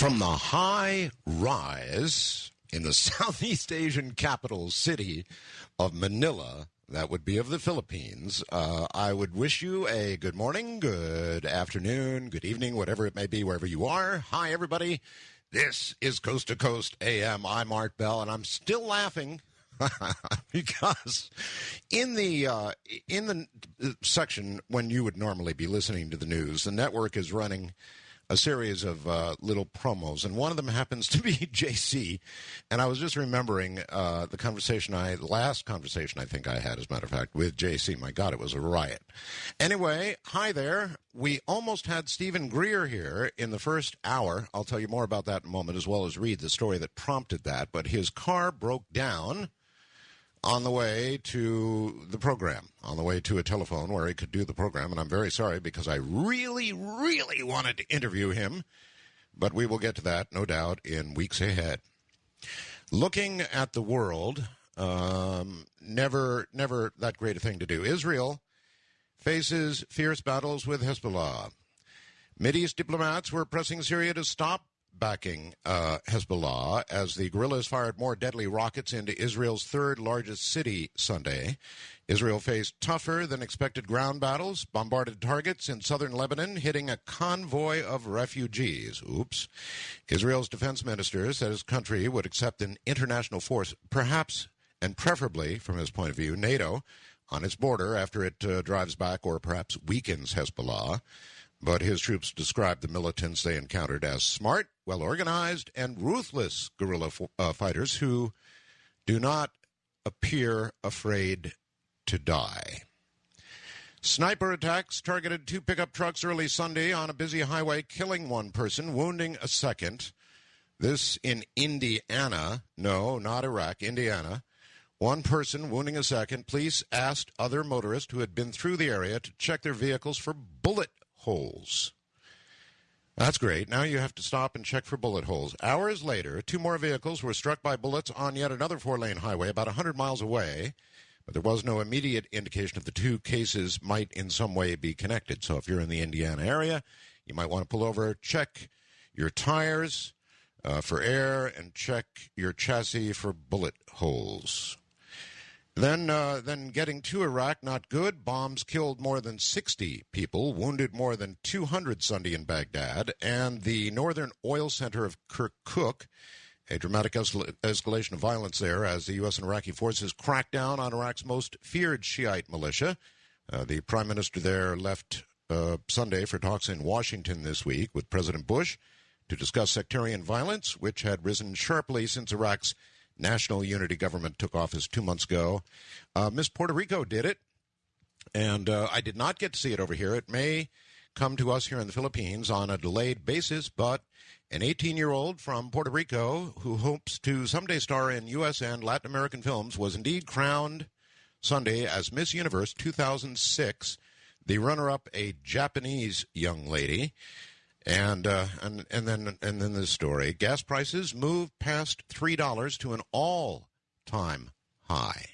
From the high rise in the Southeast Asian capital city of Manila, that would be of the Philippines, I would wish you a good morning, good afternoon, good evening, whatever it may be, wherever you are. Hi, everybody. This is Coast to Coast AM. I'm Art Bell, and I'm still laughing because in the section when you would normally be listening to the news, the network is running a series of little promos, and one of them happens to be JC. And I was just remembering the last conversation I think I had, as a matter of fact, with JC. My God, it was a riot. Anyway, hi there. We almost had Stephen Greer here in the first hour. I'll tell you more about that in a moment, as well as read the story that prompted that. But his car broke down on the way to the program, on the way to a telephone where he could do the program. And I'm very sorry because I really, really wanted to interview him. But we will get to that, no doubt, in weeks ahead. Looking at the world, never that great a thing to do. Israel faces fierce battles with Hezbollah. Mideast diplomats were pressing Syria to stop backing Hezbollah as the guerrillas fired more deadly rockets into Israel's third largest city Sunday. Israel faced tougher than expected ground battles, bombarded targets in southern Lebanon, hitting a convoy of refugees. Oops. Israel's defense minister said his country would accept an international force, perhaps and preferably, from his point of view, NATO, on its border after it drives back or perhaps weakens Hezbollah. But his troops described the militants they encountered as smart, well-organized, and ruthless guerrilla fighters who do not appear afraid to die. Sniper attacks targeted two pickup trucks early Sunday on a busy highway, killing one person, wounding a second. This in Indiana. No, not Iraq, Indiana. One person wounding a second. Police asked other motorists who had been through the area to check their vehicles for bullet holes. That's great. Now you have to stop and check for bullet holes. Hours later, two more vehicles were struck by bullets on yet another four-lane highway about 100 miles away, but there was no immediate indication of the two cases might in some way be connected. So if you're in the Indiana area, you might want to pull over, check your tires for air, and check your chassis for bullet holes. Then getting to Iraq, not good. Bombs killed more than 60 people, wounded more than 200 Sunday in Baghdad, and the northern oil center of Kirkuk, a dramatic escalation of violence there as the U.S. and Iraqi forces crack down on Iraq's most feared Shiite militia. The prime minister there left Sunday for talks in Washington this week with President Bush to discuss sectarian violence, which had risen sharply since Iraq's National Unity Government took office 2 months ago. Miss Puerto Rico did it, and I did not get to see it over here. It may come to us here in the Philippines on a delayed basis, but an 18-year-old from Puerto Rico who hopes to someday star in U.S. and Latin American films was indeed crowned Sunday as Miss Universe 2006, the runner-up, a Japanese young lady. And then this story. Gas prices moved past $3 to an all-time high.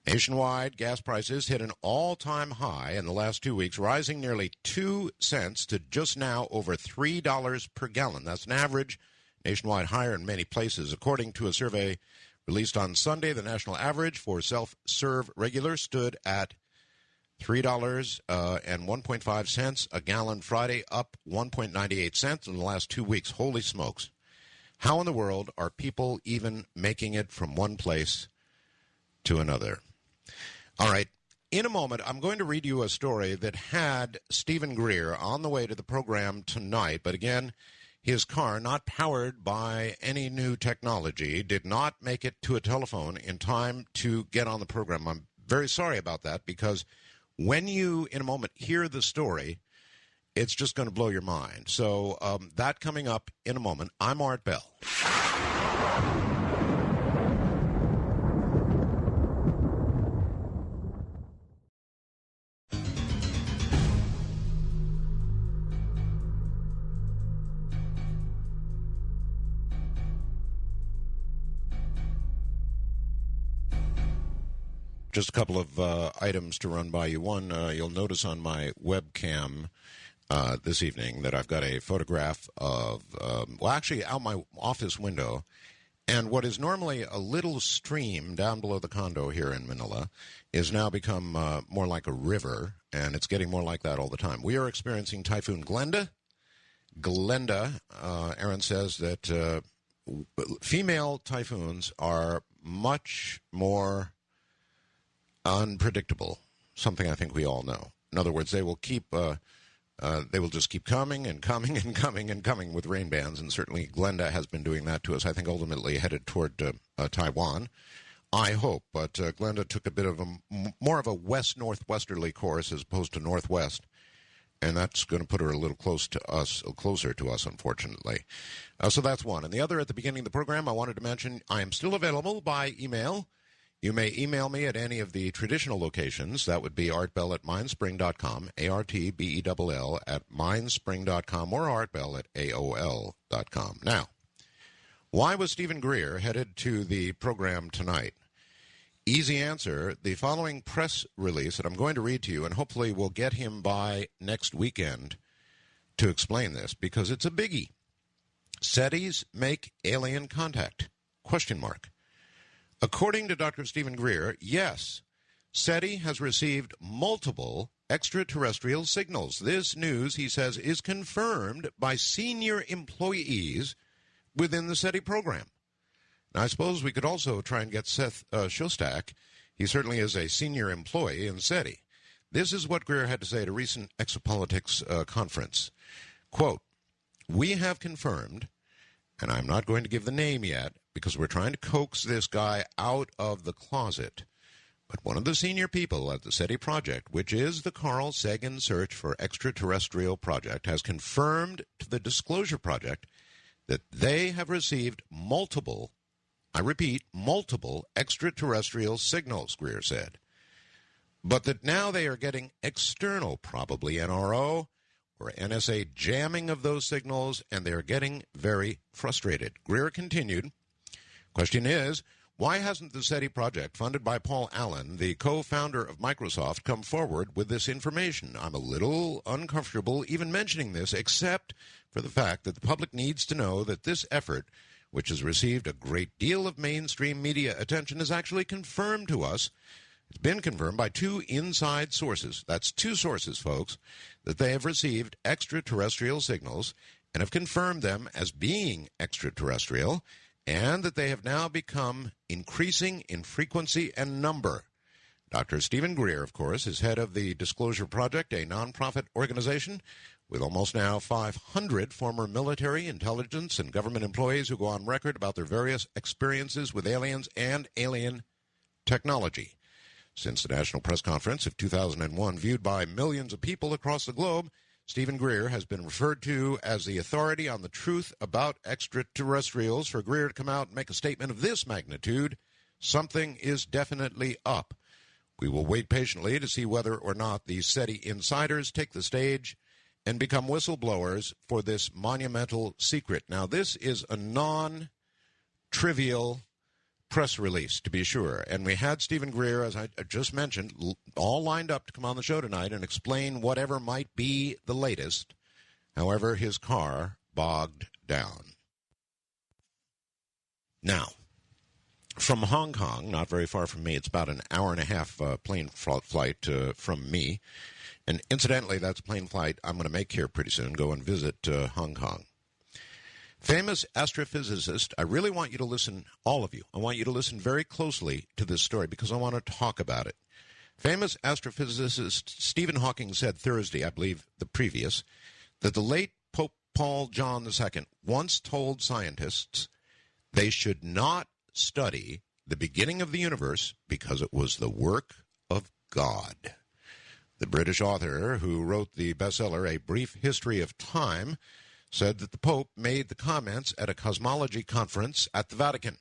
Nationwide, gas prices hit an all-time high in the last 2 weeks, rising nearly 2 cents to just now over $3 per gallon. That's an average nationwide higher in many places. According to a survey released on Sunday, the national average for self-serve regular stood at $3 and 1.5 cents a gallon Friday, up 1.98 cents in the last 2 weeks. Holy smokes. How in the world are people even making it from one place to another? All right. In a moment, I'm going to read you a story that had Stephen Greer on the way to the program tonight. But again, his car, not powered by any new technology, did not make it to a telephone in time to get on the program. I'm very sorry about that because when you, in a moment, hear the story, it's just going to blow your mind. So that coming up in a moment. I'm Art Bell. Just a couple of items to run by you. One, you'll notice on my webcam this evening that I've got a photograph of, actually out my office window, and what is normally a little stream down below the condo here in Manila is now become more like a river, and it's getting more like that all the time. We are experiencing Typhoon Glenda. Aaron says that female typhoons are much more unpredictable, something I think we all know. In other words, they will just keep coming and coming and coming and coming with rain bands, and certainly Glenda has been doing that to us, I think ultimately headed toward Taiwan, I hope. But Glenda took a bit of more of a west-northwesterly course as opposed to northwest, and that's going to put her a little closer to us, unfortunately. So that's one. And the other, at the beginning of the program, I wanted to mention I am still available by email. You may email me at any of the traditional locations. That would be artbell@mindspring.com, ARTBELL at mindspring.com, or artbell@AOL.com. Now, why was Stephen Greer headed to the program tonight? Easy answer. The following press release that I'm going to read to you, and hopefully we'll get him by next weekend to explain this, because it's a biggie. SETIs make alien contact? ? According to Dr. Stephen Greer, yes, SETI has received multiple extraterrestrial signals. This news, he says, is confirmed by senior employees within the SETI program. Now, I suppose we could also try and get Seth Shostak. He certainly is a senior employee in SETI. This is what Greer had to say at a recent Exopolitics conference. Quote, "We have confirmed," and I'm not going to give the name yet because we're trying to coax this guy out of the closet, but one of the senior people at the SETI project, which is the Carl Sagan Search for Extraterrestrial Project, has confirmed to the Disclosure Project that they have received multiple, I repeat, multiple extraterrestrial signals, Greer said, but that now they are getting external, probably NRO or NSA jamming of those signals, and they are getting very frustrated. Greer continued, question is, why hasn't the SETI project, funded by Paul Allen, the co-founder of Microsoft, come forward with this information? I'm a little uncomfortable even mentioning this, except for the fact that the public needs to know that this effort, which has received a great deal of mainstream media attention, is actually confirmed to us. It's been confirmed by two inside sources. That's two sources, folks, that they have received extraterrestrial signals and have confirmed them as being extraterrestrial, and that they have now become increasing in frequency and number. Dr. Stephen Greer, of course, is head of the Disclosure Project, a nonprofit organization with almost now 500 former military, intelligence, and government employees who go on record about their various experiences with aliens and alien technology. Since the National Press Conference of 2001, viewed by millions of people across the globe, Stephen Greer has been referred to as the authority on the truth about extraterrestrials. For Greer to come out and make a statement of this magnitude, something is definitely up. We will wait patiently to see whether or not the SETI insiders take the stage and become whistleblowers for this monumental secret. Now, this is a non-trivial press release, to be sure. And we had Stephen Greer, as I just mentioned, all lined up to come on the show tonight and explain whatever might be the latest. However, his car bogged down. Now, from Hong Kong, not very far from me, it's about an hour and a half plane flight from me. And incidentally, that's a plane flight I'm going to make here pretty soon, go and visit Hong Kong. Famous astrophysicist, I really want you to listen, all of you, I want you to listen very closely to this story because I want to talk about it. Famous astrophysicist Stephen Hawking said Thursday, I believe the previous, that the late Pope Paul John II once told scientists they should not study the beginning of the universe because it was the work of God. The British author who wrote the bestseller A Brief History of Time said that the Pope made the comments at a cosmology conference at the Vatican.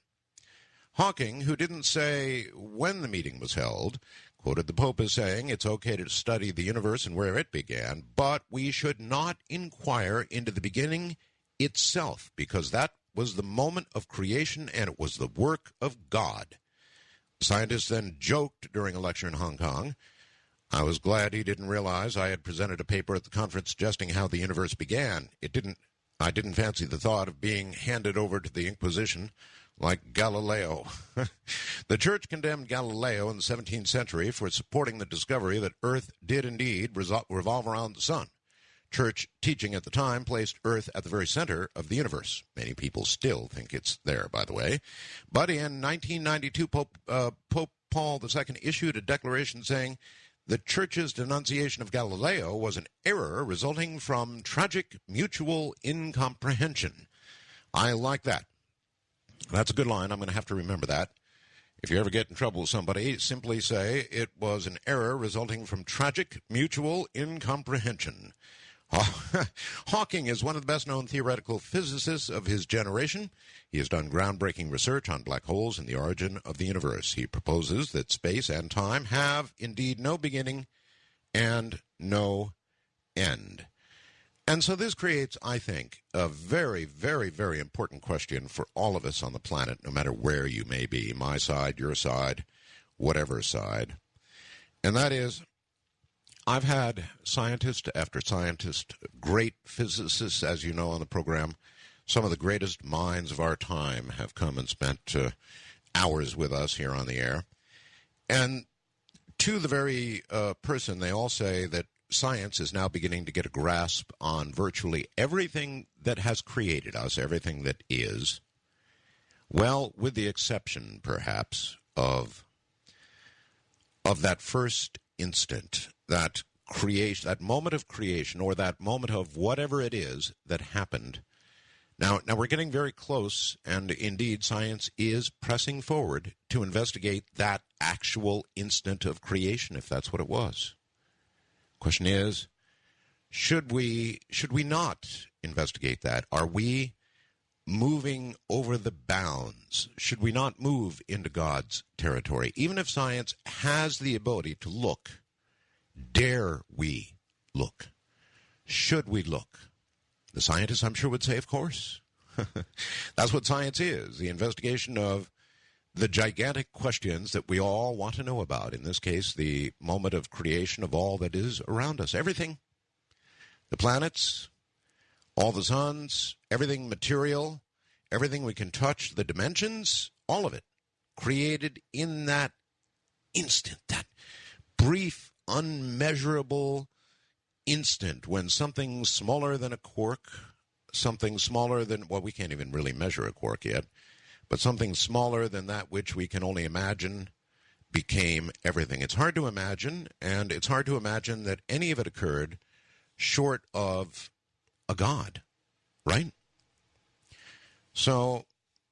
Hawking, who didn't say when the meeting was held, quoted the Pope as saying, it's okay to study the universe and where it began, but we should not inquire into the beginning itself, because that was the moment of creation and it was the work of God. Scientists then joked during a lecture in Hong Kong, I was glad he didn't realize I had presented a paper at the conference suggesting how the universe began. I didn't fancy the thought of being handed over to the Inquisition like Galileo. The church condemned Galileo in the 17th century for supporting the discovery that Earth did indeed revolve around the sun. Church teaching at the time placed Earth at the very center of the universe. Many people still think it's there, by the way. But in 1992, Pope Paul II issued a declaration saying the Church's denunciation of Galileo was an error resulting from tragic mutual incomprehension. I like that. That's a good line. I'm going to have to remember that. If you ever get in trouble with somebody, simply say it was an error resulting from tragic mutual incomprehension. Hawking is one of the best-known theoretical physicists of his generation. He has done groundbreaking research on black holes and the origin of the universe. He proposes that space and time have indeed no beginning and no end. And so this creates, I think, a very, very, very important question for all of us on the planet, no matter where you may be, my side, your side, whatever side. And that is, I've had scientist after scientist, great physicists, as you know on the program. Some of the greatest minds of our time have come and spent hours with us here on the air. And to the very person, they all say that science is now beginning to get a grasp on virtually everything that has created us, everything that is. Well, with the exception, perhaps, of that first instant, that creation, that moment of creation, or that moment of whatever it is that happened. Now we're getting very close, and indeed science is pressing forward to investigate that actual instant of creation, if that's what it was. Question is, should we not investigate that? Are we moving over the bounds? Should we not move into God's territory? Even if science has the ability to look, dare we look? Should we look? The scientists, I'm sure, would say, of course. That's what science is, the investigation of the gigantic questions that we all want to know about. In this case, the moment of creation of all that is around us. Everything. The planets, all the suns, everything material, everything we can touch, the dimensions, all of it, created in that instant, that brief, unmeasurable instant when something smaller than a quark, something smaller than, well, we can't even really measure a quark yet, but something smaller than that which we can only imagine became everything. It's hard to imagine, and it's hard to imagine that any of it occurred short of a God, right? So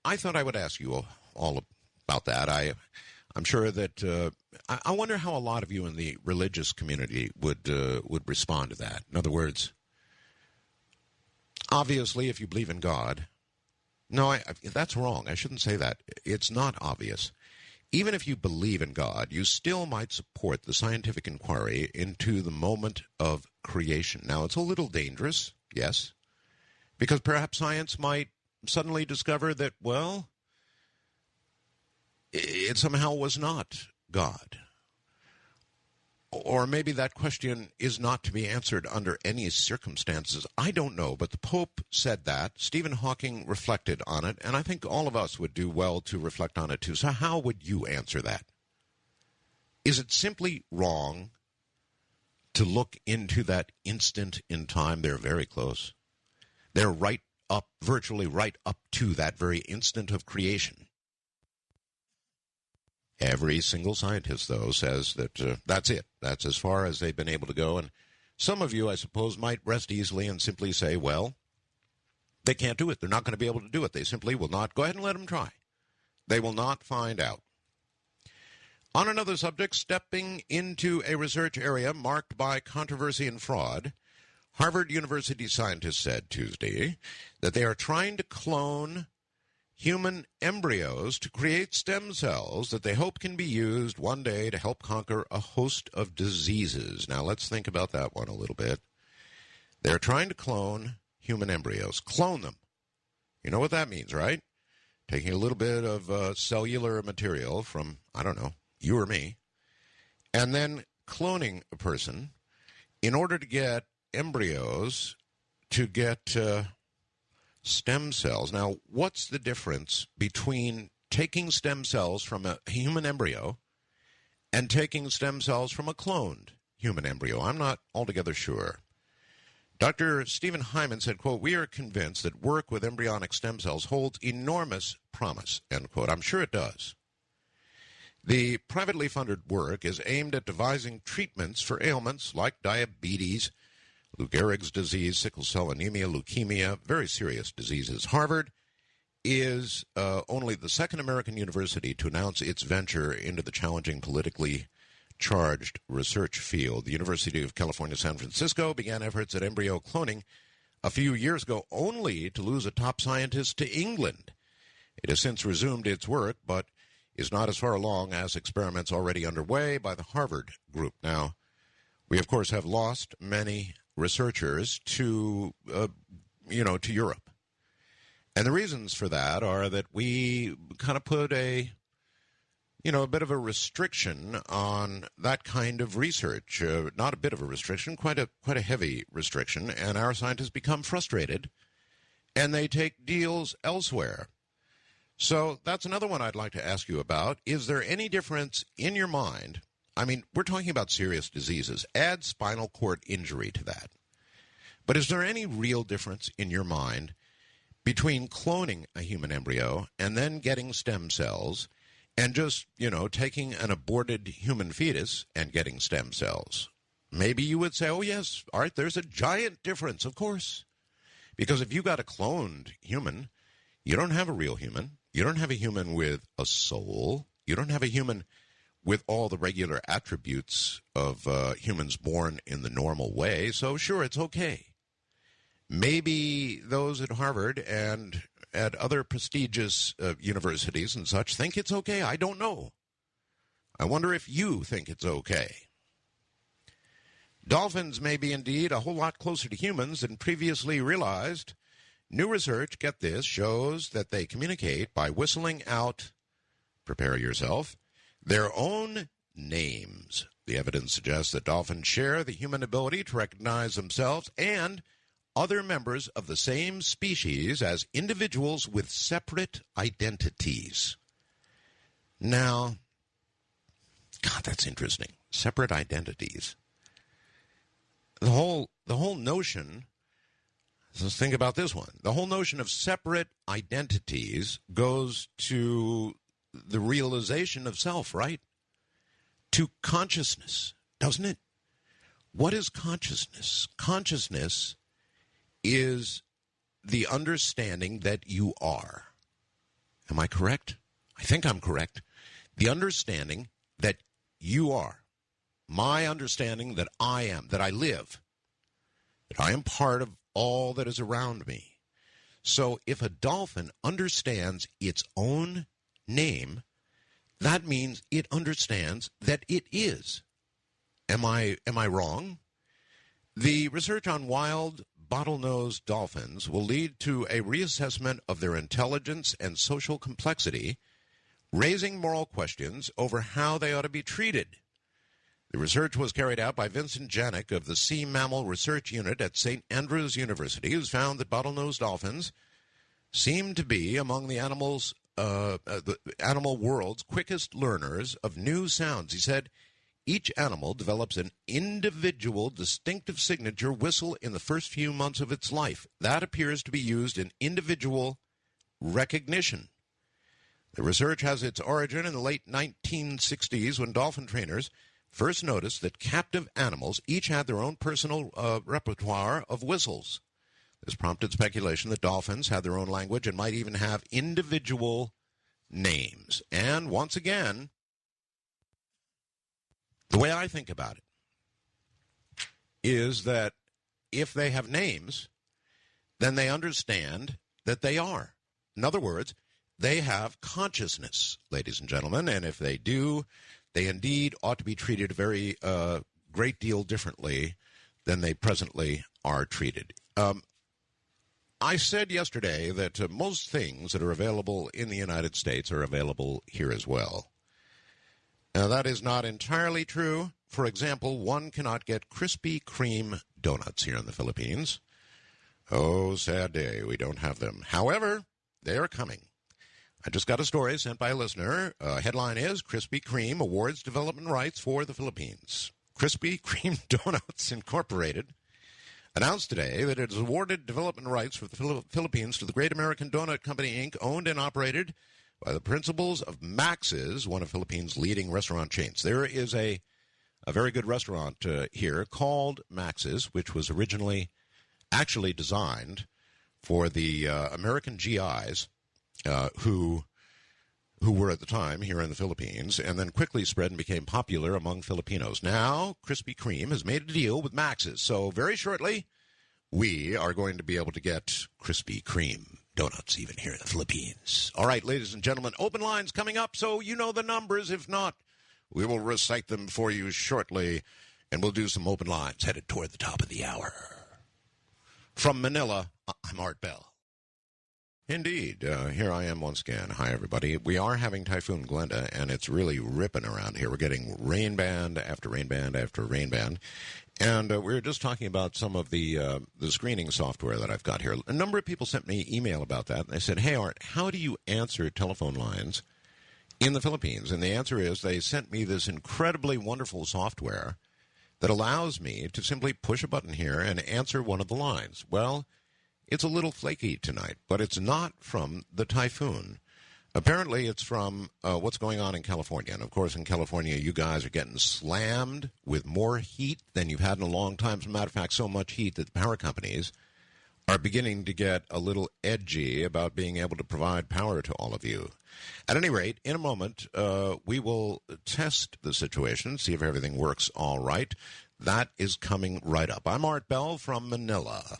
I thought I would ask you all about that. I'm sure that I wonder how a lot of you in the religious community would respond to that. In other words, obviously, if you believe in God, no, that's wrong. I shouldn't say that. It's not obvious. Even if you believe in God, you still might support the scientific inquiry into the moment of creation. Now, it's a little dangerous, yes, because perhaps science might suddenly discover that, well, it somehow was not God. Or maybe that question is not to be answered under any circumstances. I don't know, but the Pope said that. Stephen Hawking reflected on it, and I think all of us would do well to reflect on it too. So how would you answer that? Is it simply wrong to look into that instant in time? They're very close. They're right up, virtually right up to that very instant of creation. Every single scientist, though, says that that's it. That's as far as they've been able to go. And some of you, I suppose, might rest easily and simply say, well, they can't do it. They're not going to be able to do it. They simply will not. Go ahead and let them try. They will not find out. On another subject, stepping into a research area marked by controversy and fraud, Harvard University scientists said Tuesday that they are trying to clone human embryos to create stem cells that they hope can be used one day to help conquer a host of diseases. Now, let's think about that one a little bit. They're trying to clone human embryos. Clone them. You know what that means, right? Taking a little bit of cellular material from, I don't know, you or me, and then cloning a person in order to get embryos to get stem cells. Now, what's the difference between taking stem cells from a human embryo and taking stem cells from a cloned human embryo? I'm not altogether sure. Dr. Stephen Hyman said, quote, "We are convinced that work with embryonic stem cells holds enormous promise," end quote. I'm sure it does. The privately funded work is aimed at devising treatments for ailments like diabetes, Lou Gehrig's disease, sickle cell anemia, leukemia, very serious diseases. Harvard is only the second American university to announce its venture into the challenging politically charged research field. The University of California, San Francisco began efforts at embryo cloning a few years ago, only to lose a top scientist to England. It has since resumed its work, but is not as far along as experiments already underway by the Harvard group. Now, we, of course, have lost many researchers to Europe. And the reasons for that are that we kind of put a bit of a restriction on that kind of research. Not a bit of a restriction, quite a heavy restriction. And our scientists become frustrated, and they take deals elsewhere. So that's another one I'd like to ask you about. Is there any difference in your mind? I mean, we're talking about serious diseases. Add spinal cord injury to that. But is there any real difference in your mind between cloning a human embryo and then getting stem cells and just, taking an aborted human fetus and getting stem cells? Maybe you would say, oh, yes, Art, there's a giant difference, of course. Because if you got a cloned human, you don't have a real human. You don't have a human with a soul. You don't have a human with all the regular attributes of humans born in the normal way. So, sure, it's okay. Maybe those at Harvard and at other prestigious universities and such think it's okay. I don't know. I wonder if you think it's okay. Dolphins may be indeed a whole lot closer to humans than previously realized. New research, get this, shows that they communicate by whistling out, prepare yourself, their own names. The evidence suggests that dolphins share the human ability to recognize themselves and other members of the same species as individuals with separate identities. Now, God, that's interesting. Separate identities. The whole notion, let's think about this one. The whole notion of separate identities goes to the realization of self, right? To consciousness, doesn't it? What is consciousness? Consciousness is the understanding that you are. Am I correct? I think I'm correct. The understanding that you are. My understanding that I am, that I live, that I am part of all that is around me. So if a dolphin understands its own name, that means it understands that it is. Am I wrong? The research on wild bottlenose dolphins will lead to a reassessment of their intelligence and social complexity, raising moral questions over how they ought to be treated. The research was carried out by Vincent Janik of the Sea Mammal Research Unit at St. Andrews University, who's found that bottlenose dolphins seem to be among the animal world's quickest learners of new sounds. He said, each animal develops an individual distinctive signature whistle in the first few months of its life. That appears to be used in individual recognition. The research has its origin in the late 1960s when dolphin trainers first noticed that captive animals each had their own personal repertoire of whistles. This prompted speculation that dolphins had their own language and might even have individual names. And once again, the way I think about it is that if they have names, then they understand that they are. In other words, they have consciousness, ladies and gentlemen, and if they do, they indeed ought to be treated a very great deal differently than they presently are treated. I said yesterday that most things that are available in the United States are available here as well. Now, that is not entirely true for example, one cannot get Krispy Kreme donuts here in the Philippines. Oh, sad day, we don't have them. However, they are coming. I just got a story sent by a listener. Headline is, Krispy Kreme awards development rights for the Philippines. Krispy Kreme Donuts Incorporated announced today that it has awarded development rights for the Philippines to the Great American Donut Company, Inc., owned and operated by the principals of Max's, one of Philippines' leading restaurant chains. There is a very good restaurant here called Max's, which was originally actually designed for the American GIs who were at the time here in the Philippines, and then quickly spread and became popular among Filipinos. Now, Krispy Kreme has made a deal with Max's, so very shortly, we are going to be able to get Krispy Kreme donuts even here in the Philippines. All right, ladies and gentlemen, open lines coming up, so you know the numbers. If not, we will recite them for you shortly, and we'll do some open lines headed toward the top of the hour. From Manila, I'm Art Bell. Indeed. Here I am once again. Hi, everybody. We are having Typhoon Glenda, and it's really ripping around here. We're getting rain band after rain band after rain band. And we were just talking about some of the screening software that I've got here. A number of people sent me email about that. And they said, hey, Art, how do you answer telephone lines in the Philippines? And the answer is they sent me this incredibly wonderful software that allows me to simply push a button here and answer one of the lines. Well, it's a little flaky tonight, but it's not from the typhoon. Apparently, it's from what's going on in California. And, of course, in California, you guys are getting slammed with more heat than you've had in a long time. As a matter of fact, so much heat that the power companies are beginning to get a little edgy about being able to provide power to all of you. At any rate, in a moment, we will test the situation, see if everything works all right. That is coming right up. I'm Art Bell from Manila.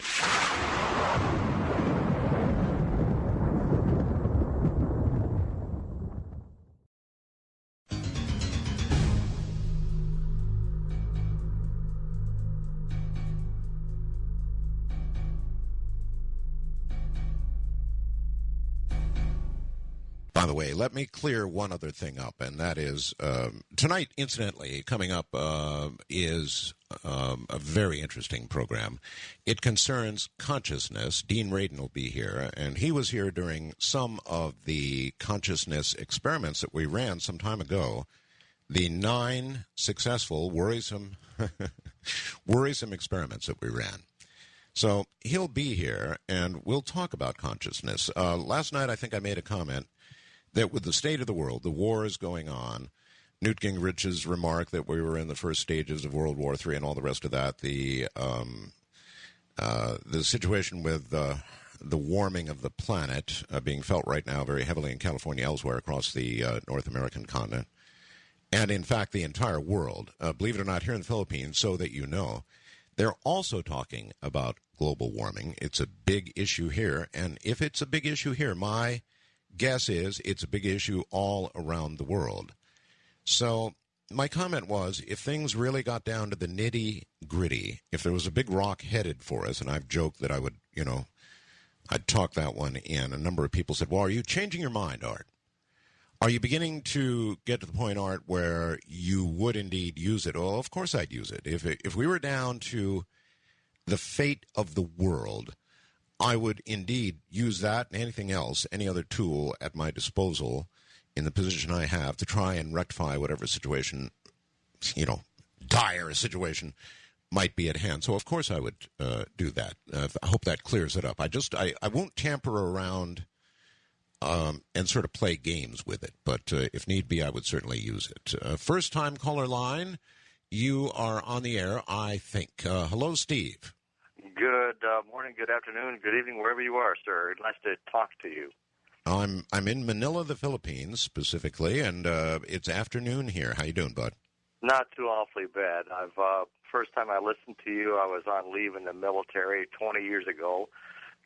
By the way, let me clear one other thing up, and that is tonight, incidentally, coming up is a very interesting program. It concerns consciousness. Dean Radin will be here, and he was here during some of the consciousness experiments that we ran some time ago, the 9 successful, worrisome experiments that we ran. So he'll be here, and we'll talk about consciousness. Last night, I think I made a comment that with the state of the world, the war is going on, Newt Gingrich's remark that we were in the first stages of World War III and all the rest of that, the situation with the warming of the planet being felt right now very heavily in California, elsewhere across the North American continent, and in fact the entire world, believe it or not, here in the Philippines, so that you know, they're also talking about global warming. It's a big issue here, and if it's a big issue here, my guess is it's a big issue all around the world. So my comment was, if things really got down to the nitty-gritty, if there was a big rock headed for us, and I've joked that I would, I'd talk that one in. A number of people said, well, are you changing your mind, Art? Are you beginning to get to the point, Art, where you would indeed use it? Well, of course I'd use it. If we were down to the fate of the world, I would indeed use that and anything else, any other tool at my disposal in the position I have to try and rectify whatever situation, dire situation might be at hand. So, of course, I would do that. I hope that clears it up. I won't tamper around and sort of play games with it. But if need be, I would certainly use it. First-time caller line, you are on the air, I think. Hello, Steve. Good morning, good afternoon, good evening, wherever you are, sir. Nice to talk to you. I'm in Manila, the Philippines, specifically, and it's afternoon here. How you doing, bud? Not too awfully bad. First time I listened to you, I was on leave in the military 20 years ago,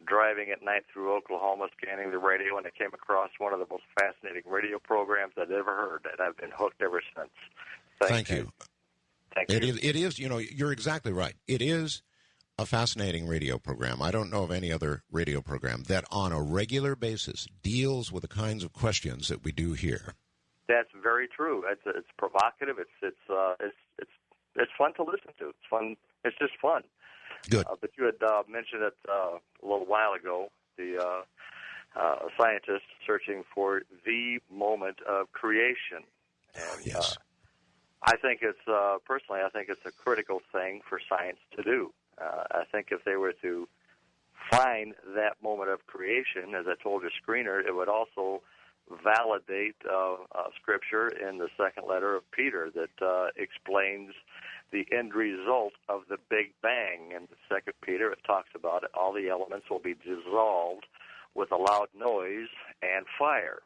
driving at night through Oklahoma, scanning the radio, and I came across one of the most fascinating radio programs I'd ever heard, and I've been hooked ever since. Thank you. Thank you. It is, you're exactly right. It is a fascinating radio program. I don't know of any other radio program that on a regular basis deals with the kinds of questions that we do here. That's very true. It's provocative. It's it's fun to listen to. It's fun. It's just fun. Good. But you had mentioned it a little while ago. The scientists searching for the moment of creation. And, yes. I think it's personally, I think it's a critical thing for science to do. I think if they were to find that moment of creation, as I told your screener, it would also validate Scripture in the second letter of Peter that explains the end result of the Big Bang. In the second Peter, it talks about it. All the elements will be dissolved with a loud noise and fire.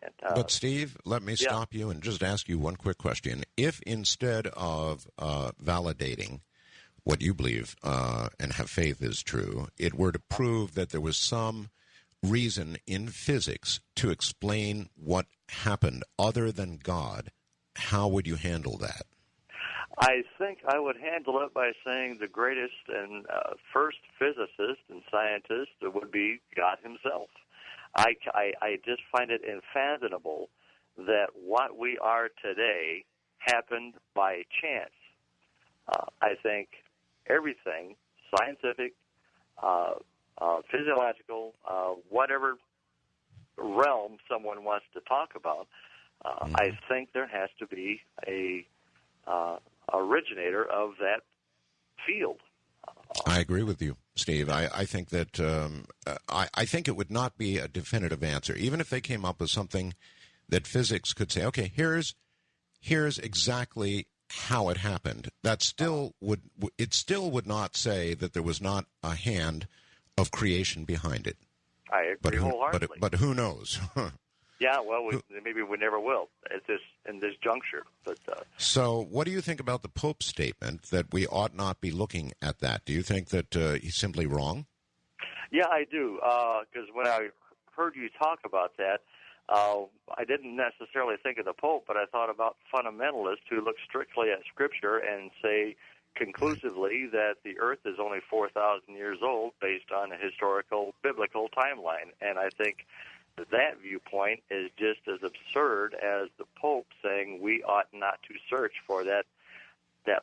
And, but, Steve, let me stop you and just ask you one quick question. If instead of validating what you believe and have faith is true, it were to prove that there was some reason in physics to explain what happened other than God, how would you handle that? I think I would handle it by saying the greatest and first physicist and scientist would be God himself. I just find it unfathomable that what we are today happened by chance. I think everything, scientific, physiological, whatever realm someone wants to talk about, I think there has to be a originator of that field. I agree with you, Steve. I think that I think it would not be a definitive answer, even if they came up with something that physics could say, okay, here's exactly how it happened. That still would not say that there was not a hand of creation behind it. I agree wholeheartedly. But who knows? Yeah, well, maybe we never will in this juncture. But so, what do you think about the Pope's statement that we ought not be looking at that? Do you think that he's simply wrong? Yeah, I do. Because when I heard you talk about that, I didn't necessarily think of the Pope, but I thought about fundamentalists who look strictly at Scripture and say conclusively that the Earth is only 4,000 years old based on a historical biblical timeline, and I think that viewpoint is just as absurd as the Pope saying we ought not to search for that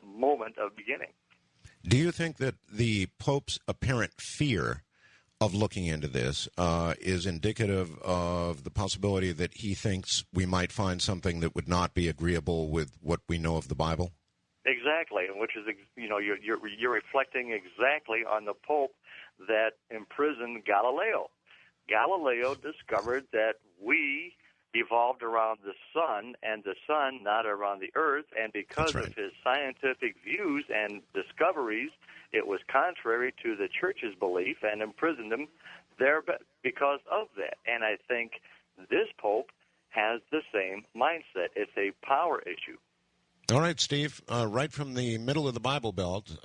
moment of beginning. Do you think that the Pope's apparent fear of looking into this is indicative of the possibility that he thinks we might find something that would not be agreeable with what we know of the Bible? Exactly, which is, you're reflecting exactly on the Pope that imprisoned Galileo. Galileo discovered that we evolved around the sun and the sun not around the earth, and because of his scientific views and discoveries, it was contrary to the church's belief and imprisoned him there because of that. And I think this Pope has the same mindset. It's a power issue. All right, Steve, right from the middle of the Bible Belt,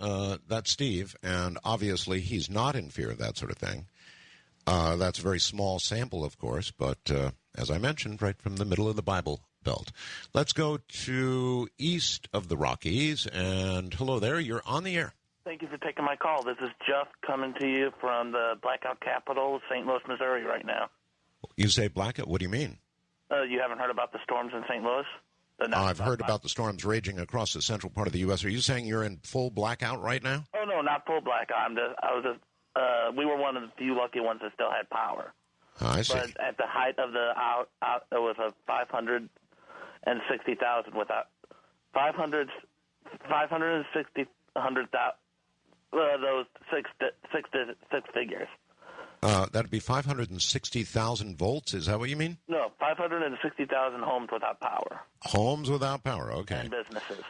that's Steve, and obviously he's not in fear of that sort of thing. That's a very small sample, of course, but as I mentioned, right from the middle of the Bible Belt. Let's go to east of the Rockies, and hello there, you're on the air. Thank you for taking my call. This is Jeff coming to you from the blackout capital of St. Louis, Missouri right now. You say blackout? What do you mean? You haven't heard about the storms in St. Louis? I've heard about the storms raging across the central part of the U.S. Are you saying you're in full blackout right now? Oh, no, not full blackout. We were one of the few lucky ones that still had power. I see. But at the height of the it was a 560,000 without 100,000. Those six figures. That'd be 560,000 volts. Is that what you mean? No, 560,000 homes without power. Homes without power. Okay. And businesses.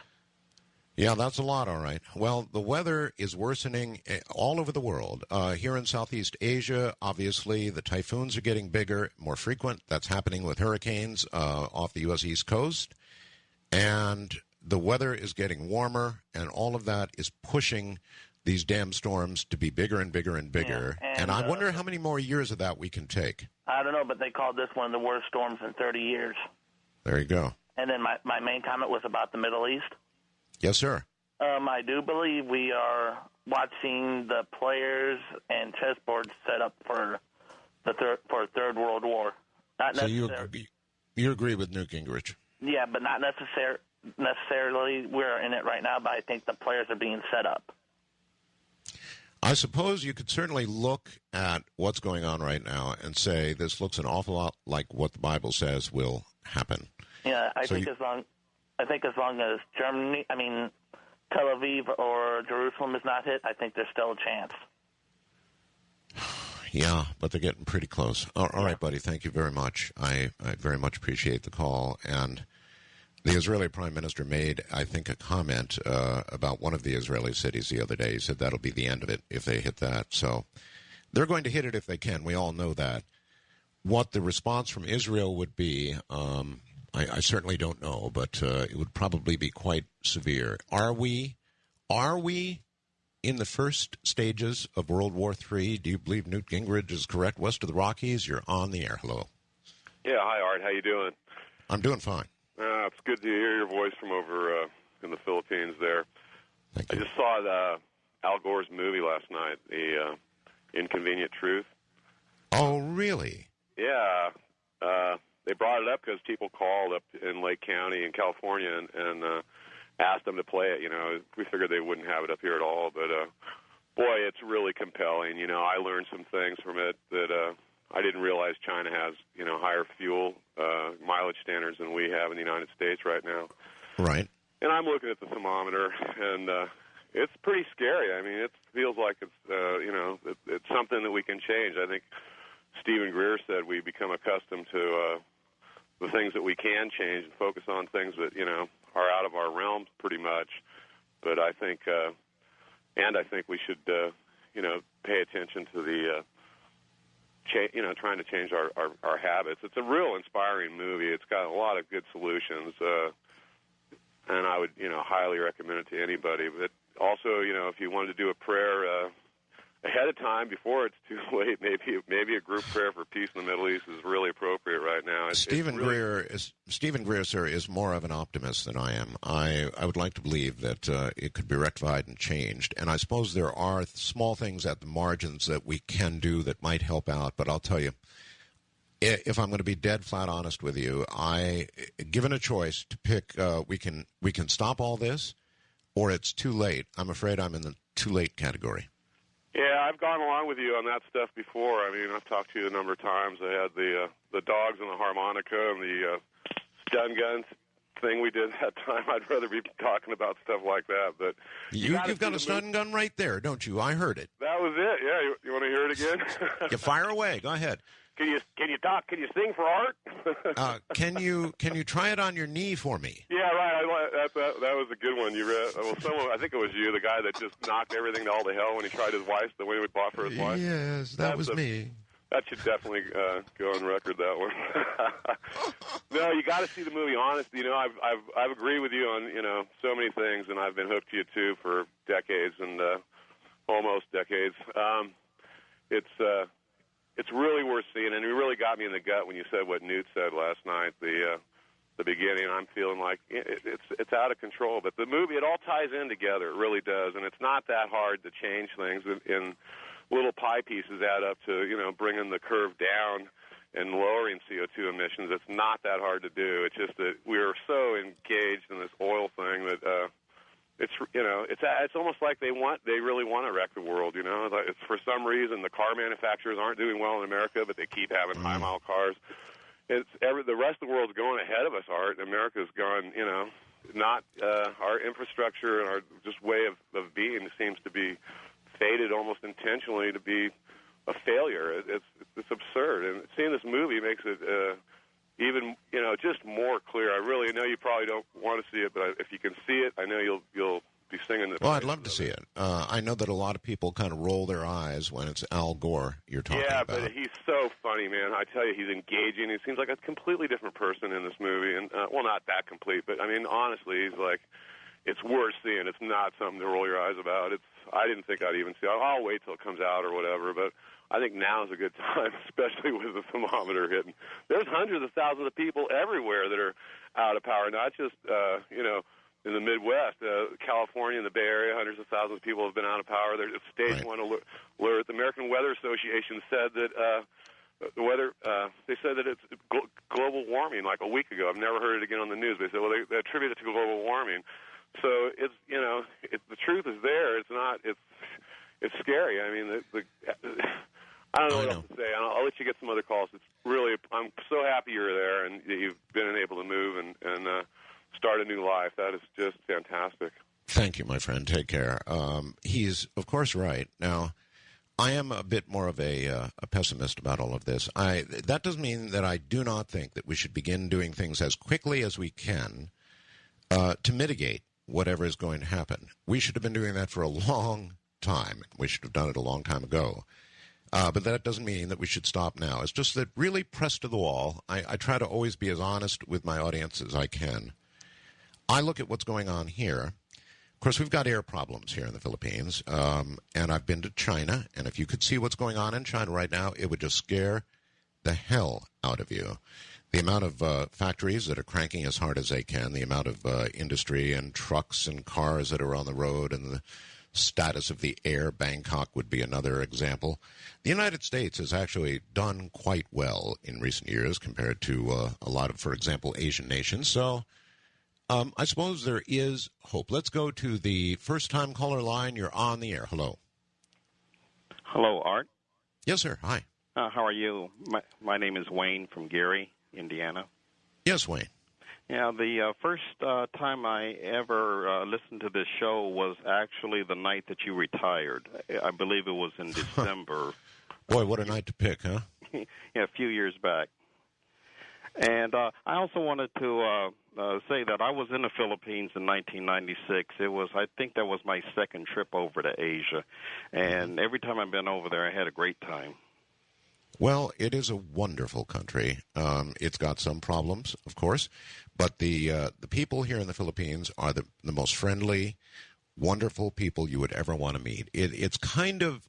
Yeah, that's a lot, all right. Well, the weather is worsening all over the world. Here in Southeast Asia, obviously, the typhoons are getting bigger, more frequent. That's happening with hurricanes off the U.S. East Coast. And the weather is getting warmer, and all of that is pushing these damn storms to be bigger and bigger and bigger. Yeah, and I wonder how many more years of that we can take. I don't know, but they called this one of the worst storms in 30 years. There you go. And then my main comment was about the Middle East. Yes, sir. I do believe we are watching the players and chessboard set up for a third world war. Not so you agree with Newt Gingrich? Yeah, but not necessarily we're in it right now, but I think the players are being set up. I suppose you could certainly look at what's going on right now and say this looks an awful lot like what the Bible says will happen. Yeah, I think as long as Tel Aviv or Jerusalem is not hit, I think there's still a chance. Yeah, but they're getting pretty close. All right, buddy. Thank you very much. I very much appreciate the call. And the Israeli Prime Minister made, I think, a comment about one of the Israeli cities the other day. He said that'll be the end of it if they hit that. So they're going to hit it if they can. We all know that. What the response from Israel would be, I certainly don't know, but it would probably be quite severe. Are we in the first stages of World War III? Do you believe Newt Gingrich is correct? West of the Rockies, you're on the air. Hello. Yeah, hi, Art. How you doing? I'm doing fine. It's good to hear your voice from over in the Philippines there. Thank you. I just saw Al Gore's movie last night, The Inconvenient Truth. Oh, really? Yeah. They brought it up because people called up in Lake County in California and asked them to play it. You know, we figured they wouldn't have it up here at all, but boy, it's really compelling. You know, I learned some things from it that I didn't realize China has, you know, higher fuel mileage standards than we have in the United States right now. Right. And I'm looking at the thermometer, and it's pretty scary. I mean, it feels like it's something that we can change. I think Stephen Greer said we become accustomed to the things that we can change and focus on things that, you know, are out of our realm pretty much. But I think, we should, pay attention to the, trying to change our habits. It's a real inspiring movie. It's got a lot of good solutions, and I would, highly recommend it to anybody. But also, if you wanted to do a prayer ahead of time before it's too late, maybe a group prayer for peace in the Middle East is really appropriate right now. Stephen Greer, sir, is more of an optimist than I am. I would like to believe that it could be rectified and changed, and I suppose there are small things at the margins that we can do that might help out. But I'll tell you, if I'm going to be dead flat honest with you, given a choice to pick, we can stop all this, or it's too late. I'm afraid I'm in the too late category. Yeah, I've gone along with you on that stuff before. I mean, I've talked to you a number of times. I had the dogs and the harmonica and the stun guns thing we did that time. I'd rather be talking about stuff like that. But you've got a stun gun right there, don't you? I heard it. That was it. Yeah, you want to hear it again? You fire away. Go ahead. Can you talk? Can you sing for Art? Can you try it on your knee for me? Yeah, right. That was a good one. You read. Well, I think it was you, the guy that just knocked everything all to hell when he tried his wife, the way he bought for his wife. Yes, that was me. That should definitely go on record. That one. No, you got to see the movie. Honestly, I've agreed with you on so many things, and I've been hooked to you too for decades and almost decades. It's really worth seeing, and it really got me in the gut when you said what Newt said last night. The beginning, I'm feeling like it's out of control. But the movie, it all ties in together. It really does, and it's not that hard to change things. In little pie pieces add up to bringing the curve down and lowering CO2 emissions. It's not that hard to do. It's just that we're so engaged in this oil thing that it's almost like they really want to wreck the world. It's for some reason the car manufacturers aren't doing well in America, but they keep having high mile cars. The rest of the world's going ahead of us, Art. America's gone, not our infrastructure and our just way of being seems to be fated almost intentionally to be a failure. It's absurd, and seeing this movie makes it even just more clear. I really know you probably don't want to see it, but if you can see it, I know you'll be singing the. Well, I'd love to see it. I know that a lot of people kind of roll their eyes when it's Al Gore you're talking about. Yeah, but he's so funny, man. I tell you, he's engaging. He seems like a completely different person in this movie, and not that complete, but I mean, honestly, he's like, it's worth seeing. It's not something to roll your eyes about. I didn't think I'd even see it. I'll wait till it comes out or whatever, but I think now is a good time, especially with the thermometer hitting. There's hundreds of thousands of people everywhere that are out of power, not just, in the Midwest. California and the Bay Area, hundreds of thousands of people have been out of power. There's a stage one alert. The American Weather Association said that the weather, they said that it's global warming like a week ago. I've never heard it again on the news. They said, well, they attribute it to global warming. So it's, the truth is there. It's not, it's scary. I mean, I don't know what else to say. I'll let you get some other calls. It's really, I'm so happy you're there and that you've been able to move and start a new life. That is just fantastic. Thank you, my friend. Take care. He's, of course, right. Now, I am a bit more of a pessimist about all of this. That doesn't mean that I do not think that we should begin doing things as quickly as we can to mitigate whatever is going to happen. We should have been doing that for a long time. We should have done it a long time ago. But that doesn't mean that we should stop now. It's just that really pressed to the wall, I try to always be as honest with my audience as I can. I look at what's going on here. Of course, we've got air problems here in the Philippines, and I've been to China, and if you could see what's going on in China right now, it would just scare the hell out of you. The amount of factories that are cranking as hard as they can, the amount of industry and trucks and cars that are on the road, and the status of the air. Bangkok would be another example. The United States has actually done quite well in recent years compared to a lot of, for example, Asian nations. So I suppose there is hope. Let's go to the first-time caller line. You're on the air. Hello. Hello, Art. Yes, sir. Hi. How are you? My name is Wayne from Gary, Indiana. Yes, Wayne. Yeah, the first time I ever listened to this show was actually the night that you retired. I believe it was in December. Boy, what a night to pick, huh? Yeah, a few years back. And I also wanted to say that I was in the Philippines in 1996. I think that was my second trip over to Asia. And every time I've been over there, I had a great time. Well, it is a wonderful country. It's got some problems, of course, but the people here in the Philippines are the most friendly, wonderful people you would ever want to meet. It's kind of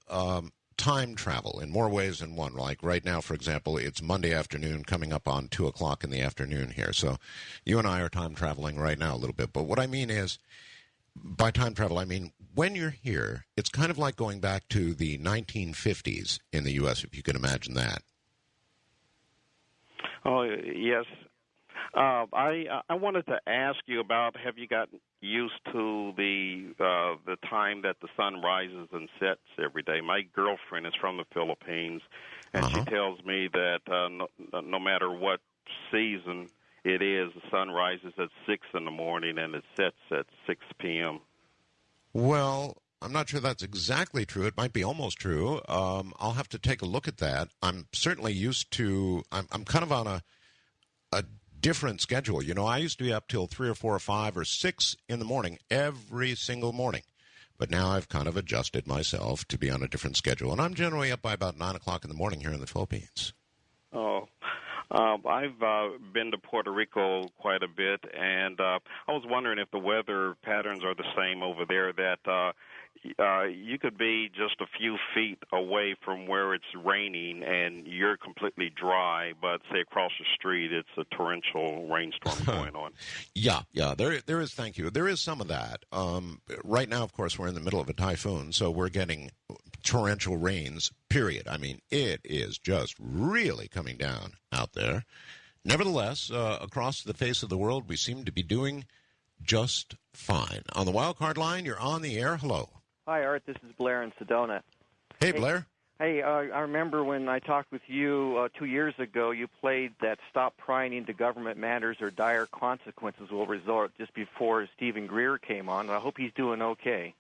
time travel in more ways than one. Like right now, for example, it's Monday afternoon coming up on 2 o'clock in the afternoon here. So you and I are time traveling right now a little bit. But what I mean is, by time travel, I mean when you're here, it's kind of like going back to the 1950s in the U.S., if you can imagine that. Oh, yes. I wanted to ask you about, have you gotten used to the time that the sun rises and sets every day? My girlfriend is from the Philippines, and she tells me that no matter what season it is, the sun rises at 6 in the morning and it sets at 6 p.m. Well, I'm not sure that's exactly true. It might be almost true. I'll have to take a look at that. I'm certainly used to, I'm kind of on a different schedule. You know, I used to be up till 3 or 4 or 5 or 6 in the morning every single morning. But now I've kind of adjusted myself to be on a different schedule. And I'm generally up by about 9 o'clock in the morning here in the Philippines. Oh, I've been to Puerto Rico quite a bit, and I was wondering if the weather patterns are the same over there, that you could be just a few feet away from where it's raining and you're completely dry, but say across the street it's a torrential rainstorm going on. Yeah, there is, thank you. There is some of that. Right now, of course, we're in the middle of a typhoon, so we're getting torrential rains, period. I mean, it is just really coming down out there. Nevertheless, across the face of the world, we seem to be doing just fine. On the wild card line, you're on the air. Hello. Hi, Art. This is Blair in Sedona. Hey, Blair. Hey, I remember when I talked with you 2 years ago, you played that Stop Prying into Government Matters or Dire Consequences Will Result just before Stephen Greer came on. I hope he's doing okay.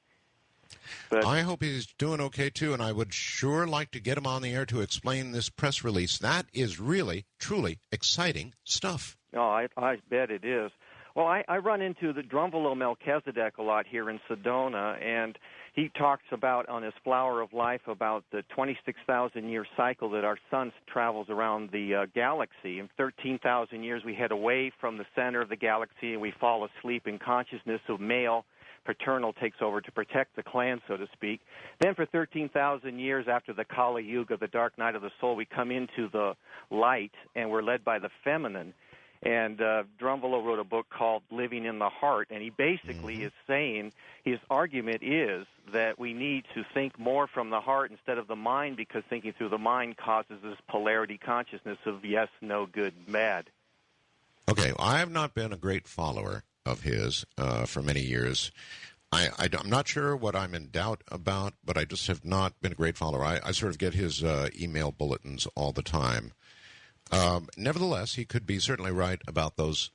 But I hope he's doing okay, too, and I would sure like to get him on the air to explain this press release. That is really, truly exciting stuff. Oh, I bet it is. Well, I run into the Drumvalo Melchizedek a lot here in Sedona, and he talks about on his Flower of Life about the 26,000-year cycle that our sun travels around the galaxy. In 13,000 years, we head away from the center of the galaxy, and we fall asleep in consciousness, so male paternal takes over to protect the clan, so to speak. Then for 13,000 years after the Kali Yuga, the dark night of the soul, we come into the light, and we're led by the feminine. And Drumvalo wrote a book called Living in the Heart, and he basically is saying his argument is that we need to think more from the heart instead of the mind, because thinking through the mind causes this polarity consciousness of yes, no, good, bad. Okay, I have not been a great follower of his for many years. I'm not sure what I'm in doubt about, but I just have not been a great follower. I sort of get his email bulletins all the time. Nevertheless, he could be certainly right about those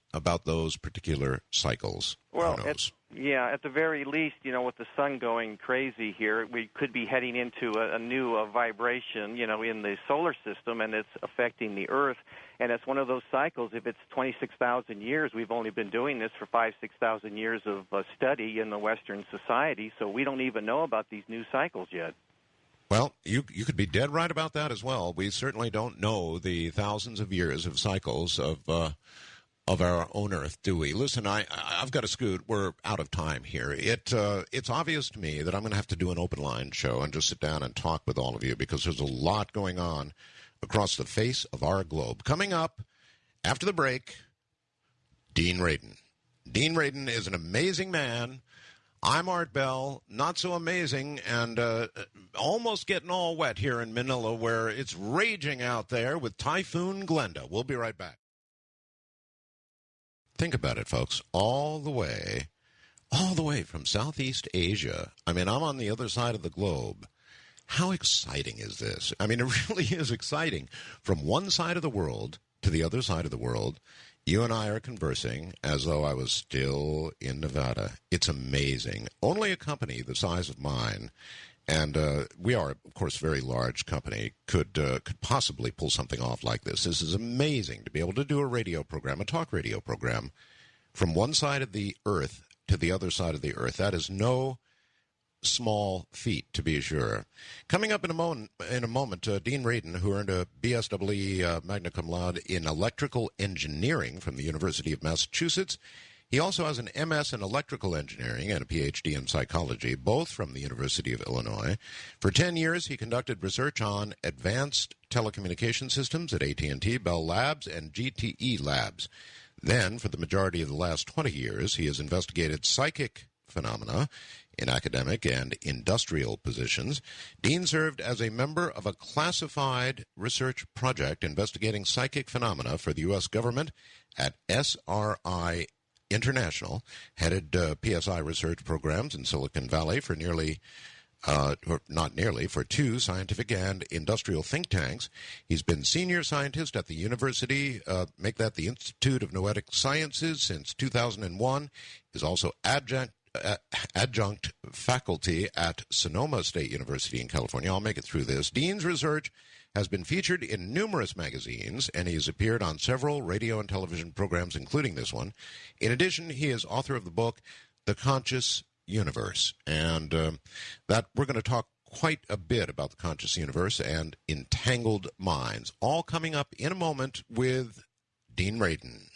particular cycles. Well, Who knows? at the very least, with the sun going crazy here, we could be heading into a new vibration, in the solar system, and it's affecting the Earth. And it's one of those cycles. If it's 26,000 years, we've only been doing this for 6,000 years of study in the Western society, so we don't even know about these new cycles yet. Well, you could be dead right about that as well. We certainly don't know the thousands of years of cycles of our own Earth, do we? Listen, I've got to scoot. We're out of time here. It's obvious to me that I'm going to have to do an open line show and just sit down and talk with all of you, because there's a lot going on across the face of our globe. Coming up after the break, Dean Radin. Dean Radin is an amazing man. I'm Art Bell, not so amazing, and almost getting all wet here in Manila, where it's raging out there with Typhoon Glenda. We'll be right back. Think about it, folks. All the way from Southeast Asia. I mean, I'm on the other side of the globe. How exciting is this? I mean, it really is exciting. From one side of the world to the other side of the world, you and I are conversing as though I was still in Nevada. It's amazing. Only a company the size of mine, and we are, of course, a very large company, could possibly pull something off like this. This is amazing to be able to do a radio program, a talk radio program, from one side of the earth to the other side of the earth. That is no small feat, to be sure. Coming up in a moment, Dean Radin, who earned a BSEE magna cum laude in electrical engineering from the University of Massachusetts. He also has an MS in electrical engineering and a PhD in psychology, both from the University of Illinois. For 10 years, he conducted research on advanced telecommunication systems at AT&T, Bell Labs, and GTE Labs. Then, for the majority of the last 20 years, he has investigated psychic phenomena in academic and industrial positions. Dean served as a member of a classified research project investigating psychic phenomena for the U.S. government at SRI International, headed PSI research programs in Silicon Valley for for two scientific and industrial think tanks. He's been senior scientist at the university, the Institute of Noetic Sciences since 2001. He's also adjunct faculty at Sonoma State University in California. I'll make it through this. Dean's research has been featured in numerous magazines, and he has appeared on several radio and television programs, including this one. In addition, he is author of the book, The Conscious Universe, and that we're going to talk quite a bit about the conscious universe and entangled minds, all coming up in a moment with Dean Radin.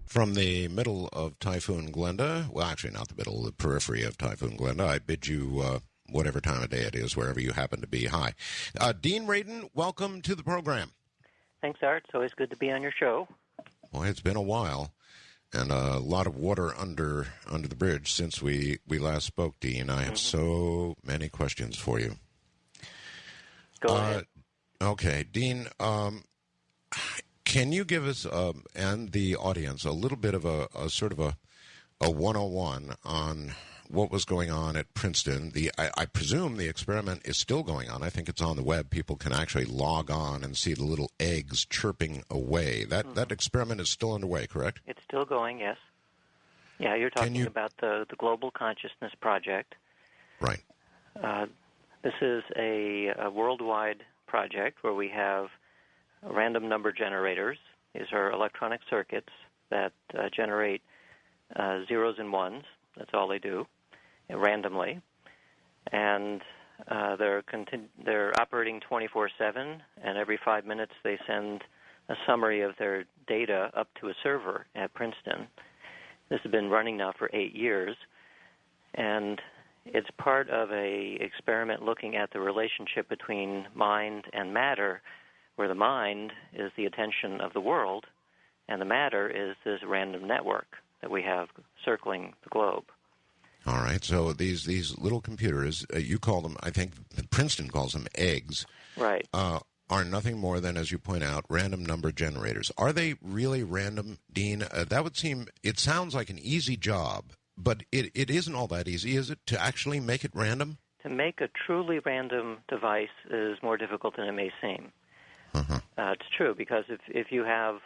From the middle of Typhoon Glenda, well, actually not the middle, the periphery of Typhoon Glenda, I bid you whatever time of day it is, wherever you happen to be, hi. Dean Radin, welcome to the program. Thanks, Art. It's always good to be on your show. Boy, it's been a while, and a lot of water under the bridge since we last spoke, Dean. I have so many questions for you. Go ahead. Okay, Dean, can you give us and the audience a little bit of a sort of a 101 on what was going on at Princeton? I presume the experiment is still going on. I think it's on the web. People can actually log on and see the little eggs chirping away. That experiment is still underway, correct? It's still going, yes. Yeah, you're talking about the Global Consciousness Project. Right. This is a worldwide project where we have random number generators. These are electronic circuits that generate zeros and ones. That's all they do, randomly. And They're operating 24/7, and every 5 minutes they send a summary of their data up to a server at Princeton. This has been running now for 8 years, and it's part of a experiment looking at the relationship between mind and matter, where the mind is the attention of the world, and the matter is this random network that we have circling the globe. All right. So these little computers, you call them, I think Princeton calls them eggs. Right. Are nothing more than, as you point out, random number generators. Are they really random, Dean? That would seem, it sounds like an easy job, but it isn't all that easy, is it, to actually make it random? To make a truly random device is more difficult than it may seem. It's true, because if you have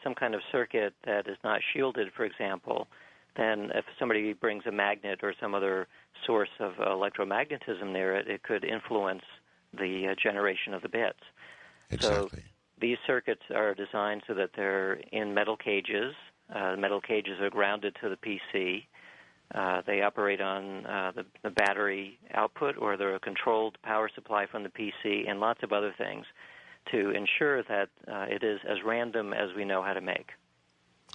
some kind of circuit that is not shielded, for example, then if somebody brings a magnet or some other source of electromagnetism near it, it could influence the generation of the bits. Exactly. So these circuits are designed so that they're in metal cages. Metal cages are grounded to the PC. They operate on the battery output or the controlled power supply from the PC and lots of other things to ensure that it is as random as we know how to make.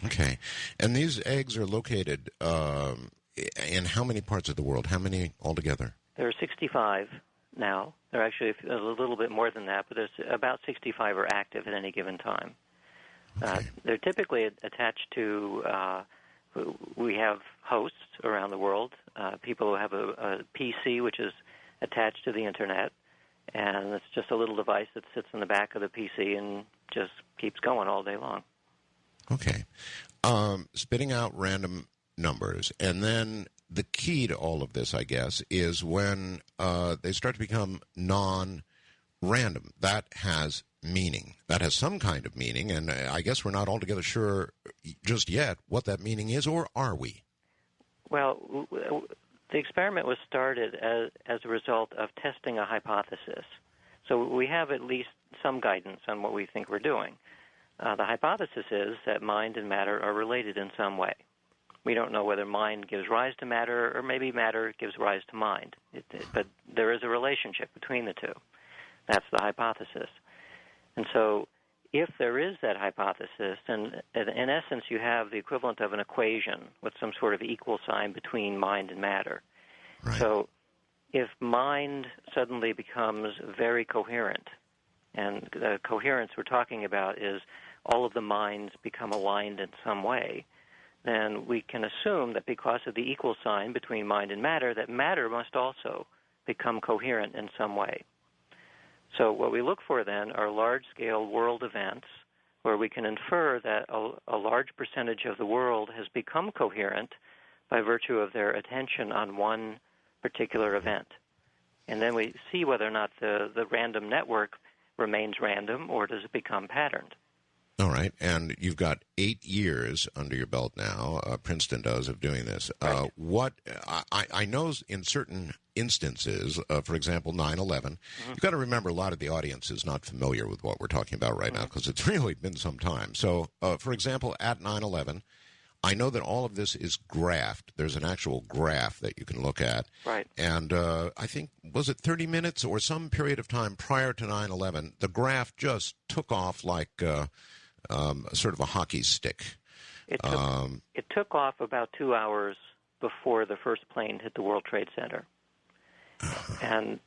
Okay. And these eggs are located in how many parts of the world? How many altogether? There are 65 now. There are actually a little bit more than that, but there's about 65 are active at any given time. Okay. They're typically attached to, we have hosts around the world, people who have a PC which is attached to the Internet, and it's just a little device that sits in the back of the PC and just keeps going all day long. Okay. Spitting out random numbers, and then the key to all of this, I guess, is when they start to become non-random. That has meaning. That has some kind of meaning, and I guess we're not altogether sure just yet what that meaning is, or are we? Well, the experiment was started as a result of testing a hypothesis. So we have at least some guidance on what we think we're doing. The hypothesis is that mind and matter are related in some way. We don't know whether mind gives rise to matter or maybe matter gives rise to mind. But there is a relationship between the two. That's the hypothesis. And so if there is that hypothesis, then in essence you have the equivalent of an equation with some sort of equal sign between mind and matter. Right. So if mind suddenly becomes very coherent, and the coherence we're talking about is all of the minds become aligned in some way, then we can assume that because of the equal sign between mind and matter, that matter must also become coherent in some way. So what we look for then are large-scale world events where we can infer that a large percentage of the world has become coherent by virtue of their attention on one particular event. And then we see whether or not the random network remains random or does it become patterned. All right, and you've got 8 years under your belt now, Princeton does, of doing this. Right. What I know in certain instances, for example, 9/11, you've got to remember a lot of the audience is not familiar with what we're talking about right now because it's really been some time. So, for example, at 9/11, I know that all of this is graphed. There's an actual graph that you can look at. Right. And I think, was it 30 minutes or some period of time prior to 9/11, the graph just took off like sort of a hockey stick. It took off about 2 hours before the first plane hit the World Trade Center. And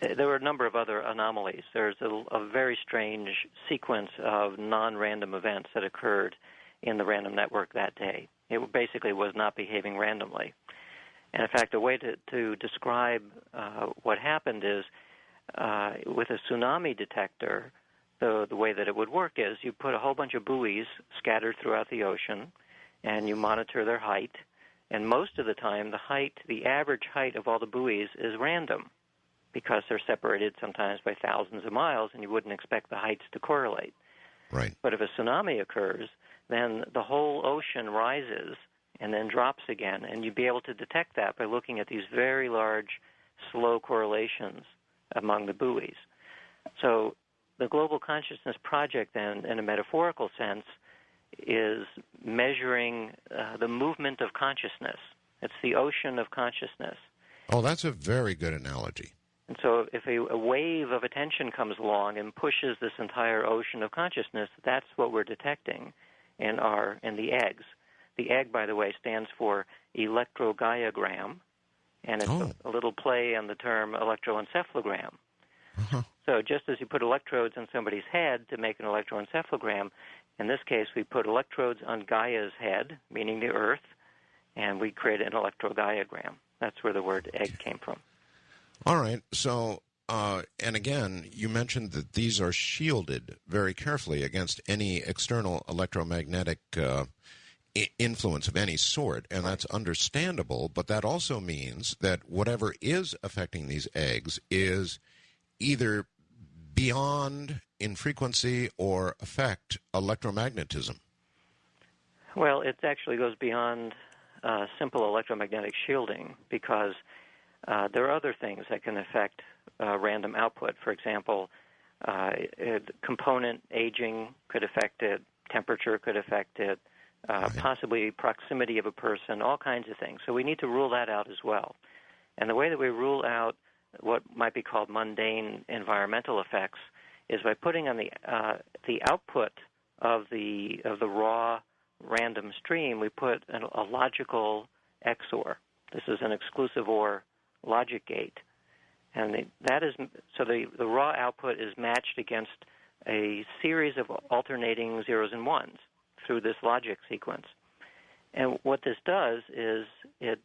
there were a number of other anomalies. There's a very strange sequence of non-random events that occurred in the random network that day. It basically was not behaving randomly. And in fact, a way to describe what happened is with a tsunami detector, the way that it would work is you put a whole bunch of buoys scattered throughout the ocean, and you monitor their height. And most of the time, the average height of all the buoys is random because they're separated sometimes by thousands of miles, and you wouldn't expect the heights to correlate. Right. But if a tsunami occurs, then the whole ocean rises and then drops again, and you'd be able to detect that by looking at these very large, slow correlations among the buoys. So the Global Consciousness Project, then, in a metaphorical sense, is measuring the movement of consciousness. It's the ocean of consciousness. Oh, that's a very good analogy. And so if a wave of attention comes along and pushes this entire ocean of consciousness, that's what we're detecting in the eggs. The egg, by the way, stands for electrogaiagram, and it's a little play on the term electroencephalogram. Uh-huh. So just as you put electrodes on somebody's head to make an electroencephalogram, in this case we put electrodes on Gaia's head, meaning the Earth, and we create an electrogaiagram. That's where the word egg came from. All right. So, and again, you mentioned that these are shielded very carefully against any external electromagnetic influence of any sort, and that's understandable, but that also means that whatever is affecting these eggs is either beyond in frequency or affect electromagnetism. Well, it actually goes beyond simple electromagnetic shielding, because there are other things that can affect random output. For example, component aging could affect it, temperature could affect it, possibly proximity of a person, all kinds of things. So we need to rule that out as well. And the way that we rule out what might be called mundane environmental effects is by putting on the output of the raw random stream, we put a logical XOR. This is an exclusive OR logic gate. And the raw output is matched against a series of alternating zeros and ones through this logic sequence. And what this does is it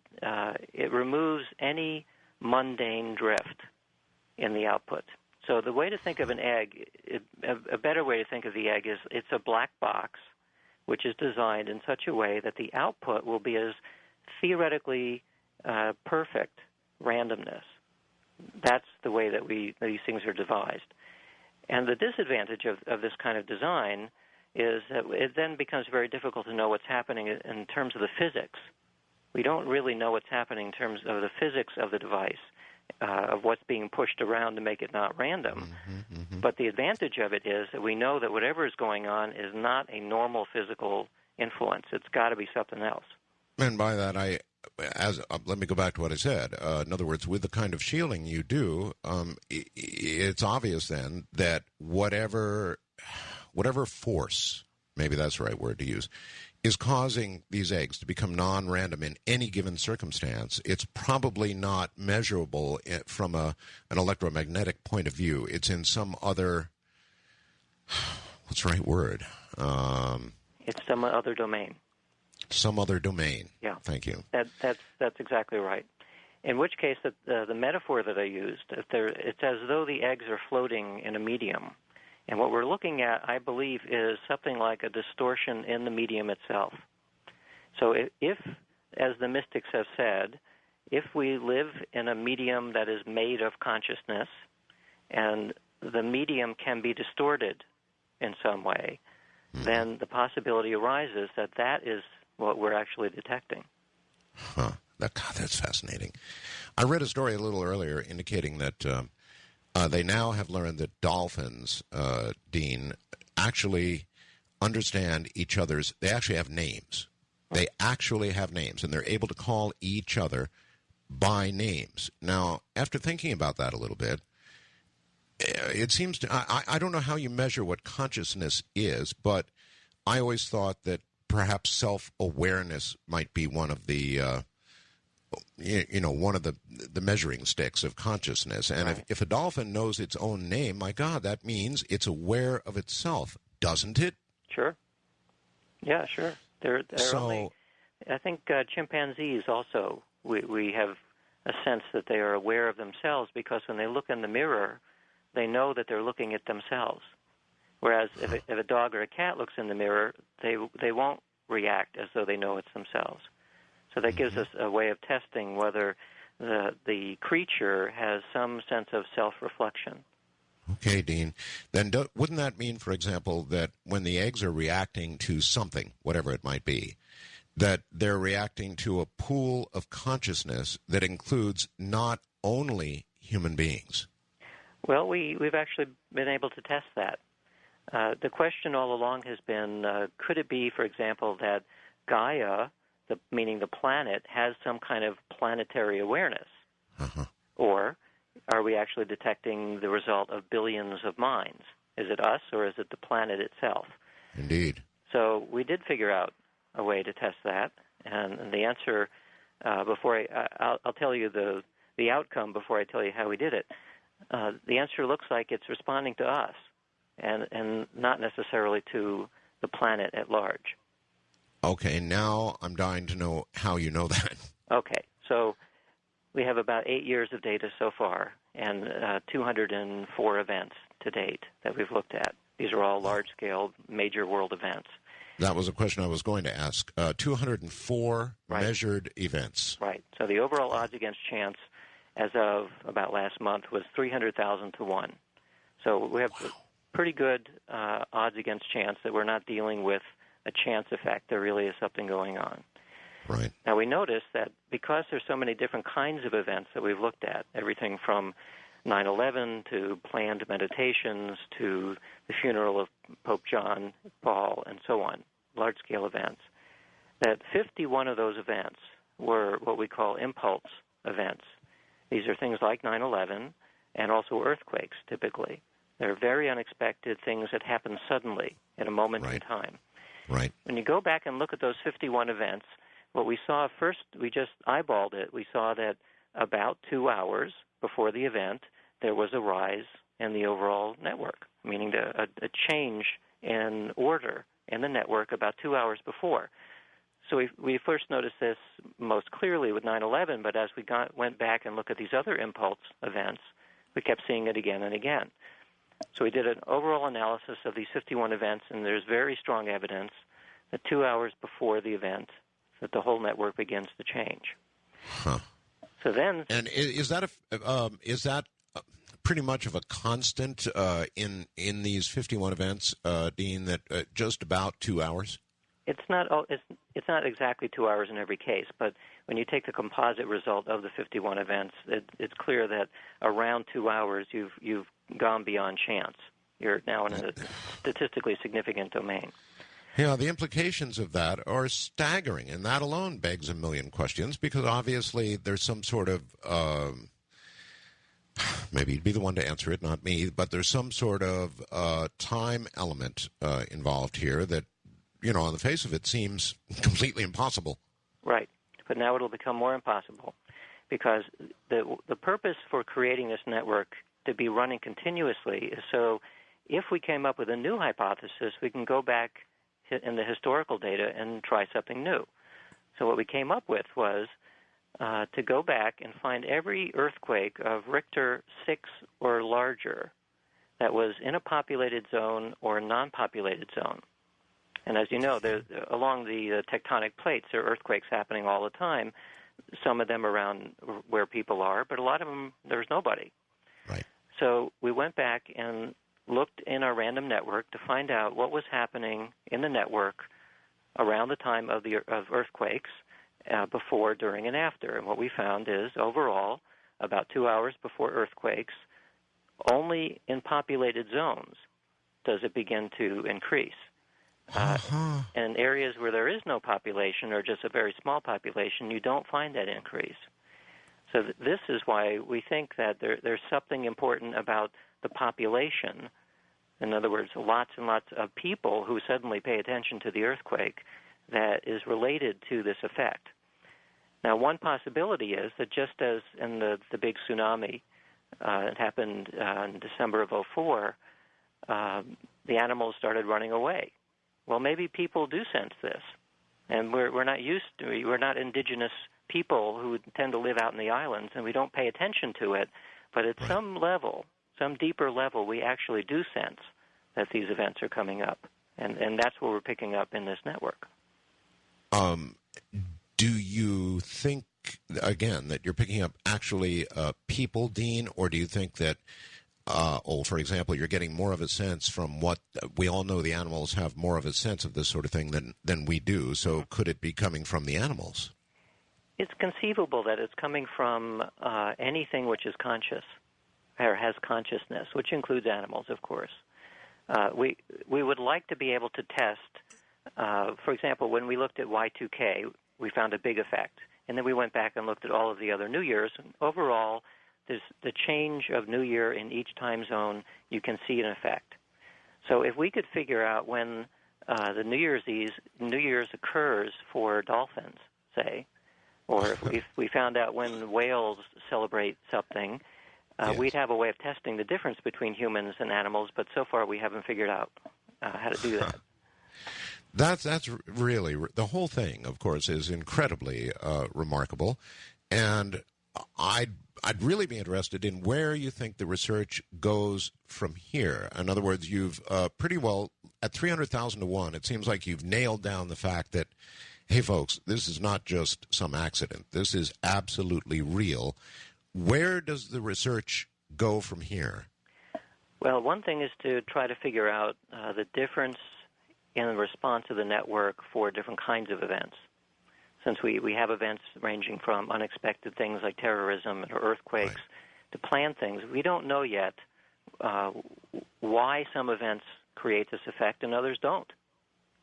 removes any mundane drift in the output. So the way to think of an egg, a better way to think of the egg is it's a black box which is designed in such a way that the output will be as theoretically perfect randomness. That's the way that these things are devised. And the disadvantage of this kind of design is that it then becomes very difficult to know what's happening in terms of the physics. We don't really know what's happening in terms of the physics of the device, of what's being pushed around to make it not random. Mm-hmm, mm-hmm. But the advantage of it is that we know that whatever is going on is not a normal physical influence. It's got to be something else. And by that, let me go back to what I said. In other words, with the kind of shielding you do, it's obvious then that whatever force, maybe that's the right word to use, is causing these eggs to become non-random in any given circumstance, it's probably not measurable from an electromagnetic point of view. It's in some other, what's the right word? It's some other domain. Some other domain. Yeah. Thank you. That's exactly right. In which case, the metaphor that I used, it's as though the eggs are floating in a medium. And what we're looking at, I believe, is something like a distortion in the medium itself. So if, as the mystics have said, if we live in a medium that is made of consciousness and the medium can be distorted in some way, then the possibility arises that is what we're actually detecting. Huh. That's fascinating. I read a story a little earlier indicating that they now have learned that dolphins, Dean, actually understand each other's. They actually have names. They actually have names, and they're able to call each other by names. Now, after thinking about that a little bit, it seems to. I don't know how you measure what consciousness is, but I always thought that perhaps self-awareness might be one of the. One of the measuring sticks of consciousness. And right. if a dolphin knows its own name, my God, that means it's aware of itself, doesn't it? Sure. Yeah, sure. They're only, I think chimpanzees also, we have a sense that they are aware of themselves because when they look in the mirror, they know that they're looking at themselves. Whereas if a dog or a cat looks in the mirror, they won't react as though they know it's themselves. So that gives us a way of testing whether the creature has some sense of self-reflection. Okay, Dean. Then wouldn't that mean, for example, that when the eggs are reacting to something, whatever it might be, that they're reacting to a pool of consciousness that includes not only human beings? Well, we've actually been able to test that. The question all along has been, could it be, for example, that Gaia, meaning the planet, has some kind of planetary awareness? Uh-huh. Or are we actually detecting the result of billions of minds? Is it us, or is it the planet itself? Indeed. So we did figure out a way to test that, and the answer, I'll tell you the outcome before I tell you how we did it. The answer looks like it's responding to us, and not necessarily to the planet at large. Okay, now I'm dying to know how you know that. Okay, so we have about 8 years of data so far, and 204 events to date that we've looked at. These are all large-scale, major world events. That was a question I was going to ask. 204 Right. Measured events. Right. So the overall odds against chance as of about last month was 300,000 to 1. So we have pretty good odds against chance that we're not dealing with a chance effect. There really is something going on. Right. Now, we notice that because there's so many different kinds of events that we've looked at, everything from 9/11 to planned meditations to the funeral of Pope John Paul and so on, large-scale events, that 51 of those events were what we call impulse events. These are things like 9/11 and also earthquakes, typically. They're very unexpected things that happen suddenly in a moment in time. Right. When you go back and look at those 51 events, what we saw first, we just eyeballed it. We saw that about 2 hours before the event, there was a rise in the overall network, meaning a change in order in the network about 2 hours before. So we first noticed this most clearly with 9/11, but as we went back and looked at these other impulse events, we kept seeing it again and again. So we did an overall analysis of these 51 events, and there's very strong evidence that 2 hours before the event, that the whole network begins to change. Huh. So then, and is that pretty much of a constant in these 51 events, Dean? That just about 2 hours? It's not exactly 2 hours in every case, but when you take the composite result of the 51 events, it's clear that around 2 hours you've gone beyond chance. You're now in a statistically significant domain. Yeah, the implications of that are staggering, and that alone begs a million questions, because obviously there's some sort of, maybe you'd be the one to answer it, not me, but there's some sort of time element involved here that, on the face of it, seems completely impossible. Right, but now it'll become more impossible, because the purpose for creating this network to be running continuously is so if we came up with a new hypothesis, we can go back in the historical data and try something new. So what we came up with was to go back and find every earthquake of Richter 6 or larger that was in a populated zone or a non-populated zone. And as you know, along the tectonic plates, there are earthquakes happening all the time, some of them around where people are, but a lot of them, there's nobody. Right. So we went back and looked in our random network to find out what was happening in the network around the time of earthquakes, before, during, and after. And what we found is, overall, about 2 hours before earthquakes, only in populated zones does it begin to increase. In areas where there is no population or just a very small population, you don't find that increase. So this is why we think that there's something important about the population. In other words, lots and lots of people who suddenly pay attention to the earthquake that is related to this effect. Now, one possibility is that just as in the big tsunami, it happened in December of 2004, the animals started running away. Well, maybe people do sense this, and we're not indigenous people who tend to live out in the islands, and we don't pay attention to it. But at some level, some deeper level, we actually do sense that these events are coming up, and that's what we're picking up in this network. Do you think, again, that you're picking up actually people, Dean, or do you think that, for example, you're getting more of a sense from what we all know the animals have more of a sense of this sort of thing than we do, so could it be coming from the animals? It's conceivable that it's coming from anything which is conscious or has consciousness, which includes animals, of course. We would like to be able to test, for example, when we looked at Y2K, we found a big effect. And then we went back and looked at all of the other New Years, and overall, there's the change of New Year in each time zone. You can see an effect. So if we could figure out when the New Year's occurs for dolphins, say, or if we found out when whales celebrate something, we'd have a way of testing the difference between humans and animals. But so far, we haven't figured out how to do that. That's really, the whole thing, of course, is incredibly remarkable, and I'd really be interested in where you think the research goes from here. In other words, you've pretty well, at 300,000 to 1, it seems like you've nailed down the fact that, hey, folks, this is not just some accident. This is absolutely real. Where does the research go from here? Well, one thing is to try to figure out the difference in the response of the network for different kinds of events. Since we have events ranging from unexpected things like terrorism or earthquakes to planned things, we don't know yet why some events create this effect and others don't.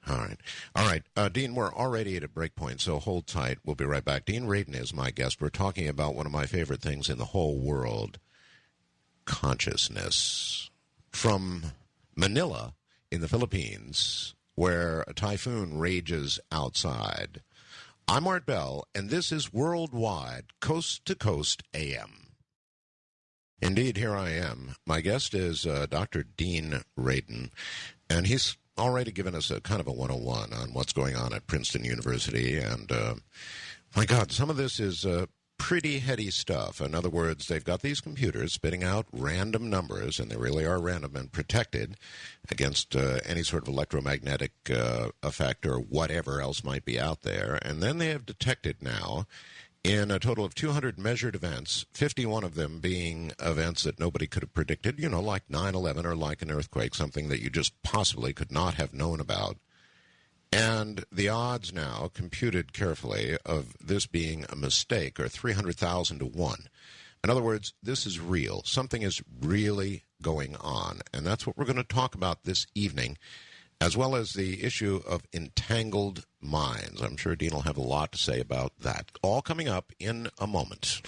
All right. Dean, we're already at a break point, so hold tight. We'll be right back. Dean Radin is my guest. We're talking about one of my favorite things in the whole world, consciousness. From Manila in the Philippines, where a typhoon rages outside. I'm Art Bell, and this is Worldwide, Coast to Coast AM. Indeed, here I am. My guest is Dr. Dean Radin, and he's already given us a kind of a 101 on what's going on at Princeton University, and my God, some of this is pretty heady stuff. In other words, they've got these computers spitting out random numbers, and they really are random and protected against any sort of electromagnetic effect or whatever else might be out there. And then they have detected now, in a total of 200 measured events, 51 of them being events that nobody could have predicted, you know, like 9/11 or like an earthquake, something that you just possibly could not have known about. And the odds now, computed carefully, of this being a mistake are 300,000 to 1. In other words, this is real. Something is really going on. And that's what we're going to talk about this evening, as well as the issue of entangled minds. I'm sure Dean will have a lot to say about that. All coming up in a moment.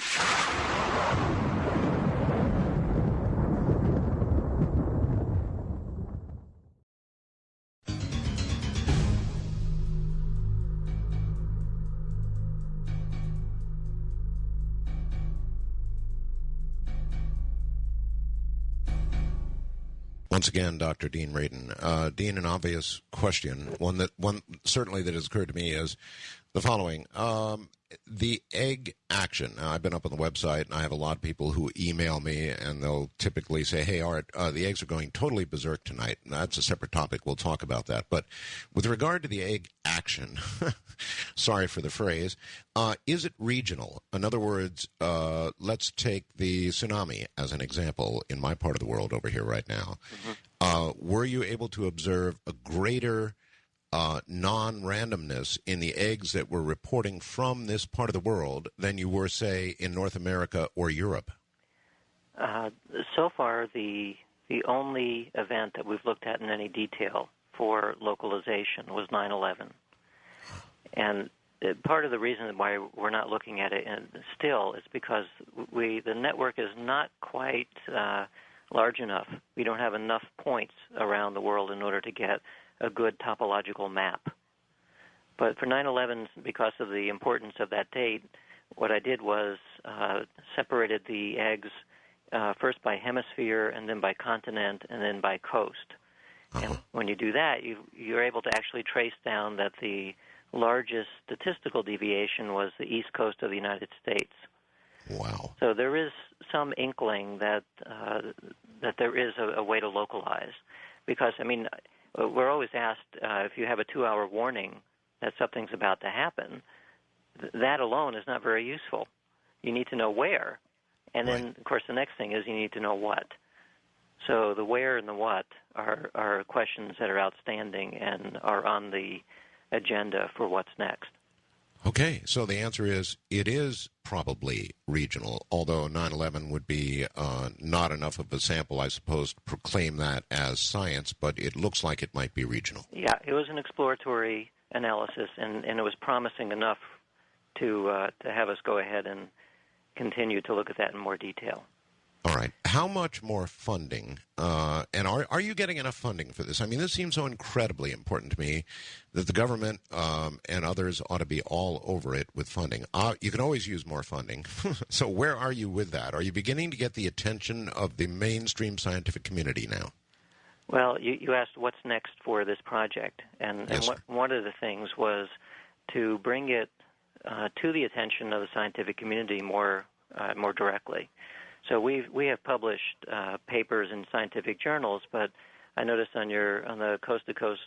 Once again, Dr. Dean Radin. Dean, an obvious question, one certainly that has occurred to me is the following. The egg action. Now, I've been up on the website, and I have a lot of people who email me, and they'll typically say, hey, Art, the eggs are going totally berserk tonight. And that's a separate topic. We'll talk about that. But with regard to the egg action, sorry for the phrase, is it regional? In other words, let's take the tsunami as an example in my part of the world over here right now. Mm-hmm. Were you able to observe a greater non-randomness in the eggs that were reporting from this part of the world than you were, say, in North America or Europe? So far, the only event that we've looked at in any detail for localization was 9/11. And part of the reason why we're not looking at it still is because the network is not quite large enough. We don't have enough points around the world in order to get a good topological map. But for 9/11, because of the importance of that date, what I did was separated the eggs first by hemisphere and then by continent and then by coast. Uh-huh. And when you do that, you're able to actually trace down that the largest statistical deviation was the east coast of the United States. Wow. So there is some inkling that there is a way to localize. Because, I mean, we're always asked if you have a 2-hour warning that something's about to happen, that alone is not very useful. You need to know where. And then, of course, the next thing is you need to know what. So the where and the what are questions that are outstanding and are on the agenda for what's next. Okay, so the answer is it is probably regional, although 9/11 would be not enough of a sample, I suppose, to proclaim that as science, but it looks like it might be regional. Yeah, it was an exploratory analysis, and it was promising enough to have us go ahead and continue to look at that in more detail. All right. How much more funding, and are you getting enough funding for this? I mean, this seems so incredibly important to me that the government and others ought to be all over it with funding. You can always use more funding. So where are you with that? Are you beginning to get the attention of the mainstream scientific community now? Well, you asked what's next for this project, and, Yes, one of the things was to bring it to the attention of the scientific community more directly. So we have published papers in scientific journals, but I noticed on the Coast to Coast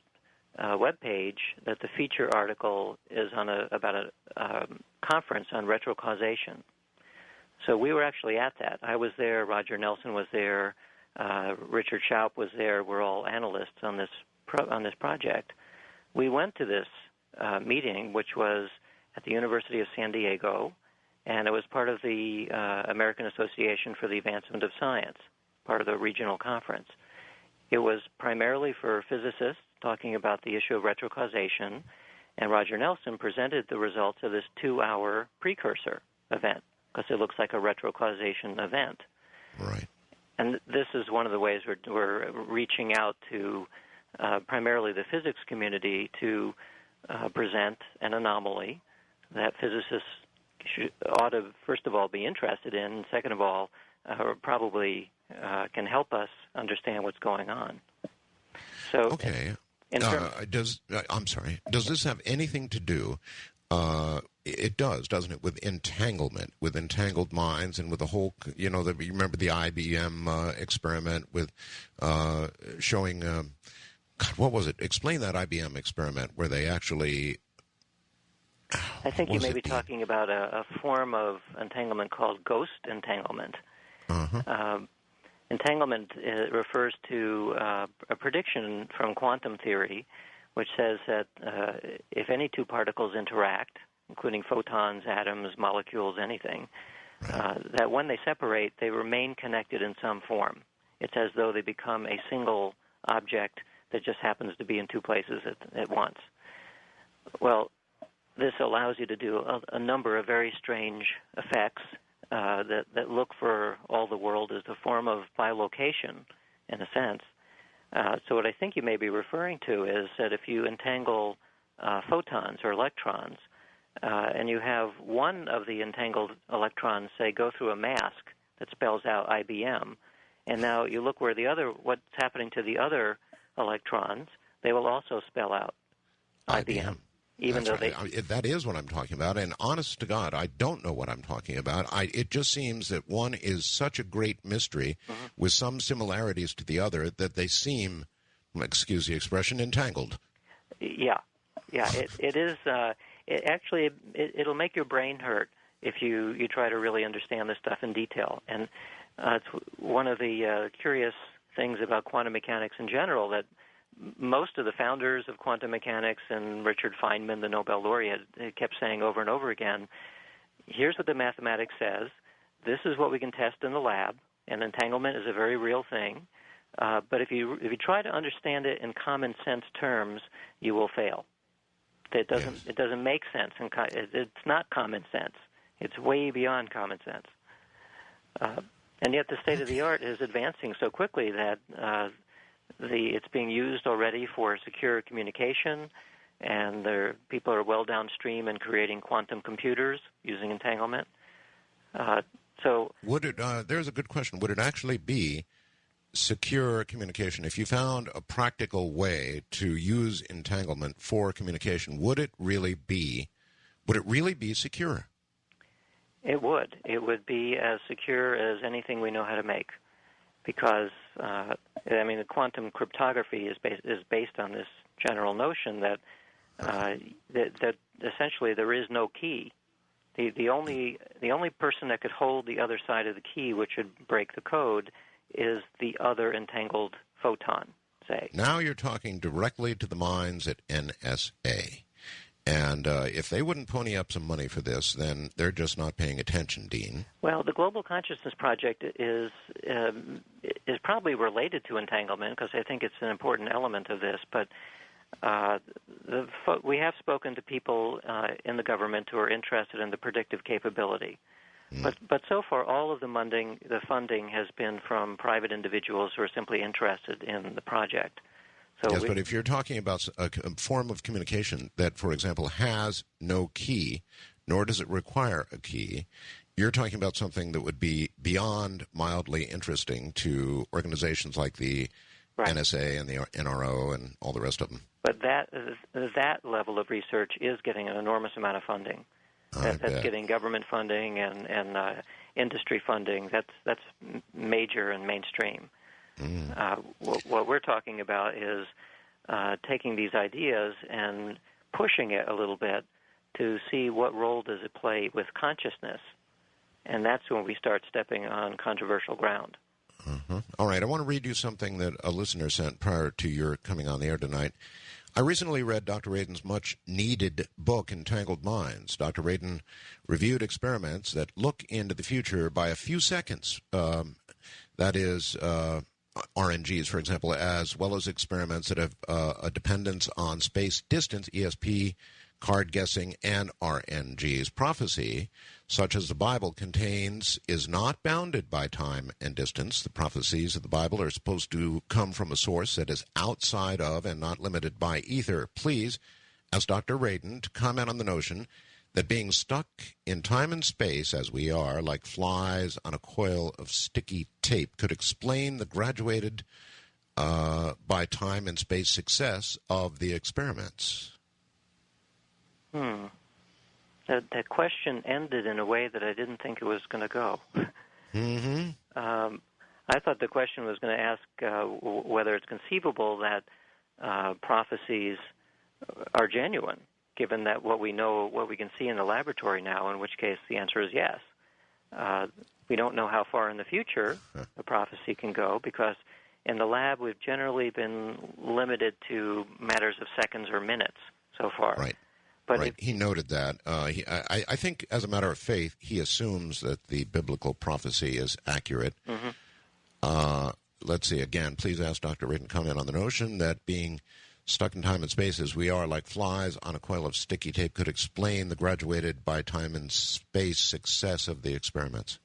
webpage that the feature article is about a conference on retrocausation. So we were actually at that. I was there. Roger Nelson was there. Richard Schaup was there. We're all analysts on this project. We went to this meeting, which was at the University of San Diego, and it was part of the American Association for the Advancement of Science, part of the regional conference. It was primarily for physicists talking about the issue of retrocausation, and Roger Nelson presented the results of this 2-hour precursor event, because it looks like a retrocausation event. Right. And this is one of the ways we're reaching out to primarily the physics community to present an anomaly that physicists ought to, first of all, be interested in, and second of all, probably can help us understand what's going on. So, okay. I'm sorry. Does this have anything to do? It does, doesn't it, with entanglement, with entangled minds, and with the whole, you remember the IBM experiment with showing, what was it? Explain that IBM experiment where they actually... I think you may be talking about a form of entanglement called ghost entanglement. Uh-huh. Entanglement refers to a prediction from quantum theory, which says that if any two particles interact, including photons, atoms, molecules, anything, that when they separate, they remain connected in some form. It's as though they become a single object that just happens to be in two places at once. Well, this allows you to do a number of very strange effects that look for all the world as a form of bilocation, in a sense. So what I think you may be referring to is that if you entangle photons or electrons, and you have one of the entangled electrons, say, go through a mask that spells out IBM, and now you look what's happening to the other electrons, they will also spell out IBM. Even That's though right. That is what I'm talking about, and honest to God, I don't know what I'm talking about. It just seems that one is such a great mystery with some similarities to the other that they seem, excuse the expression, entangled. Yeah. It is. It'll make your brain hurt if you try to really understand this stuff in detail. And it's one of the curious things about quantum mechanics in general that most of the founders of quantum mechanics and Richard Feynman, the Nobel laureate, kept saying over and over again, here's what the mathematics says, this is what we can test in the lab, and entanglement is a very real thing, but if you try to understand it in common sense terms, you will fail. It doesn't make sense, and it's not common sense. It's way beyond common sense. And yet the state of the art is advancing so quickly that it's being used already for secure communication, and people are well downstream in creating quantum computers using entanglement. So, there's a good question. Would it actually be secure communication? If you found a practical way to use entanglement for communication, would it really be secure? It would. It would be as secure as anything we know how to make. Because, the quantum cryptography is based on this general notion that essentially there is no key. The only person that could hold the other side of the key, which would break the code, is the other entangled photon, say. Now you're talking directly to the minds at NSA. And if they wouldn't pony up some money for this, then they're just not paying attention, Dean. Well, the Global Consciousness Project is probably related to entanglement because I think it's an important element of this. But we have spoken to people in the government who are interested in the predictive capability But so far, all of the funding has been from private individuals who are simply interested in the project. So yes, but if you're talking about a form of communication that, for example, has no key, nor does it require a key, you're talking about something that would be beyond mildly interesting to organizations like the NSA and the NRO and all the rest of them. But that level of research is getting an enormous amount of funding. That's getting government funding and industry funding. That's major and mainstream. What we're talking about is taking these ideas and pushing it a little bit to see what role does it play with consciousness, and that's when we start stepping on controversial ground. All right, I want to read you something that a listener sent prior to your coming on the air tonight. I recently read Dr. Radin's much-needed book, Entangled Minds. Dr. Radin reviewed experiments that look into the future by a few seconds. That is, RNGs, for example, as well as experiments that have a dependence on space distance, ESP, card guessing, and RNGs. Prophecy, such as the Bible contains, is not bounded by time and distance. The prophecies of the Bible are supposed to come from a source that is outside of and not limited by ether. Please ask Dr. Radin to comment on the notion that being stuck in time and space, as we are, like flies on a coil of sticky tape, could explain the graduated by time and space success of the experiments. That question ended in a way that I didn't think it was going to go. I thought the question was going to ask whether it's conceivable that prophecies are genuine, given that what we know, what we can see in the laboratory now, in which case the answer is yes. We don't know how far in the future a prophecy can go, because in the lab we've generally been limited to matters of seconds or minutes so far. Right. But he noted that. I think, as a matter of faith, he assumes that the biblical prophecy is accurate. Let's see, again, please ask Dr. Radin to comment on the notion that being stuck in time and space as we are, like flies on a coil of sticky tape, could explain the graduated by time and space success of the experiments.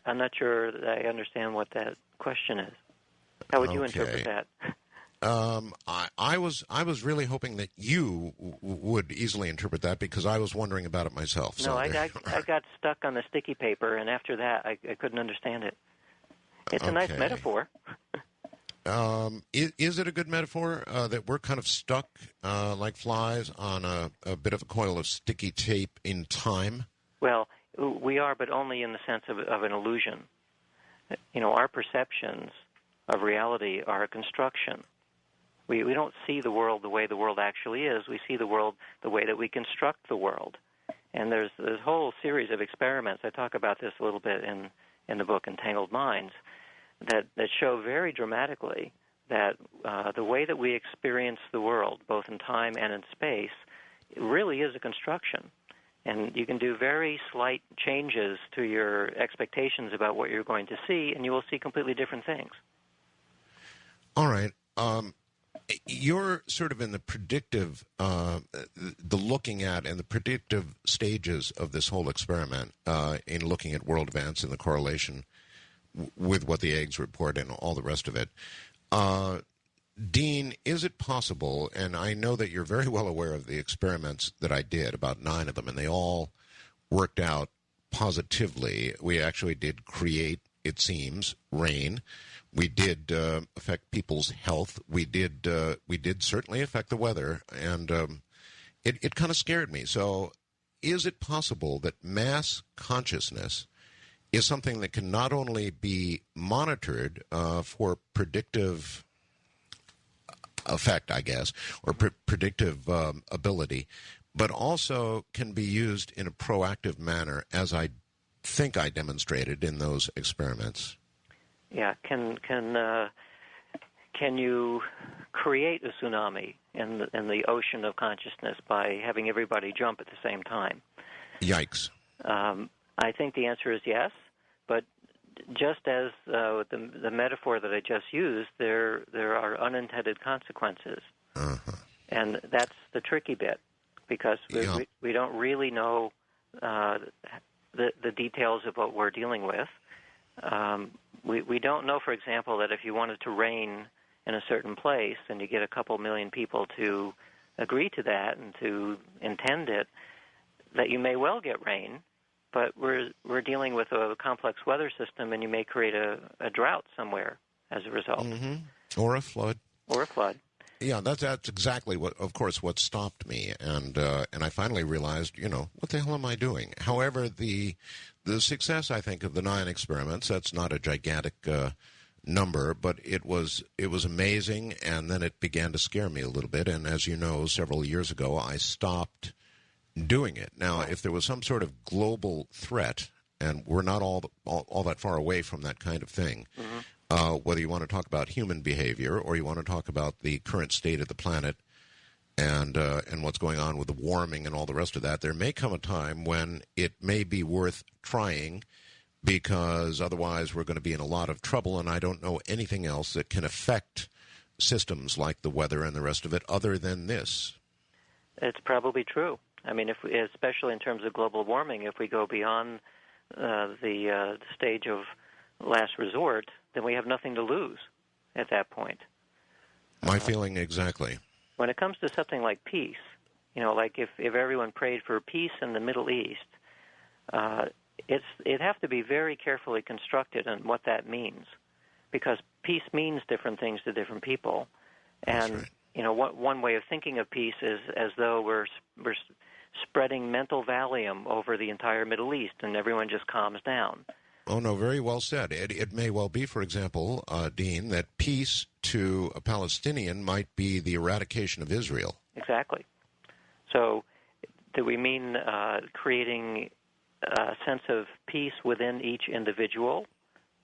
I'm not sure that I understand what that question is. How would you interpret that? I was really hoping that you would easily interpret that, because I was wondering about it myself. No, I got stuck on the sticky paper, and after that, I couldn't understand it. It's a nice metaphor. Is it a good metaphor that we're kind of stuck like flies on a bit of a coil of sticky tape in time? Well, we are, but only in the sense of an illusion. You know, our perceptions of reality are a construction. We don't see the world the way the world actually is. We see the world the way that we construct the world. And there's this whole series of experiments. I talk about this a little bit in the book Entangled Minds, that show very dramatically that the way that we experience the world, both in time and in space, really is a construction. And you can do very slight changes to your expectations about what you're going to see, and you will see completely different things. All right. You're sort of in the predictive, the looking at and the predictive stages of this whole experiment in looking at world events and the correlation with what the eggs report and all the rest of it. Dean, is it possible, and I know that you're very well aware of the experiments that I did, about 9 of them, and they all worked out positively. We actually did create, it seems, rain. We did affect people's health. We did certainly affect the weather, and it kind of scared me. So is it possible that mass consciousness is something that can not only be monitored for predictive effect, I guess, or predictive ability, but also can be used in a proactive manner, as I think I demonstrated in those experiments? Yeah, can you create a tsunami in the ocean of consciousness by having everybody jump at the same time? Yikes. I think the answer is yes, but just as the metaphor that I just used, there are unintended consequences. And that's the tricky bit, because we don't really know the details of what we're dealing with. We don't know, for example, that if you wanted to rain in a certain place and you get a couple million people to agree to that and to intend it, that you may well get rain, but we're dealing with a complex weather system, and you may create a drought somewhere as a result. Mm-hmm. Or a flood. Or a flood. Yeah, that's exactly what stopped me, and I finally realized, what the hell am I doing? However, the success, I think, of the 9 experiments, that's not a gigantic number, but it was amazing, and then it began to scare me a little bit, and as you know, several years ago, I stopped doing it. Now, if there was some sort of global threat, and we're not all that far away from that kind of thing, whether you want to talk about human behavior or you want to talk about the current state of the planet and what's going on with the warming and all the rest of that, there may come a time when it may be worth trying, because otherwise we're going to be in a lot of trouble, and I don't know anything else that can affect systems like the weather and the rest of it other than this. It's probably true. I mean, especially in terms of global warming, if we go beyond the stage of last resort, then we have nothing to lose at that point. My feeling exactly. When it comes to something like peace, like if everyone prayed for peace in the Middle East, it'd have to be very carefully constructed on what that means, because peace means different things to different people. And that's right. One way of thinking of peace is as though we're spreading mental Valium over the entire Middle East, and everyone just calms down. Oh, no, very well said. It may well be, for example, Dean, that peace to a Palestinian might be the eradication of Israel. Exactly. So do we mean creating a sense of peace within each individual,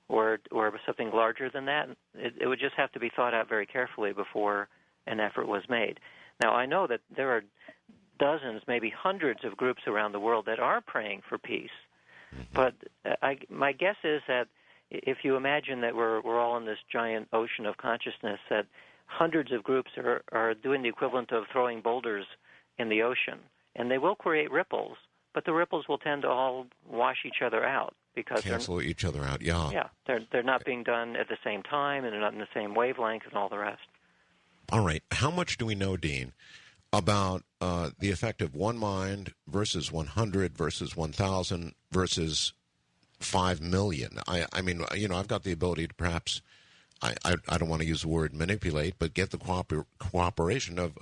or something larger than that? It would just have to be thought out very carefully before an effort was made. Now, I know that there are dozens, maybe hundreds of groups around the world that are praying for peace. But my guess is that if you imagine that we're all in this giant ocean of consciousness, that hundreds of groups are doing the equivalent of throwing boulders in the ocean, and they will create ripples, but the ripples will tend to all wash each other out because cancel each other out. Yeah, they're not being done at the same time, and they're not in the same wavelength, and all the rest. All right, how much do we know, Dean, about the effect of one mind versus 100 versus 1,000 versus 5 million? I mean, I've got the ability to perhaps, I don't want to use the word manipulate, but get the cooperation of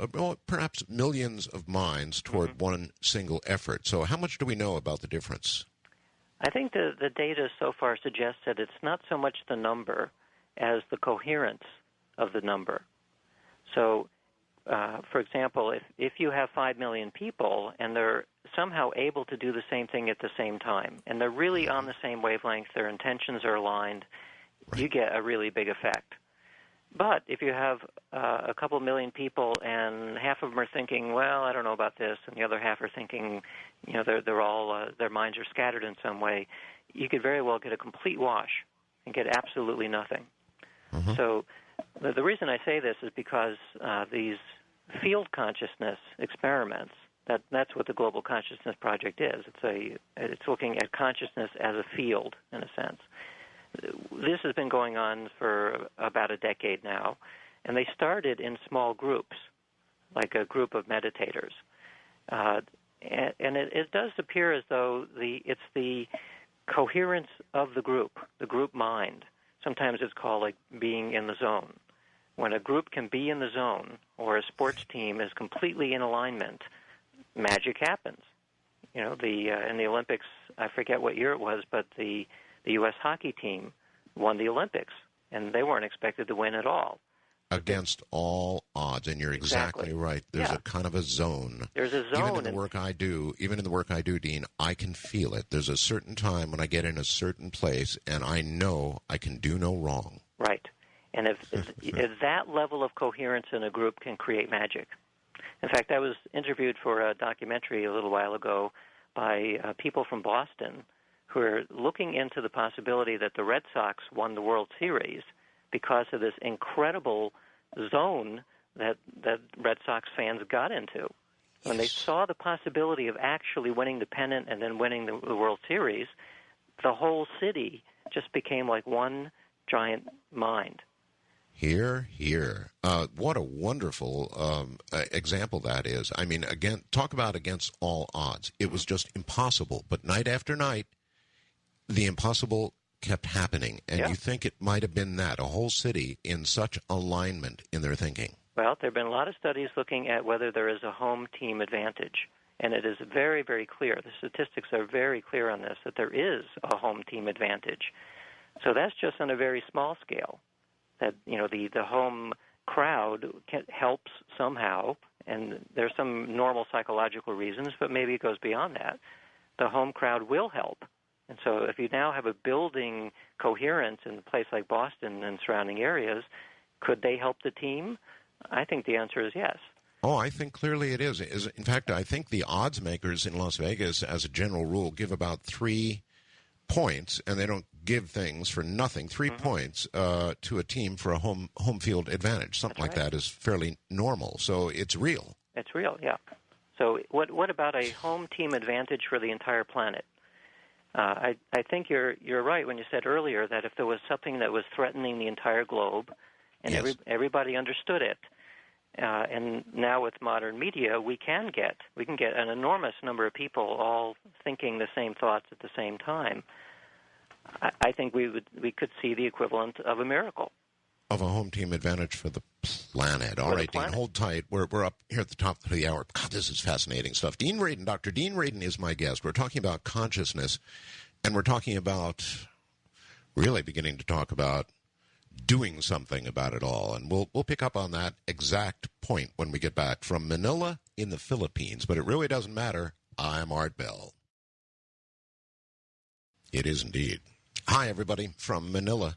perhaps millions of minds toward one single effort. So how much do we know about the difference? I think the data so far suggests that it's not so much the number as the coherence of the number. So, for example, if you have 5 million people and they're somehow able to do the same thing at the same time, and they're really on the same wavelength, their intentions are aligned, you get a really big effect. But if you have a couple million people and half of them are thinking, well, I don't know about this, and the other half are thinking, they're all their minds are scattered in some way, you could very well get a complete wash and get absolutely nothing. Mm-hmm. So the reason I say this is because these field consciousness experiments, that's what the Global Consciousness Project is. It's looking at consciousness as a field, in a sense. This has been going on for about a decade now, and they started in small groups, like a group of meditators. And it does appear as though it's the coherence of the group mind. Sometimes it's called like being in the zone. When a group can be in the zone, or a sports team is completely in alignment, magic happens. In the Olympics, I forget what year it was, but the U.S. hockey team won the Olympics, and they weren't expected to win at all. Against all odds, and you're exactly right. There's a kind of a zone. There's a zone. Even in the work I do, Dean, I can feel it. There's a certain time when I get in a certain place, and I know I can do no wrong. Right. And if that level of coherence in a group can create magic. In fact, I was interviewed for a documentary a little while ago by people from Boston who are looking into the possibility that the Red Sox won the World Series because of this incredible zone that Red Sox fans got into. When they saw the possibility of actually winning the pennant and then winning the World Series, the whole city just became like one giant mind. Here. What a wonderful example that is. I mean, again, talk about against all odds. It was just impossible. But night after night, the impossible kept happening. And you think it might have been that, a whole city in such alignment in their thinking. Well, there have been a lot of studies looking at whether there is a home team advantage. And it is very, very clear. The statistics are very clear on this, that there is a home team advantage. So that's just on a very small scale. That, you know, the home crowd helps somehow, and there's some normal psychological reasons, but maybe it goes beyond that. The home crowd will help. And so if you now have a building coherence in a place like Boston and surrounding areas, could they help the team? I think the answer is yes. Oh, I think clearly it is. In fact, I think the odds makers in Las Vegas, as a general rule, give about 3 points, and they don't give things for nothing. 3 points to a team for a home field advantage. Something like that is fairly normal. So it's real. It's real, yeah. So what about a home team advantage for the entire planet? I think you're right when you said earlier that if there was something that was threatening the entire globe, and everybody understood it. And now with modern media, we can get an enormous number of people all thinking the same thoughts at the same time. I think we could see the equivalent of a miracle. Of a home team advantage for the planet. All right, Dean, hold tight. We're up here at the top of the hour. God, this is fascinating stuff. Dean Radin, Dr. Dean Radin is my guest. We're talking about consciousness, and we're talking about, really beginning to talk about doing something about it all. And we'll pick up on that exact point when we get back from Manila in the Philippines. But it really doesn't matter. I'm Art Bell. It is indeed. Hi, everybody, from Manila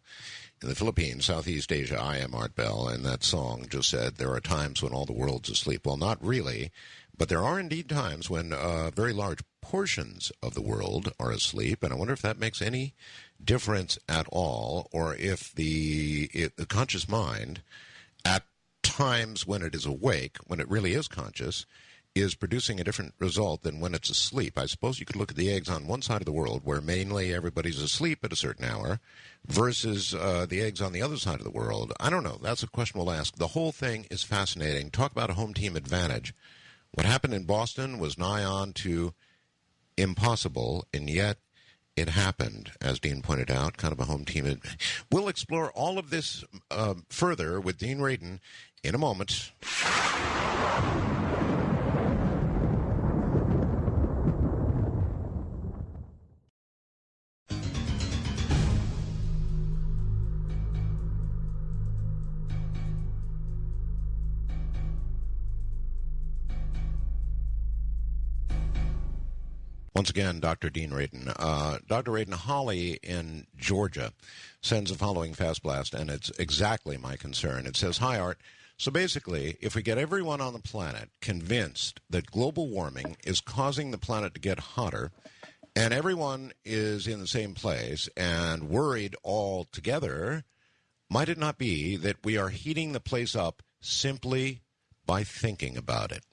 in the Philippines, Southeast Asia. I am Art Bell, and that song just said, there are times when all the world's asleep. Well, not really, but there are indeed times when very large portions of the world are asleep, and I wonder if that makes any difference at all, or if the conscious mind, at times when it is awake, when it really is conscious, is producing a different result than when it's asleep. I suppose you could look at the eggs on one side of the world, where mainly everybody's asleep at a certain hour, versus the eggs on the other side of the world. I don't know. That's a question we'll ask. The whole thing is fascinating. Talk about a home team advantage. What happened in Boston was nigh on to impossible, and yet it happened, as Dean pointed out, kind of a home team. We'll explore all of this further with Dean Radin in a moment. Once again, Dr. Dean Radin. Dr. Radin, Holly in Georgia sends the following fast blast, and it's exactly my concern. It says, hi, Art. So basically, if we get everyone on the planet convinced that global warming is causing the planet to get hotter, and everyone is in the same place and worried all together, might it not be that we are heating the place up simply by thinking about it?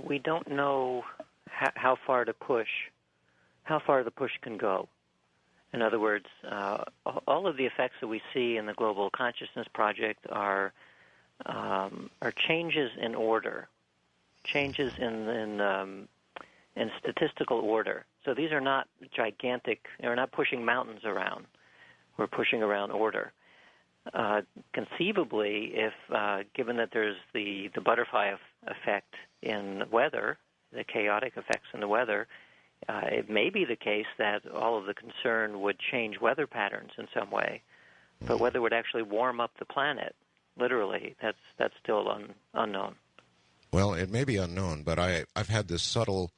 We don't know how far the push can go. In other words, all of the effects that we see in the Global Consciousness Project are changes in order, changes in statistical order. So these are not gigantic. We're not pushing mountains around. We're pushing around order. Conceivably, if given that there's the butterfly effect in weather, the chaotic effects in the weather, it may be the case that all of the concern would change weather patterns in some way. But whether it would actually warm up the planet, literally, that's still unknown. Well, it may be unknown, but I've had this subtle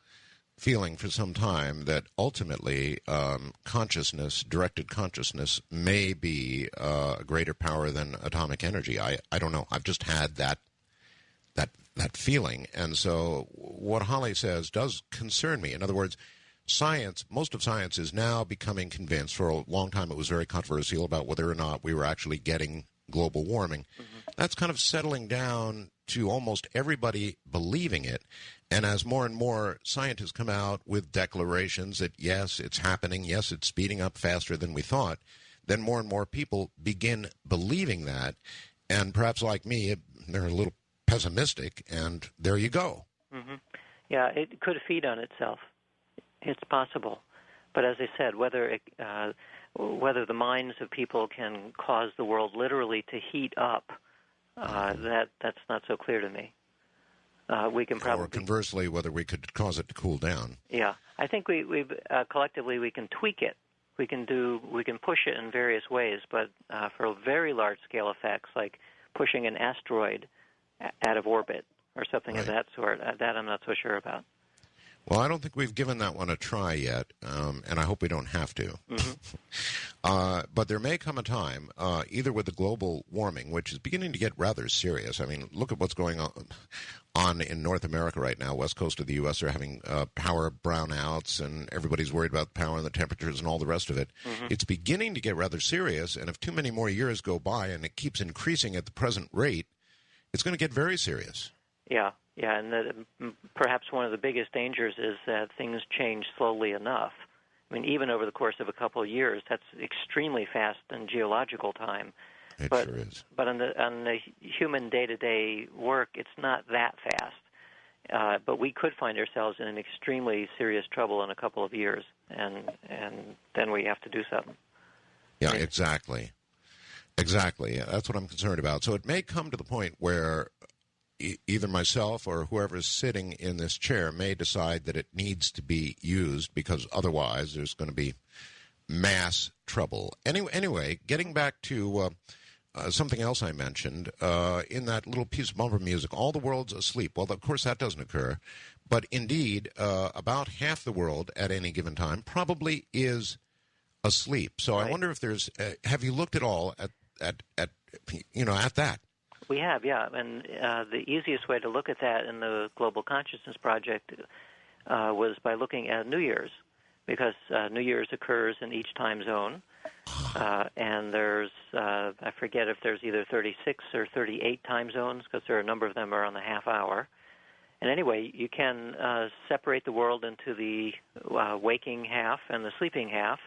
feeling for some time that ultimately directed consciousness, may be a greater power than atomic energy. I don't know. I've just had that feeling. And so what Holly says does concern me. In other words, most of science is now becoming convinced. For a long time it was very controversial about whether or not we were actually getting global warming. Mm-hmm. That's kind of settling down to almost everybody believing it. And as more and more scientists come out with declarations that, yes, it's happening, yes, it's speeding up faster than we thought, then more and more people begin believing that. And perhaps like me, they're a little pessimistic, and there you go. Mm-hmm. Yeah, it could feed on itself. It's possible. But as I said, whether the minds of people can cause the world literally to heat up, that's not so clear to me. We can probably, or conversely, whether we could cause it to cool down. Yeah, I think we collectively we can tweak it. We can push it in various ways, but for very large scale effects, like pushing an asteroid out of orbit or something of that sort, that I'm not so sure about. Well, I don't think we've given that one a try yet, and I hope we don't have to. Mm-hmm. But there may come a time, either with the global warming, which is beginning to get rather serious. I mean, look at what's going on in North America right now. West coast of the U.S. are having power brownouts, and everybody's worried about the power and the temperatures and all the rest of it. Mm-hmm. It's beginning to get rather serious, and if too many more years go by and it keeps increasing at the present rate, it's going to get very serious. Yeah. Yeah, and perhaps one of the biggest dangers is that things change slowly enough. I mean, even over the course of a couple of years, that's extremely fast in geological time. It but, sure is. But on the human day-to-day work, it's not that fast. But we could find ourselves in an extremely serious trouble in a couple of years, and then we have to do something. Yeah, exactly. Exactly. That's what I'm concerned about. So it may come to the point where either myself or whoever is sitting in this chair may decide that it needs to be used, because otherwise there's going to be mass trouble. Anyway, getting back to something else I mentioned, in that little piece of bumper music, all the world's asleep. Well, of course, that doesn't occur. But indeed, about half the world at any given time probably is asleep. So I wonder if there's, have you looked at all at that? We have, yeah, and the easiest way to look at that in the Global Consciousness Project was by looking at New Year's, because New Year's occurs in each time zone, and there's, I forget if there's either 36 or 38 time zones, because there are a number of them around the half hour. And anyway, you can separate the world into the waking half and the sleeping half.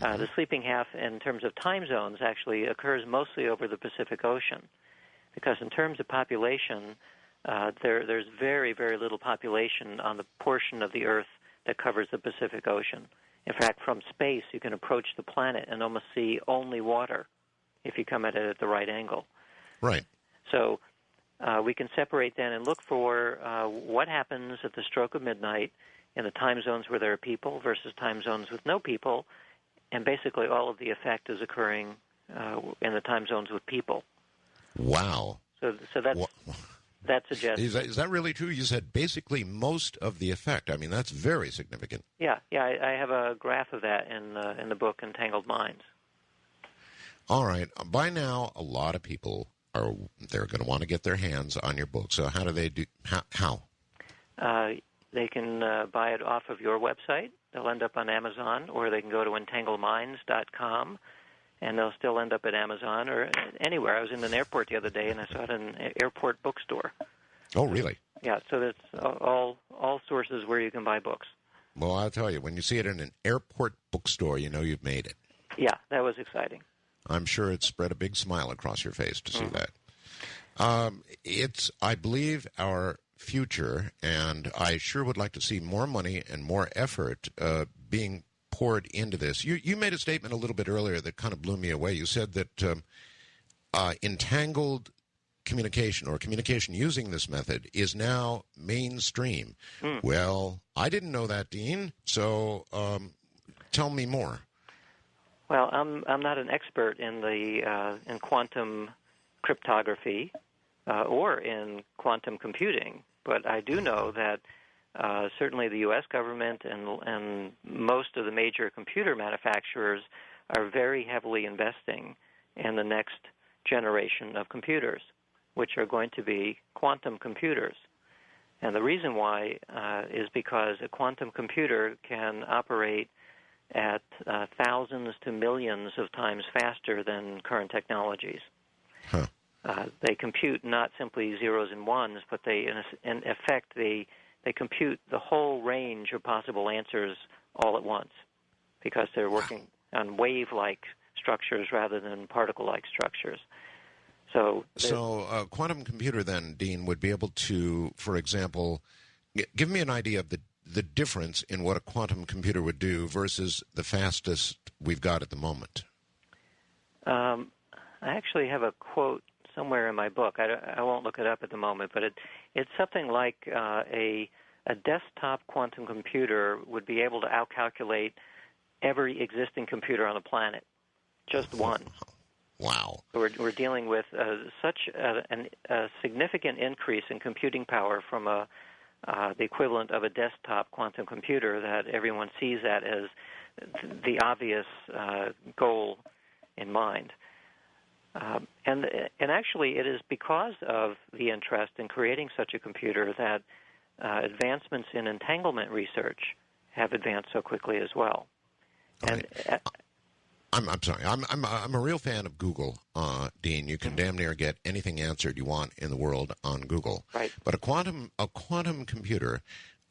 The sleeping half, in terms of time zones, actually occurs mostly over the Pacific Ocean. Because in terms of population, there's very, very little population on the portion of the Earth that covers the Pacific Ocean. In fact, from space, you can approach the planet and almost see only water if you come at it at the right angle. Right. So we can separate then and look for what happens at the stroke of midnight in the time zones where there are people versus time zones with no people, and basically all of the effect is occurring in the time zones with people. Wow. So that suggests... Is that really true? You said basically most of the effect. I mean, that's very significant. Yeah. I have a graph of that in the book Entangled Minds. All right. By now, a lot of people they're going to want to get their hands on your book. So how do they do? How? They can buy it off of your website. They'll end up on Amazon, or they can go to entangleminds.com. And they'll still end up at Amazon or anywhere. I was in an airport the other day, and I saw it in an airport bookstore. Oh, really? Yeah, so that's all sources where you can buy books. Well, I'll tell you, when you see it in an airport bookstore, you know you've made it. Yeah, that was exciting. I'm sure it spread a big smile across your face to see that. It's, I believe, our future, and I sure would like to see more money and more effort being poured into this. You made a statement a little bit earlier that kind of blew me away. You said that entangled communication, or communication using this method, is now mainstream. Well, I didn't know that, Dean, so tell me more. Well, I'm not an expert in in quantum cryptography or in quantum computing, but I do know that certainly the U.S. government and most of the major computer manufacturers are very heavily investing in the next generation of computers, which are going to be quantum computers. And the reason why is because a quantum computer can operate at thousands to millions of times faster than current technologies. Huh. They compute not simply zeros and ones, but they, in effect, they compute the whole range of possible answers all at once, because they're working on wave-like structures rather than particle-like structures. So a quantum computer then, Dean, would be able to, for example, give me an idea of the difference in what a quantum computer would do versus the fastest we've got at the moment. I actually have a quote somewhere in my book. I won't look it up at the moment, but it's something like a desktop quantum computer would be able to outcalculate every existing computer on the planet, just one. Wow. We're dealing with such a significant increase in computing power from the equivalent of a desktop quantum computer that everyone sees that as the obvious goal in mind. And actually, it is because of the interest in creating such a computer that advancements in entanglement research have advanced so quickly as well. And I'm sorry. I'm a real fan of Google, Dean. You can damn near get anything answered you want in the world on Google. Right. But a quantum computer,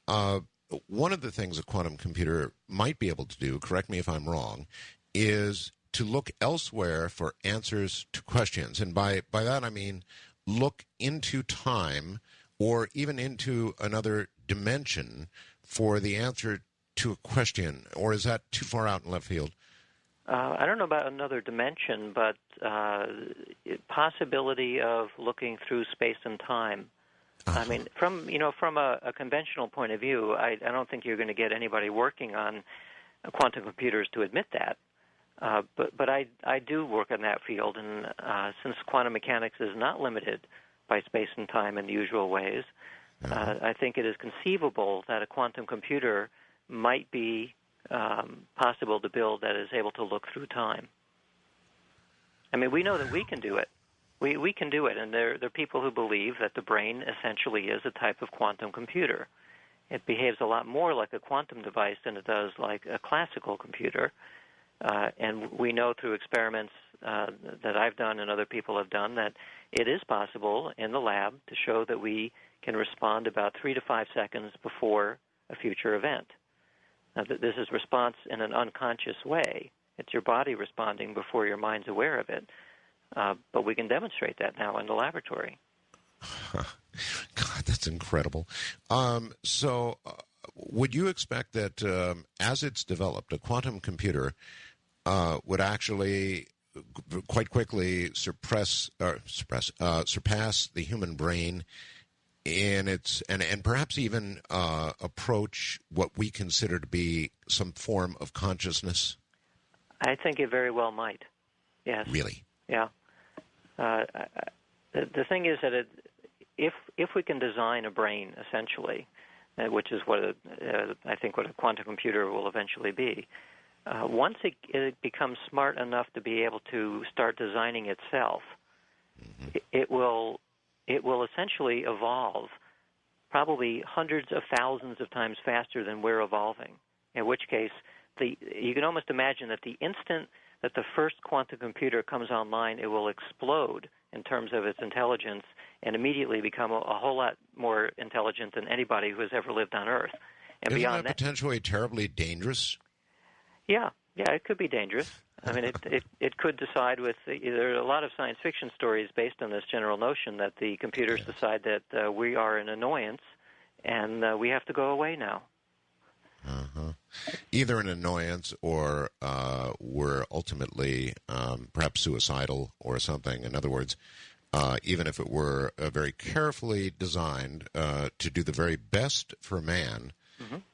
one of the things a quantum computer might be able to do, correct me if I'm wrong, is to look elsewhere for answers to questions. And by that I mean look into time or even into another dimension for the answer to a question. Or is that too far out in left field? I don't know about another dimension, but possibility of looking through space and time. I mean, from a conventional point of view, I don't think you're going to get anybody working on quantum computers to admit that. But I do work in that field, and since quantum mechanics is not limited by space and time in the usual ways, I think it is conceivable that a quantum computer might be possible to build that is able to look through time. I mean, we know that we can do it. We can do it, and there are people who believe that the brain essentially is a type of quantum computer. It behaves a lot more like a quantum device than it does like a classical computer. And we know through experiments that I've done and other people have done that it is possible in the lab to show that we can respond about 3 to 5 seconds before a future event. Now, this is response in an unconscious way. It's your body responding before your mind's aware of it. But we can demonstrate that now in the laboratory. God, that's incredible. So would you expect that as it's developed, a quantum computer would actually quite quickly surpass the human brain in its and perhaps even approach what we consider to be some form of consciousness? I think it very well might. Yes. Really? Yeah. The thing is that if we can design a brain, essentially, which is what I think what a quantum computer will eventually be, once it becomes smart enough to be able to start designing itself, it will essentially evolve probably hundreds of thousands of times faster than we're evolving, in which case you can almost imagine that the instant that the first quantum computer comes online, it will explode in terms of its intelligence and immediately become a whole lot more intelligent than anybody who has ever lived on Earth. And Isn't beyond that potentially terribly dangerous? Yeah, it could be dangerous. I mean, it could decide there are a lot of science fiction stories based on this general notion that the computers decide that we are an annoyance and we have to go away now. Either an annoyance or we're ultimately perhaps suicidal or something. In other words, even if it were very carefully designed to do the very best for man,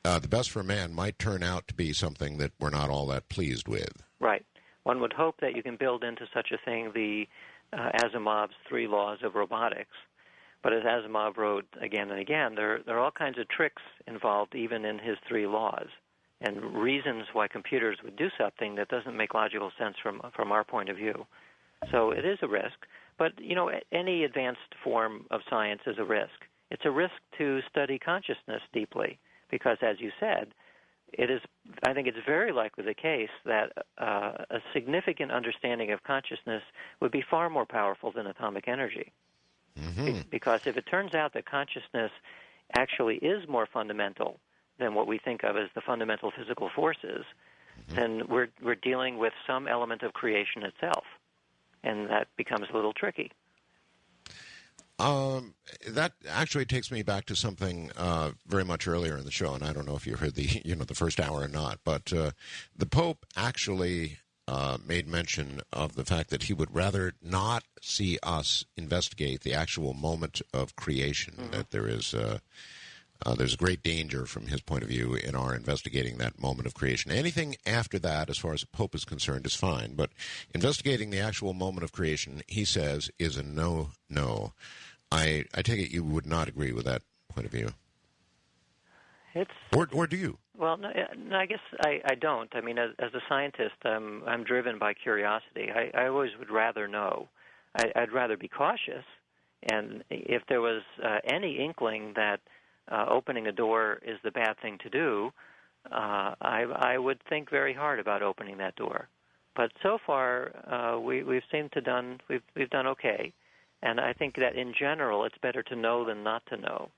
the best for man might turn out to be something that we're not all that pleased with. Right. One would hope that you can build into such a thing the Asimov's 3 laws of robotics. But as Asimov wrote again and again, there are all kinds of tricks involved even in his 3 laws and reasons why computers would do something that doesn't make logical sense from our point of view. So it is a risk. But, any advanced form of science is a risk. It's a risk to study consciousness deeply because, as you said, it is. I think it's very likely the case that a significant understanding of consciousness would be far more powerful than atomic energy. Because if it turns out that consciousness actually is more fundamental than what we think of as the fundamental physical forces, then we're dealing with some element of creation itself, and that becomes a little tricky. That actually takes me back to something very much earlier in the show, and I don't know if you heard the first hour or not, but the Pope actually made mention of the fact that he would rather not see us investigate the actual moment of creation, that there's a great danger from his point of view in our investigating that moment of creation. Anything after that, as far as the Pope is concerned, is fine, but investigating the actual moment of creation, he says, is a no. I take it you would not agree with that point of view. Or do you? Well, no, I guess I don't. I mean, as a scientist, I'm driven by curiosity. I always would rather know. I'd rather be cautious, and if there was any inkling that opening a door is the bad thing to do, I would think very hard about opening that door. But so far, we've seemed to we've done okay. And I think that in general, it's better to know than not to know.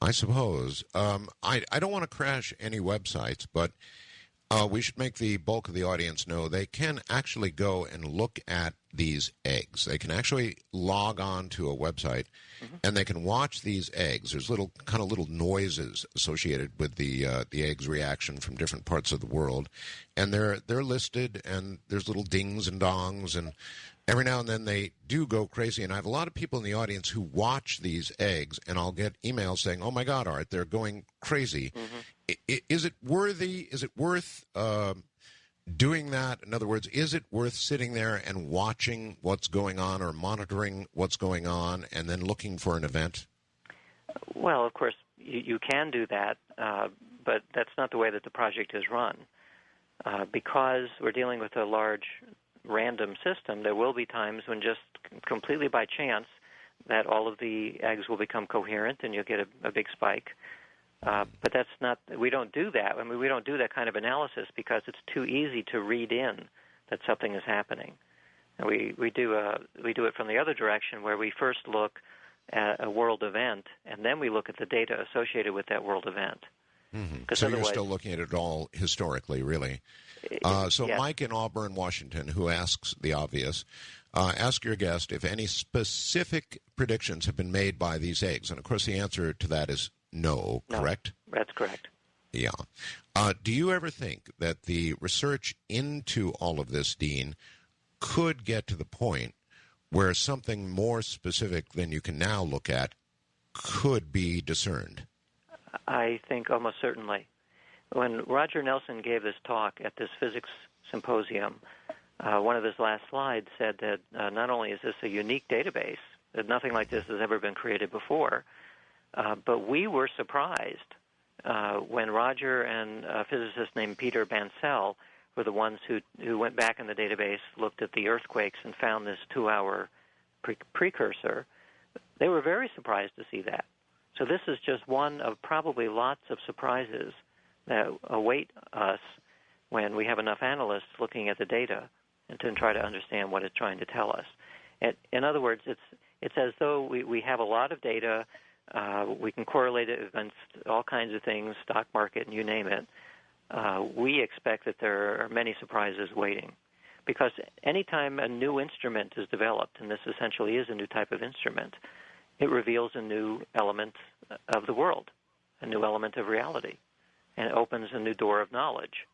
I suppose. I don't want to crash any websites, but we should make the bulk of the audience know they can actually go and look at these eggs. They can actually log on to a website, and they can watch these eggs. There's little noises associated with the eggs reaction from different parts of the world, and they're listed, and there's little dings and dongs, and every now and then they do go crazy, and I have a lot of people in the audience who watch these eggs, and I'll get emails saying, "Oh my God, Art, they're going crazy." Is it worth doing that? In other words, is it worth sitting there and watching what's going on or monitoring what's going on and then looking for an event? Well, of course, you can do that, but that's not the way that the project is run. Because we're dealing with a large random system, there will be times when just completely by chance that all of the eggs will become coherent and you'll get a big spike. But that's not. We don't do that. I mean, we don't do that kind of analysis because it's too easy to read in that something is happening. And we do it from the other direction, where we first look at a world event and then we look at the data associated with that world event. So you're still looking at it all historically, really. Yes. Mike in Auburn, Washington, who asks the obvious, ask your guest if any specific predictions have been made by these eggs. And, of course, the answer to that is no, correct? That's correct. Yeah. Do you ever think that the research into all of this, Dean, could get to the point where something more specific than you can now look at could be discerned? I think almost certainly. When Roger Nelson gave this talk at this physics symposium, one of his last slides said that not only is this a unique database, that nothing like this has ever been created before, but we were surprised when Roger and a physicist named Peter Bancel were the ones who went back in the database, looked at the earthquakes, and found this 2-hour precursor. They were very surprised to see that. So this is just one of probably lots of surprises that await us when we have enough analysts looking at the data and to try to understand what it's trying to tell us. In other words, it's as though we have a lot of data. We can correlate it against all kinds of things, stock market, and you name it. We expect that there are many surprises waiting, because anytime a new instrument is developed, and this essentially is a new type of instrument, it reveals a new element of the world, a new element of reality, and it opens a new door of knowledge.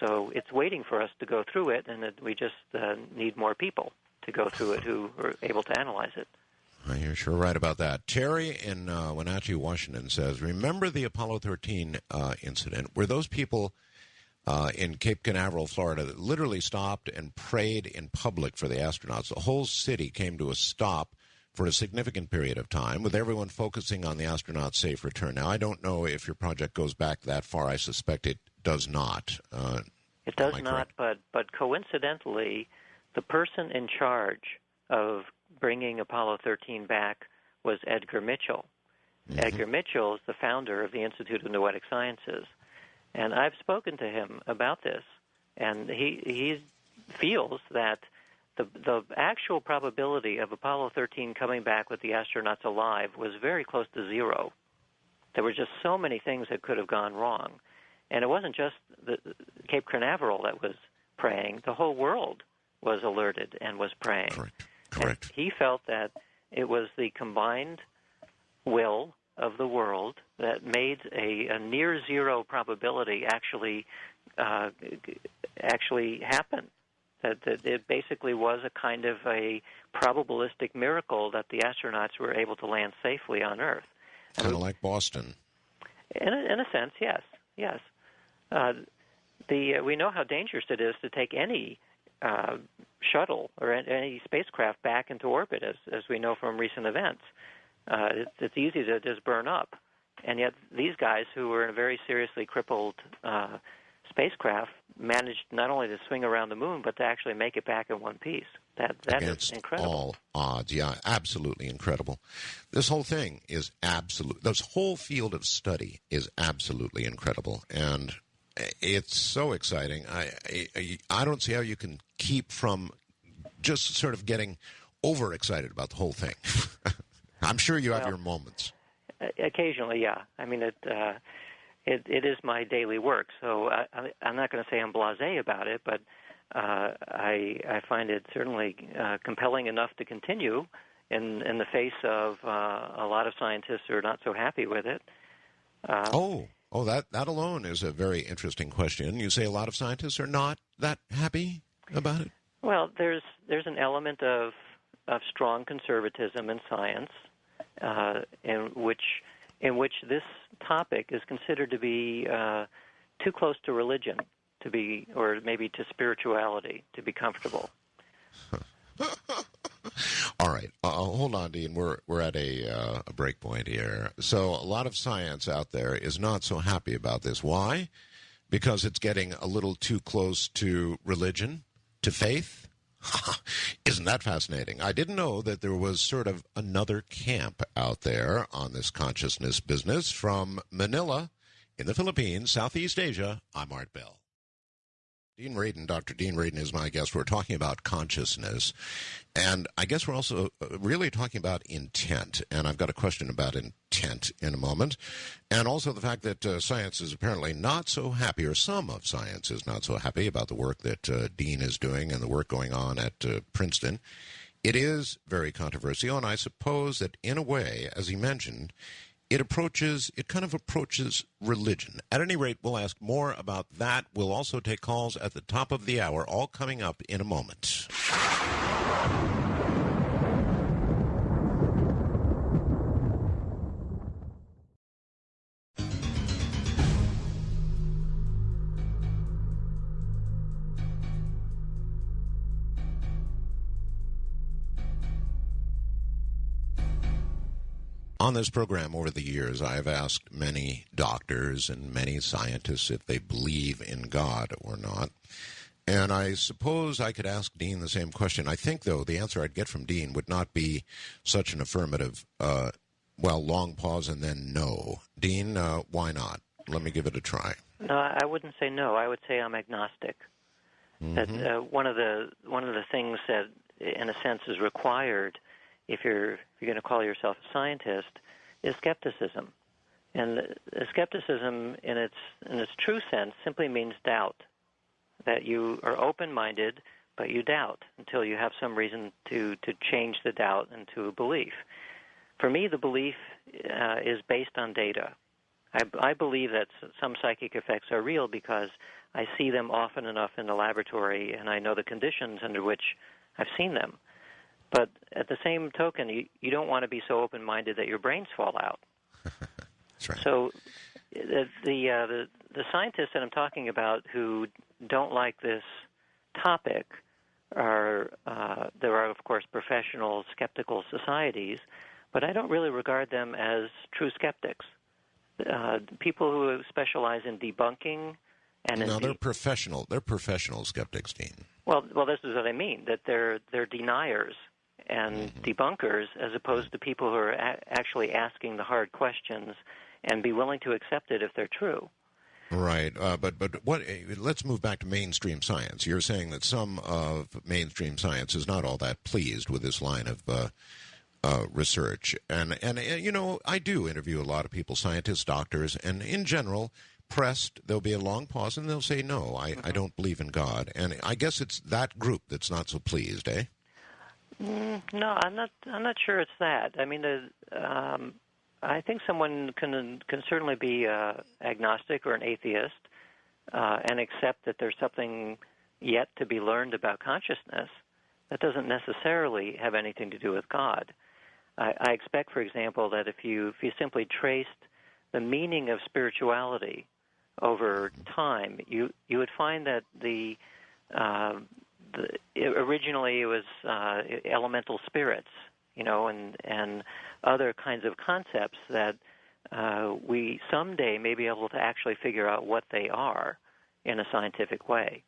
So it's waiting for us to go through it, and we just need more people to go through it who are able to analyze it. You're sure right about that. Terry in Wenatchee, Washington says, remember the Apollo 13 incident where those people in Cape Canaveral, Florida, that literally stopped and prayed in public for the astronauts? The whole city came to a stop for a significant period of time, with everyone focusing on the astronauts' safe return. Now, I don't know if your project goes back that far. I suspect it does not. It does not, but coincidentally, the person in charge of bringing Apollo 13 back was Edgar Mitchell. Edgar Mitchell is the founder of the Institute of Noetic Sciences. And I've spoken to him about this, and he feels that the actual probability of Apollo 13 coming back with the astronauts alive was very close to zero. There were just so many things that could have gone wrong. And it wasn't just the Cape Canaveral that was praying. The whole world was alerted and was praying. Correct. And he felt that it was the combined will of the world that made a near zero probability actually happen. That it basically was a kind of a probabilistic miracle that the astronauts were able to land safely on Earth. Kind of like Boston. In a sense, yes. We know how dangerous it is to take any shuttle or any spacecraft back into orbit, as we know from recent events. It's easy to just burn up. And yet these guys, who were in a very seriously crippled spacecraft, managed not only to swing around the moon, but to actually make it back in one piece. That is incredible. All odds, yeah, absolutely incredible. This whole thing is absolute. This whole field of study is absolutely incredible, and it's so exciting. I don't see how you can keep from just sort of getting overexcited about the whole thing. I'm sure you have your moments. Occasionally, yeah. I mean, it is my daily work, so I'm not going to say I'm blasé about it, but I find it certainly compelling enough to continue in the face of a lot of scientists who are not so happy with it. That alone is a very interesting question. You say a lot of scientists are not that happy about it? Well, there's an element of strong conservatism in science, in which this topic is considered to be too close to religion to be, or maybe to spirituality to be comfortable. All right, hold on, Dean. We're at a break point here. So a lot of science out there is not so happy about this. Why? Because it's getting a little too close to religion, to faith. Isn't that fascinating? I didn't know that there was sort of another camp out there on this consciousness business. From Manila in the Philippines, Southeast Asia, I'm Art Bell. Dean Radin, Dr. Dean Radin is my guest. We're talking about consciousness, and I guess we're also really talking about intent, and I've got a question about intent in a moment, and also the fact that science is apparently not so happy, or some of science is not so happy about the work that Dean is doing and the work going on at Princeton. It is very controversial, and I suppose that in a way, as he mentioned, it kind of approaches religion. At any rate, we'll ask more about that. We'll also take calls at the top of the hour, all coming up in a moment. On this program over the years, I have asked many doctors and many scientists if they believe in God or not. And I suppose I could ask Dean the same question. I think, though, the answer I'd get from Dean would not be such an affirmative, long pause and then no. Dean, why not? Let me give it a try. No, I wouldn't say no. I would say I'm agnostic. Mm-hmm. That one of the things that, in a sense, is required if you're going to call yourself a scientist, is skepticism. And skepticism, in its true sense, simply means doubt. That you are open-minded, but you doubt until you have some reason to change the doubt into a belief. For me, the belief is based on data. I believe that some psychic effects are real because I see them often enough in the laboratory, and I know the conditions under which I've seen them. But at the same token, you don't want to be so open-minded that your brains fall out. That's right. So the scientists that I'm talking about who don't like this topic there are, of course, professional skeptical societies, but I don't really regard them as true skeptics. People who specialize in debunking and they're professional. They're professional skeptics, Dean. Well, this is what I mean. That they're deniers and debunkers, as opposed to people who are actually asking the hard questions and be willing to accept it if they're true. Right, but what? Let's move back to mainstream science. You're saying that some of mainstream science is not all that pleased with this line of research, and you know, I do interview a lot of people, scientists, doctors, and in general, pressed, there'll be a long pause, and they'll say, "No, I don't believe in God," and I guess it's that group that's not so pleased, eh? No, I'm not sure it's that. I mean, I think someone can certainly be agnostic or an atheist and accept that there's something yet to be learned about consciousness. That doesn't necessarily have anything to do with God. I expect, for example, that if you simply traced the meaning of spirituality over time, you would find that originally it was elemental spirits, you know, and other kinds of concepts that we someday may be able to actually figure out what they are in a scientific way.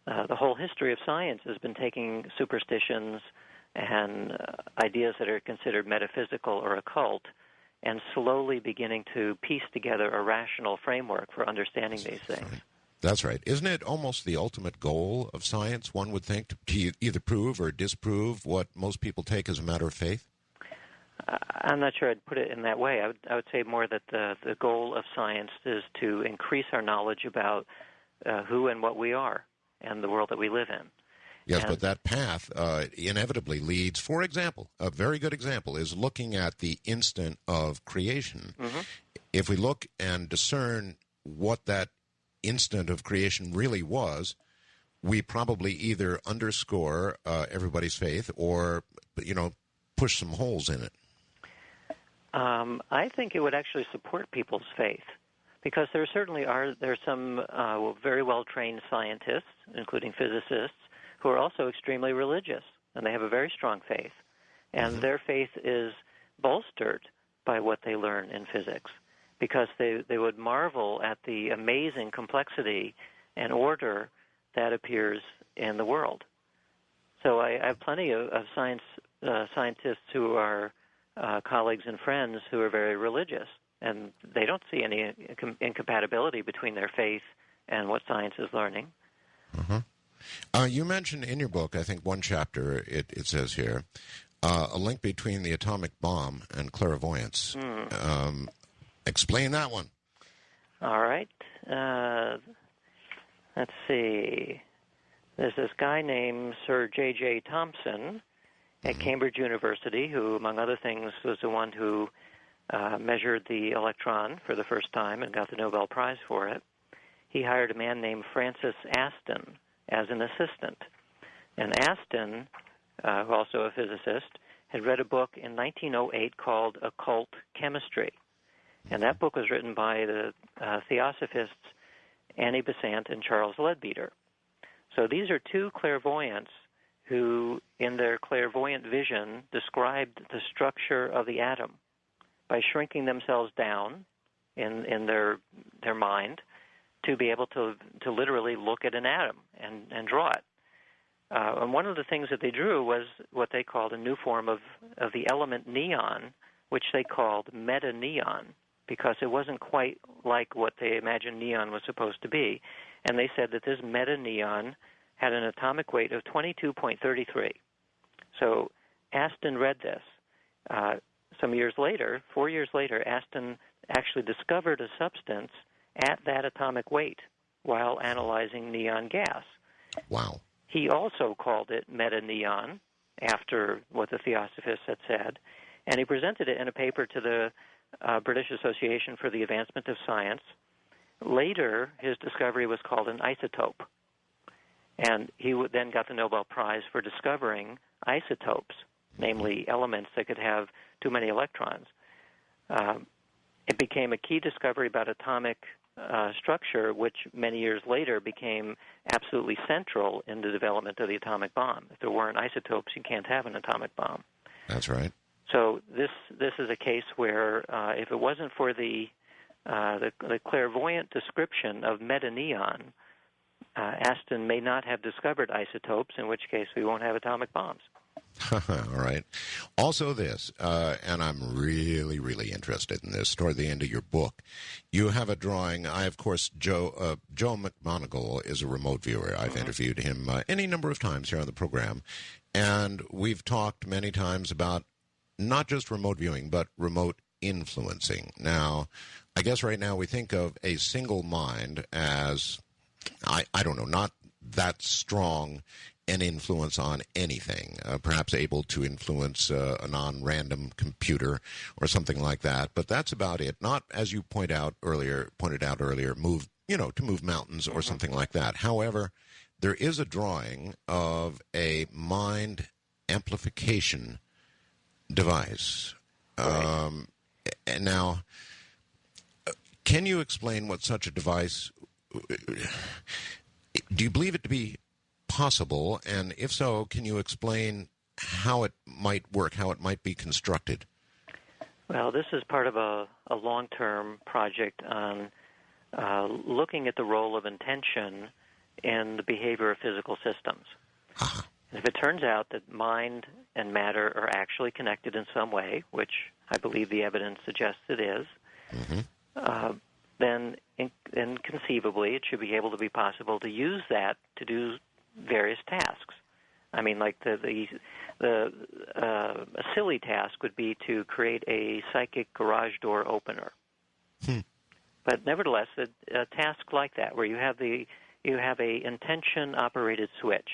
The whole history of science has been taking superstitions and ideas that are considered metaphysical or occult and slowly beginning to piece together a rational framework for understanding these things. That's right. Isn't it almost the ultimate goal of science, one would think, to either prove or disprove what most people take as a matter of faith? I'm not sure I'd put it in that way. I would say more that the goal of science is to increase our knowledge about who and what we are and the world that we live in. Yes, but that path inevitably leads, for example, a very good example is looking at the instant of creation. Mm-hmm. If we look and discern what that instant of creation really was, we probably either underscore everybody's faith or, you know, push some holes in it. I think it would actually support people's faith, because there certainly are some very well-trained scientists, including physicists, who are also extremely religious, and they have a very strong faith. And their faith is bolstered by what they learn in physics, because they would marvel at the amazing complexity and order that appears in the world. So I have plenty of scientists who are colleagues and friends who are very religious, and they don't see any incompatibility between their faith and what science is learning. Mm-hmm. You mentioned in your book, I think one chapter, it says here, a link between the atomic bomb and clairvoyance. Explain that one. All right. Let's see. There's this guy named Sir J.J. Thomson at Cambridge University, who, among other things, was the one who measured the electron for the first time and got the Nobel Prize for it. He hired a man named Francis Aston as an assistant. And Aston, also a physicist, had read a book in 1908 called Occult Chemistry. And that book was written by the theosophists Annie Besant and Charles Leadbeater. So these are two clairvoyants who, in their clairvoyant vision, described the structure of the atom by shrinking themselves down in their mind to be able to literally look at an atom and draw it. And one of the things that they drew was what they called a new form of the element neon, which they called meta-neon, because it wasn't quite like what they imagined neon was supposed to be. And they said that this meta-neon had an atomic weight of 22.33. So Aston read this. Some years later, 4 years later, Aston actually discovered a substance at that atomic weight while analyzing neon gas. Wow. He also called it meta-neon, after what the Theosophists had said, and he presented it in a paper to the British Association for the Advancement of Science. Later, his discovery was called an isotope, and he then got the Nobel Prize for discovering isotopes, namely elements that could have too many electrons. It became a key discovery about atomic structure, which many years later became absolutely central in the development of the atomic bomb. If there weren't isotopes, you can't have an atomic bomb. That's right. So this is a case where if it wasn't for the clairvoyant description of meta-neon, Aston may not have discovered isotopes, in which case we won't have atomic bombs. All right. Also this, and I'm really, really interested in this, toward the end of your book. You have a drawing. Of course, Joe McMoneagle is a remote viewer. I've interviewed him any number of times here on the program. And we've talked many times about not just remote viewing, but remote influencing. Now, I guess right now we think of a single mind as, I don't know, not that strong an influence on anything, perhaps able to influence a non-random computer or something like that. But that's about it. Not, as you pointed out earlier, move, to move mountains or something like that. However, there is a drawing of a mind amplification device. Right. And now, can you explain what such a device? Do you believe it to be possible? And if so, can you explain how it might work, how it might be constructed? Well, this is part of a long-term project on looking at the role of intention in the behavior of physical systems. Uh-huh. And if it turns out that mind and matter are actually connected in some way, which I believe the evidence suggests it is, then conceivably it should be able to be possible to use that to do various tasks. I mean, like a silly task would be to create a psychic garage door opener. But nevertheless, a task like that, where you have a intention operated switch.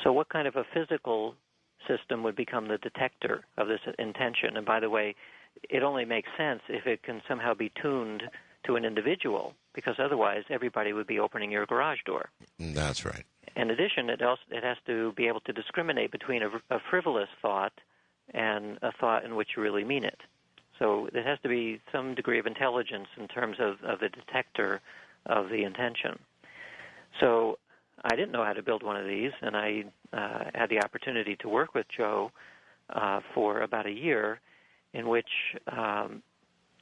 So what kind of a physical system would become the detector of this intention? And by the way, it only makes sense if it can somehow be tuned to an individual, because otherwise everybody would be opening your garage door. That's right. In addition, it has to be able to discriminate between a frivolous thought and a thought in which you really mean it. So there has to be some degree of intelligence in terms of the detector of the intention. So I didn't know how to build one of these, and I had the opportunity to work with Joe for about a year, in which,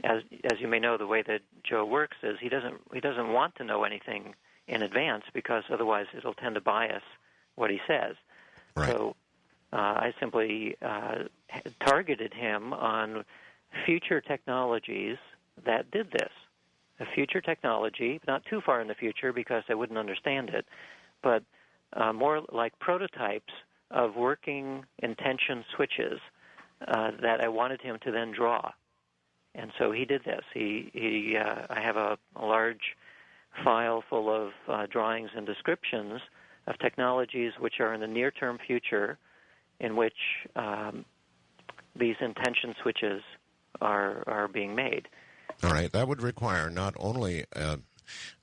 as you may know, the way that Joe works is he doesn't want to know anything in advance, because otherwise it'll tend to bias what he says. Right. So I simply targeted him on future technologies that did this. A future technology, not too far in the future because I wouldn't understand it, but more like prototypes of working intention switches that I wanted him to then draw. And so he did this. I have a large file full of drawings and descriptions of technologies which are in the near-term future, in which these intention switches are being made. All right. That would require not only a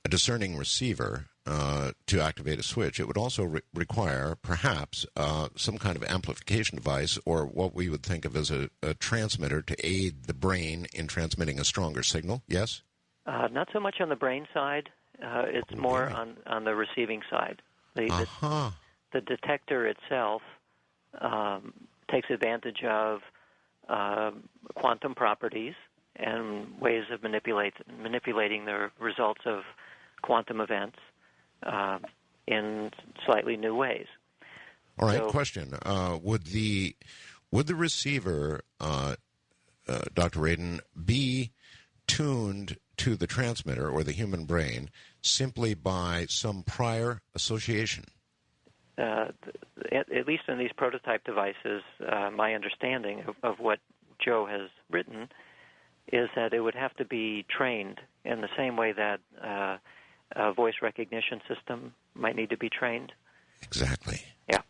discerning receiver to activate a switch, it would also require perhaps some kind of amplification device, or what we would think of as a transmitter to aid the brain in transmitting a stronger signal. Yes? Not so much on the brain side. It's more on the receiving side. The detector itself takes advantage of quantum properties and ways of manipulating the results of quantum events in slightly new ways. All right. So, question: would the receiver, Dr. Radin, be tuned to the transmitter or the human brain simply by some prior association? At least in these prototype devices, my understanding of what Joe has written is that it would have to be trained in the same way that a voice recognition system might need to be trained. Exactly. Yeah.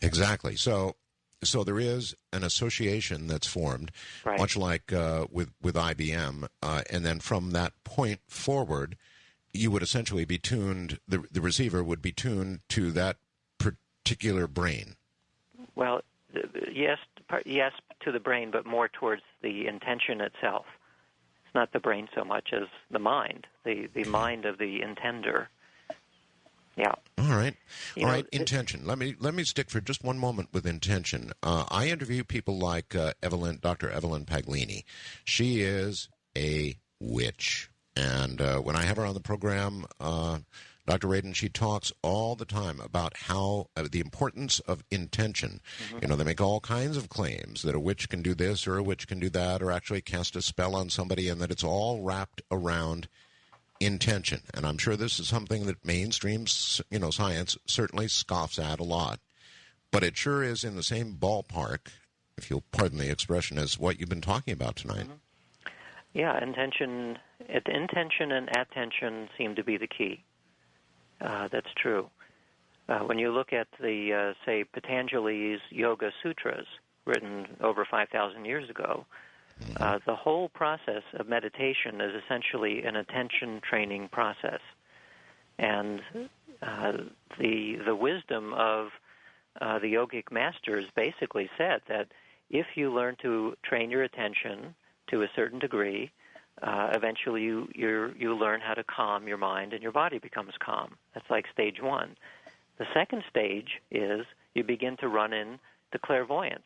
Exactly. So there is an association that's formed, right, much like with IBM, and then from that point forward, you would essentially be tuned. The receiver would be tuned to that particular brain. Well, yes, to the brain, but more towards the intention itself. It's not the brain so much as the mind, the mind of the intender. Yeah. All right. Intention. Let me stick for just one moment with intention. I interview people like Dr. Evelyn Paglini. She is a witch. And when I have her on the program, Dr. Radin, she talks all the time about how the importance of intention. Mm-hmm. They make all kinds of claims that a witch can do this or a witch can do that or actually cast a spell on somebody, and that it's all wrapped around intention. And I'm sure this is something that mainstream, science certainly scoffs at a lot. But it sure is in the same ballpark, if you'll pardon the expression, as what you've been talking about tonight. Mm-hmm. Yeah, intention and attention seem to be the key. That's true. When you look at the, say, Patanjali's Yoga Sutras, written over 5,000 years ago, the whole process of meditation is essentially an attention training process. And the wisdom of the yogic masters basically said that if you learn to train your attention to a certain degree, eventually you learn how to calm your mind and your body becomes calm. That's like stage one. The second stage is you begin to run into clairvoyance.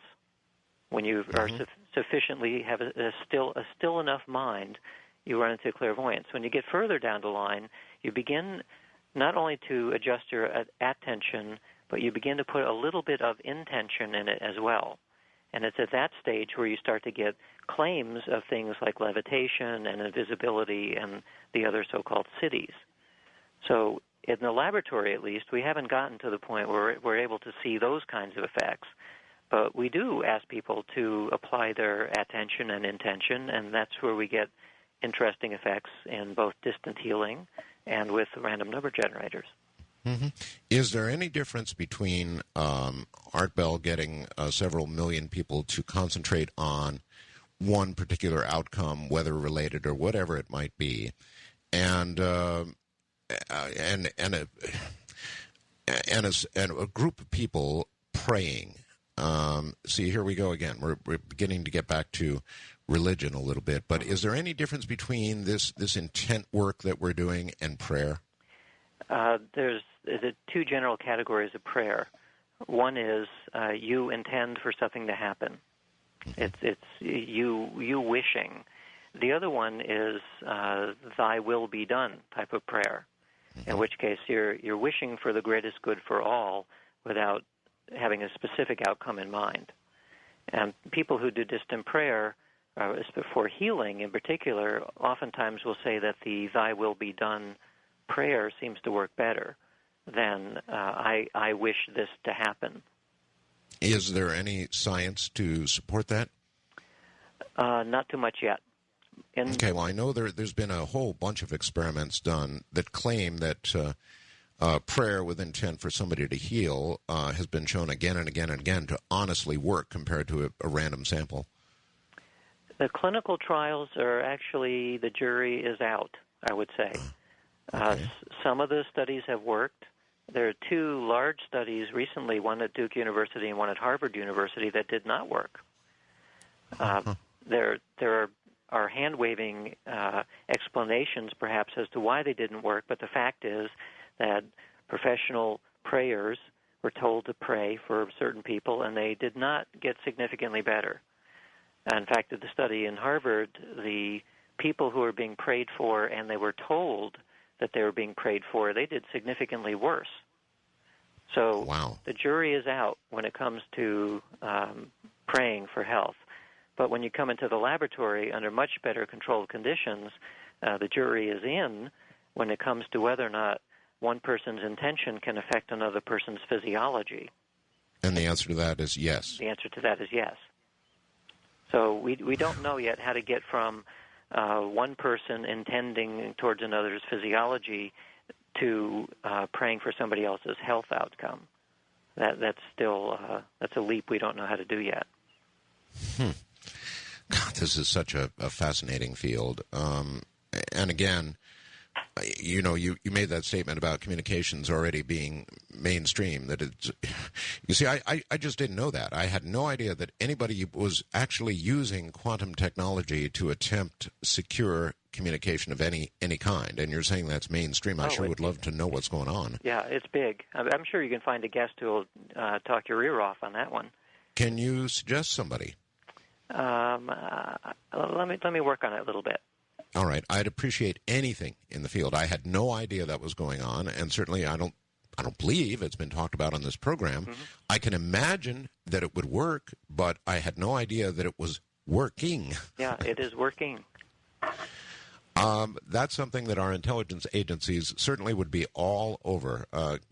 When you are sufficiently have a still enough mind, you run into clairvoyance. When you get further down the line, you begin not only to adjust your attention, but you begin to put a little bit of intention in it as well. And it's at that stage where you start to get claims of things like levitation and invisibility and the other so-called cities. So in the laboratory, at least, we haven't gotten to the point where we're able to see those kinds of effects. But we do ask people to apply their attention and intention, and that's where we get interesting effects in both distant healing and with random number generators. Mm-hmm. Is there any difference between Art Bell getting several million people to concentrate on one particular outcome, weather-related or whatever it might be, and a group of people praying? See, here we go again. We're beginning to get back to religion a little bit, but is there any difference between this intent work that we're doing and prayer? There's two general categories of prayer. One is you intend for something to happen. It's you wishing. The other one is thy will be done type of prayer, in which case you're wishing for the greatest good for all without having a specific outcome in mind. And people who do distant prayer, for healing in particular, oftentimes will say that the thy will be done prayer seems to work better than I wish this to happen. Is there any science to support that? Not too much yet. Okay, well, I know there's been a whole bunch of experiments done that claim that prayer with intent for somebody to heal has been shown again and again and again to honestly work compared to a random sample. The clinical trials are actually, the jury is out, I would say. Okay. Some of the studies have worked. There are two large studies recently, one at Duke University and one at Harvard University, that did not work. There are hand-waving explanations, perhaps, as to why they didn't work, but the fact is that professional prayers were told to pray for certain people, and they did not get significantly better. In fact, at the study in Harvard, the people who were being prayed for and they were told that they were being prayed for, they did significantly worse. So The jury is out when it comes to praying for health. But when you come into the laboratory under much better controlled conditions, the jury is in when it comes to whether or not one person's intention can affect another person's physiology. And the answer to that is yes. The answer to that is yes. So we don't know yet how to get from one person intending towards another's physiology to praying for somebody else's health outcome. That's still that's a leap we don't know how to do yet. God, this is such a fascinating field. And again, you made that statement about communications already being mainstream. That it's, you see, I just didn't know that. I had no idea that anybody was actually using quantum technology to attempt secure communication of any kind. And you're saying that's mainstream. I sure would love to know what's going on. Yeah, it's big. I'm sure you can find a guest who will talk your ear off on that one. Can you suggest somebody? Let me work on it a little bit. All right. I'd appreciate anything in the field. I had no idea that was going on, and certainly I don't believe it's been talked about on this program. Mm-hmm. I can imagine that it would work, but I had no idea that it was working. Yeah, it is working. That's something that our intelligence agencies certainly would be all over.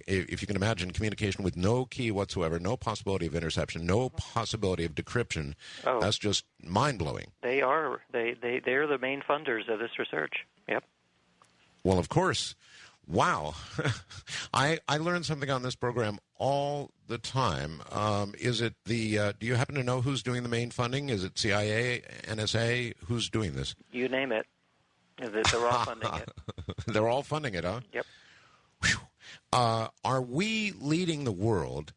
If you can imagine communication with no key whatsoever, no possibility of interception, no possibility of decryption, that's just mind-blowing. They are. They're the main funders of this research. Yep. Well, of course. Wow. I learn something on this program all the time. Is it do you happen to know who's doing the main funding? Is it CIA, NSA? Who's doing this? You name it. They're all funding it. They're all funding it, huh? Yep. Whew. Are we leading the world?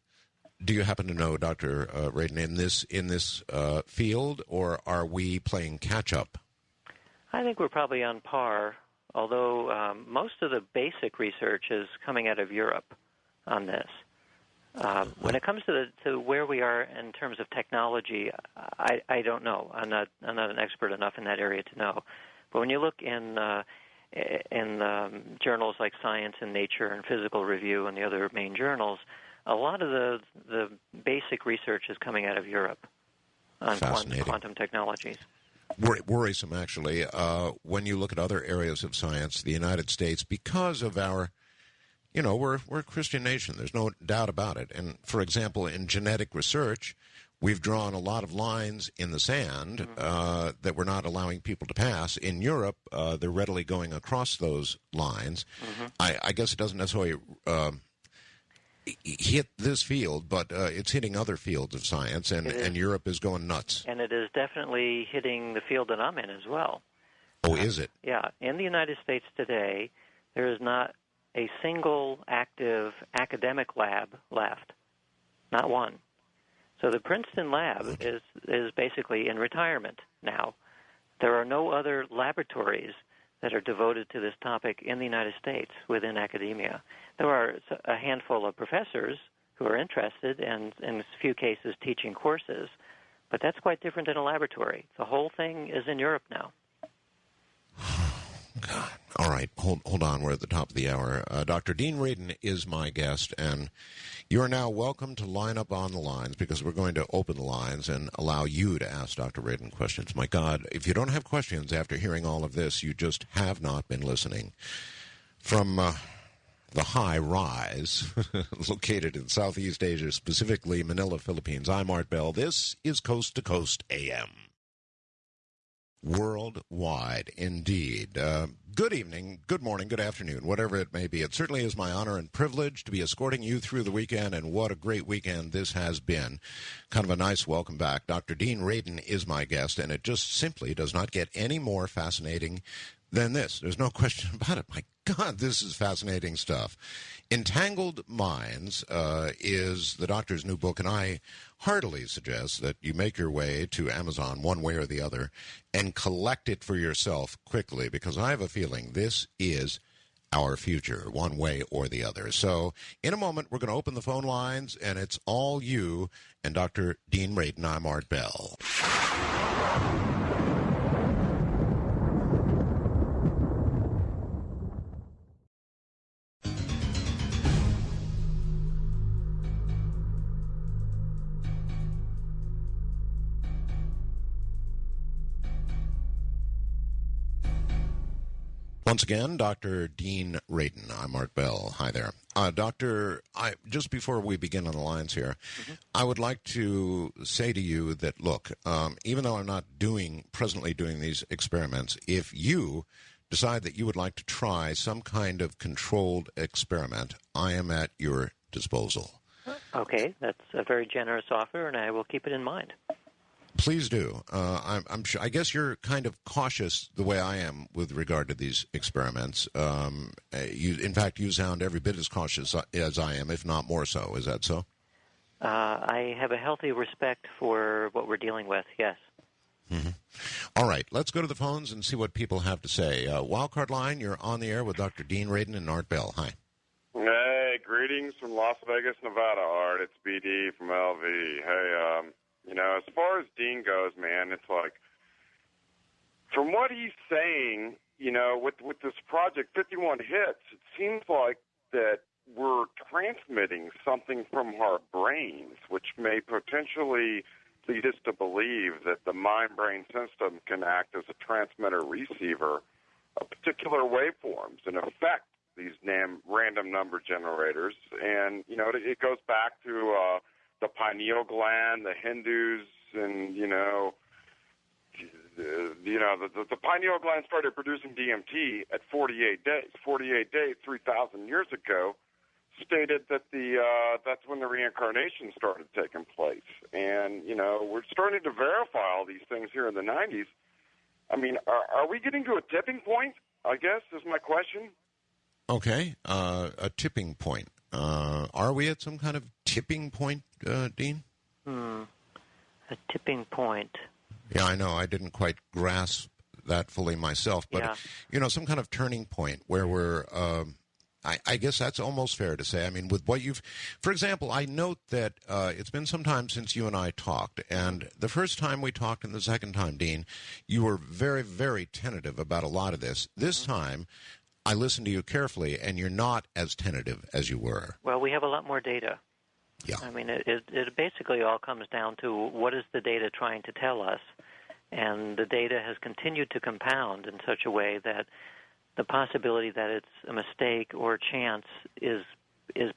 Do you happen to know, Dr. Radin, in this field, or are we playing catch up? I think we're probably on par, although most of the basic research is coming out of Europe on this. When it comes to where we are in terms of technology, I don't know. I'm not an expert enough in that area to know. But when you look in journals like Science and Nature and Physical Review and the other main journals, a lot of the basic research is coming out of Europe on quantum technologies. Worrisome, actually. When you look at other areas of science, the United States, because of our, we're a Christian nation. There's no doubt about it. And, for example, in genetic research, we've drawn a lot of lines in the sand that we're not allowing people to pass. In Europe, they're readily going across those lines. I guess it doesn't necessarily hit this field, but it's hitting other fields of science, and Europe is going nuts. And it is definitely hitting the field that I'm in as well. Oh, is it? Yeah. In the United States today, there is not a single active academic lab left. Not one. So the Princeton lab is basically in retirement now. There are no other laboratories that are devoted to this topic in the United States within academia. There are a handful of professors who are interested and, in a few cases, teaching courses, but that's quite different than a laboratory. The whole thing is in Europe now. God. All right, hold on. We're at the top of the hour. Dr. Dean Radin is my guest, and you're now welcome to line up on the lines because we're going to open the lines and allow you to ask Dr. Radin questions. My God, if you don't have questions after hearing all of this, you just have not been listening. From the high rise, located in Southeast Asia, specifically Manila, Philippines, I'm Art Bell. This is Coast to Coast AM. Worldwide, indeed. Good evening, good morning, good afternoon, whatever it may be. It certainly is my honor and privilege to be escorting you through the weekend, and what a great weekend this has been. Kind of a nice welcome back. Dr. Dean Radin is my guest, and it just simply does not get any more fascinating than this. There's no question about it. My God, this is fascinating stuff. Entangled Minds is the doctor's new book, and I heartily suggest that you make your way to Amazon one way or the other and collect it for yourself quickly, because I have a feeling this is our future, one way or the other. So in a moment, we're going to open the phone lines, and it's all you and Dr. Dean Radin. I'm Art Bell. Once again, Dr. Dean Radin. I'm Art Bell. Hi there. Doctor, just before we begin on the lines here, I would like to say to you that, look, even though I'm not presently doing these experiments, if you decide that you would like to try some kind of controlled experiment, I am at your disposal. Okay, that's a very generous offer, and I will keep it in mind. Please do. I'm sure. I guess you're kind of cautious the way I am with regard to these experiments. In fact, you sound every bit as cautious as I am, if not more so. Is that so? I have a healthy respect for what we're dealing with, yes. Mm-hmm. All right, let's go to the phones and see what people have to say. Wildcard line, you're on the air with Dr. Dean Radin and Art Bell. Hi. Hey, greetings from Las Vegas, Nevada, Art. It's BD from LV. Hey, as far as Dean goes, man, it's like from what he's saying, with this project 51 hits, it seems like that we're transmitting something from our brains, which may potentially lead us to believe that the mind-brain system can act as a transmitter-receiver of particular waveforms and affect these random number generators. And, it goes back to the pineal gland, the Hindus, and, the pineal gland started producing DMT at 48 days. 48 days, 3,000 years ago, stated that that's when the reincarnation started taking place. And, we're starting to verify all these things here in the 90s. I mean, are we getting to a tipping point, I guess, is my question? Okay, a tipping point. Are we at some kind of tipping point, Dean? A tipping point. Yeah, I know. I didn't quite grasp that fully myself. But, some kind of turning point where we're... I guess that's almost fair to say. I mean, with what you've... For example, I note that it's been some time since you and I talked. And the first time we talked and the second time, Dean, you were very, very tentative about a lot of this. This time, I listened to you carefully, and you're not as tentative as you were. Well, we have a lot more data. Yeah. I mean, it basically all comes down to what is the data trying to tell us. And the data has continued to compound in such a way that the possibility that it's a mistake or chance is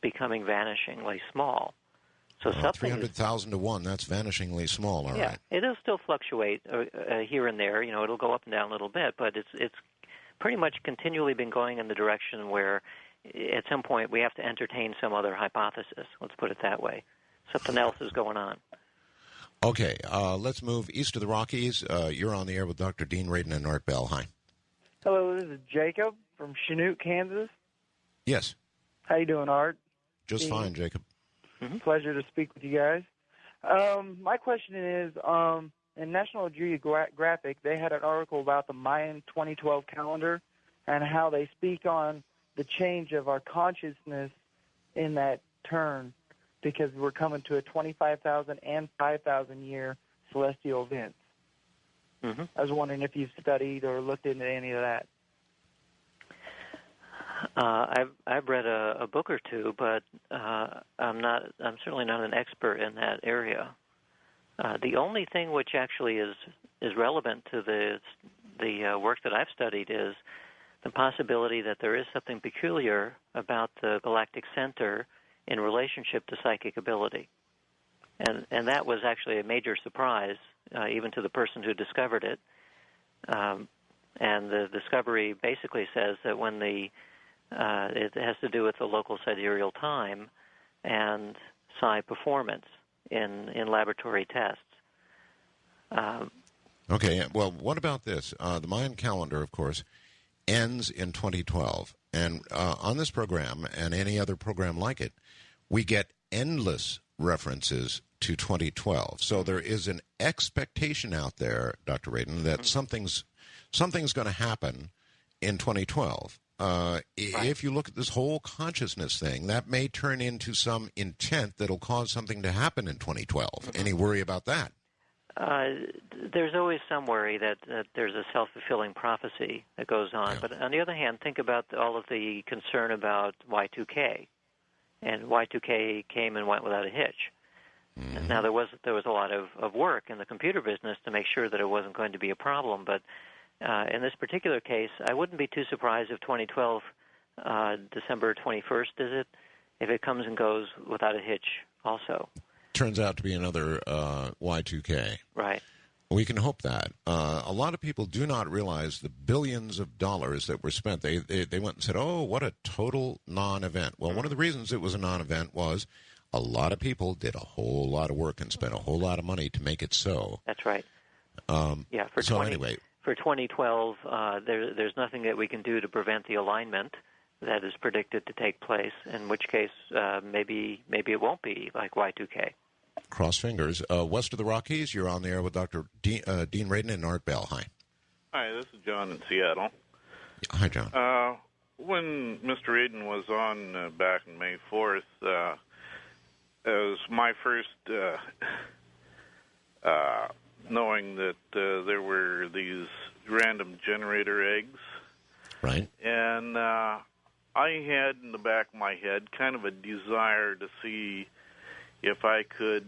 becoming vanishingly small. So something 300,000 to 1, that's vanishingly small, all right. It'll still fluctuate here and there. It'll go up and down a little bit, but it's pretty much continually been going in the direction where at some point we have to entertain some other hypothesis. Let's put it that way. Something else is going on. Okay, let's move east of the Rockies. You're on the air with Dr. Dean Radin and Art Bell. Hi. Hello, this is Jacob from Chinook, Kansas. Yes. How you doing, Art? Just fine, Jacob. Pleasure to speak with you guys. My question is, in National Geographic, they had an article about the Mayan 2012 calendar and how they speak on the change of our consciousness in that turn because we're coming to a 25,000 and 5,000 year celestial events. I was wondering if you've studied or looked into any of that. I've read a book or two, but I'm certainly not an expert in that area. The only thing which actually is relevant to the work that I've studied is the possibility that there is something peculiar about the galactic center in relationship to psychic ability. And that was actually a major surprise, even to the person who discovered it. And the discovery basically says that when it has to do with the local sidereal time and psi performance in laboratory tests. Okay, well, what about this? The Mayan calendar, of course, ends in 2012. And on this program and any other program like it, we get endless references to 2012. So there is an expectation out there, Dr. Radin, that something's going to happen in 2012. If you look at this whole consciousness thing, that may turn into some intent that'll cause something to happen in 2012. Any worry about that? There's always some worry that there's a self-fulfilling prophecy that goes on. Yeah. But on the other hand, think about all of the concern about Y2K. And Y2K came and went without a hitch. Mm-hmm. Now, there was a lot of work in the computer business to make sure that it wasn't going to be a problem. But in this particular case, I wouldn't be too surprised if 2012, December 21st, is it, if it comes and goes without a hitch also. Turns out to be another Y2K. Right. We can hope that. A lot of people do not realize the billions of dollars that were spent. They went and said, oh, what a total non-event. Well, one of the reasons it was a non-event was a lot of people did a whole lot of work and spent a whole lot of money to make it so. That's right. Anyway. For 2012, there's nothing that we can do to prevent the alignment that is predicted to take place, in which case maybe it won't be like Y2K. Cross fingers. West of the Rockies, you're on the air with Dr. Dean Radin and Art Bell. Hi. Hi, this is John in Seattle. Hi, John. When Mr. Radin was on back on May 4th, it was my first knowing that there were these random generator eggs. Right. And I had in the back of my head kind of a desire to see if I could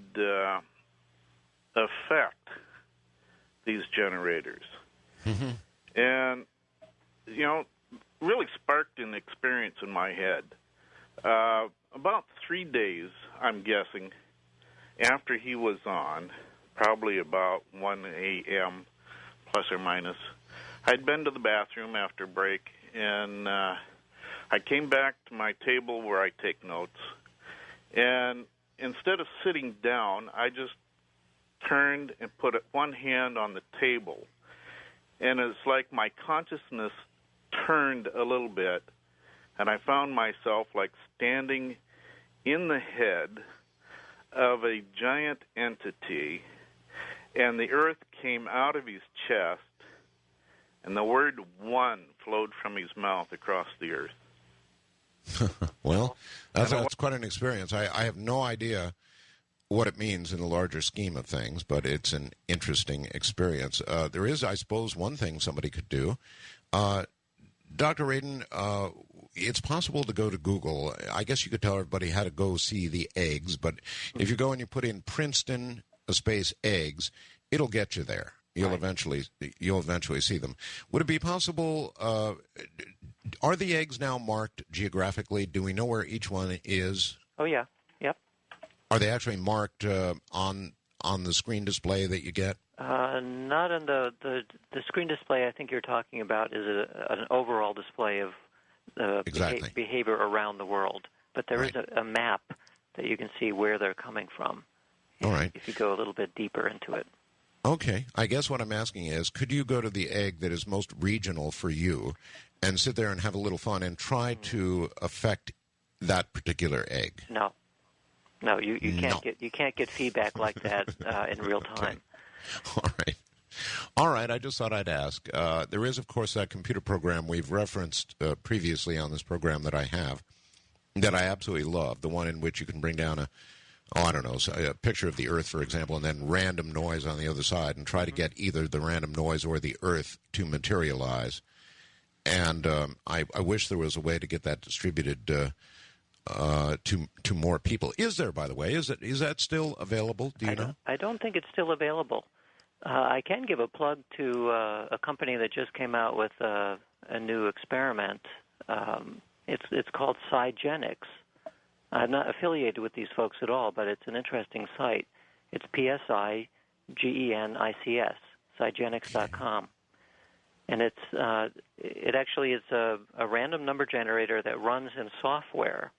affect these generators. Mm-hmm. And, really sparked an experience in my head. About 3 days, I'm guessing, after he was on, probably about 1 a.m., plus or minus, I'd been to the bathroom after break, and I came back to my table where I take notes, and instead of sitting down, I just turned and put one hand on the table, and it's like my consciousness turned a little bit, and I found myself like standing in the head of a giant entity, and the earth came out of his chest, and the word one flowed from his mouth across the earth. Well, that's quite an experience. I have no idea what it means in the larger scheme of things, but it's an interesting experience. There is, I suppose, one thing somebody could do. Dr. Radin, it's possible to go to Google. I guess you could tell everybody how to go see the eggs, but if you go and you put in Princeton space eggs, it'll get you there. You'll eventually see them. Would it be possible? Are the eggs now marked geographically? Do we know where each one is? Oh yeah, yep. Are they actually marked on the screen display that you get? Not on the screen display. I think you're talking about is an overall display of behavior around the world. But there is a map that you can see where they're coming from. All right. If you go a little bit deeper into it. Okay. I guess what I'm asking is, could you go to the egg that is most regional for you and sit there and have a little fun and try to affect that particular egg? No, you can't get feedback like that in real time. Okay. All right. I just thought I'd ask. There is, of course, that computer program we've referenced previously on this program that I have that I absolutely love, the one in which you can bring down a picture of the Earth, for example, and then random noise on the other side and try to get either the random noise or the Earth to materialize. And I wish there was a way to get that distributed to more people. Is there, by the way? Is that still available? Do you know? I don't think it's still available. I can give a plug to a company that just came out with a new experiment. It's called Cygenics. I'm not affiliated with these folks at all, but it's an interesting site. It's PSIGENICS, Cygenics.com. And it actually is a random number generator that runs in software.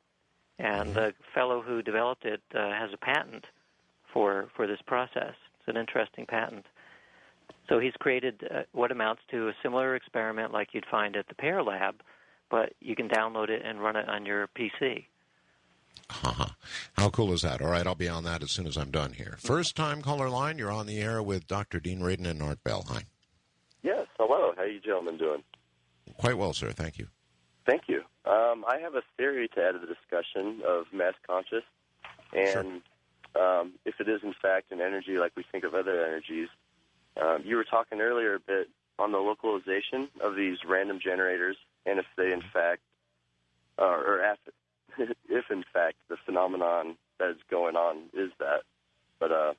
And the fellow who developed it has a patent for this process. It's an interesting patent. So he's created what amounts to a similar experiment like you'd find at the Pear Lab, but you can download it and run it on your PC. How cool is that? All right, I'll be on that as soon as I'm done here. First time caller line, you're on the air with Dr. Dean Radin and Art Bell. Hi. Yes, hello. How are you gentlemen doing? Quite well, sir. Thank you. Thank you. I have a theory to add to the discussion of mass conscious, and if it is in fact an energy like we think of other energies. You were talking earlier a bit on the localization of these random generators, and if they in fact, if in fact the phenomenon that is going on is that. But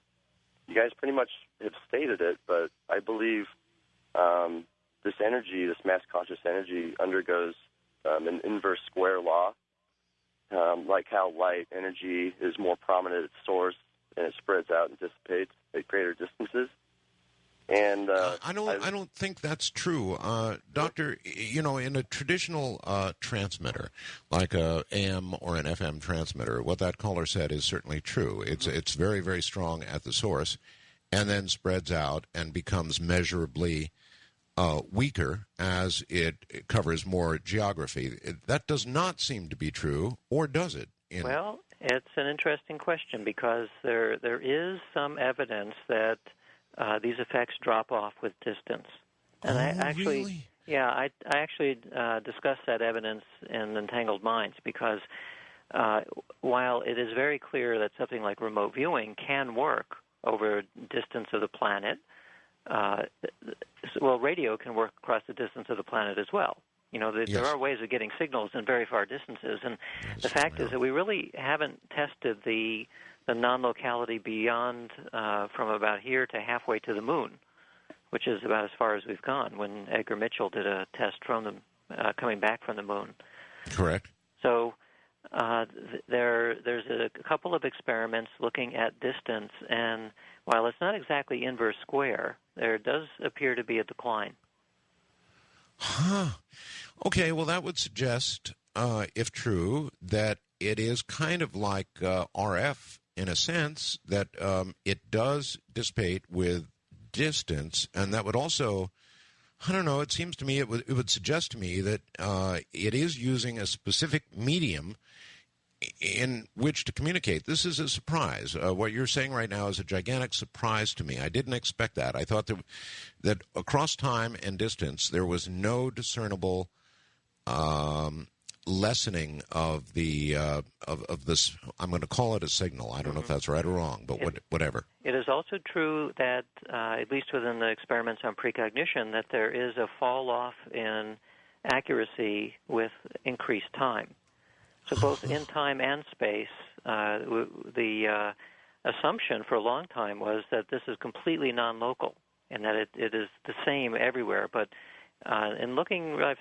you guys pretty much have stated it, but I believe this energy, this mass conscious energy, undergoes an inverse square law, like how light energy is more prominent at its source and it spreads out and dissipates at greater distances. And I don't think that's true, Doctor. In a traditional transmitter, like a AM or an FM transmitter, what that caller said is certainly true. It's very, very strong at the source, and then spreads out and becomes measurably weaker as it covers more geography. That does not seem to be true, or does it? Well, it's an interesting question because there is some evidence that these effects drop off with distance. And I actually discussed that evidence in Entangled Minds because while it is very clear that something like remote viewing can work over distance of the planet, well, radio can work across the distance of the planet as well. You know, there are ways of getting signals in very far distances, and the fact is that we really haven't tested the non-locality beyond from about here to halfway to the moon, which is about as far as we've gone when Edgar Mitchell did a test from the coming back from the moon. Correct. So there's a couple of experiments looking at distance, and while it's not exactly inverse square, there does appear to be a decline. Huh. Okay, well, that would suggest, if true, that it is kind of like RF in a sense, that it does dissipate with distance, and that would also, I don't know, it seems to me, it would suggest to me that it is using a specific medium in which to communicate. This is a surprise. What you're saying right now is a gigantic surprise to me. I didn't expect that. I thought that across time and distance there was no discernible lessening of the of this. I'm going to call it a signal. I don't know if that's right or wrong, but whatever. It is also true that, at least within the experiments on precognition, that there is a fall off in accuracy with increased time. So both in time and space, the assumption for a long time was that this is completely non-local and that it is the same everywhere. But in looking, I've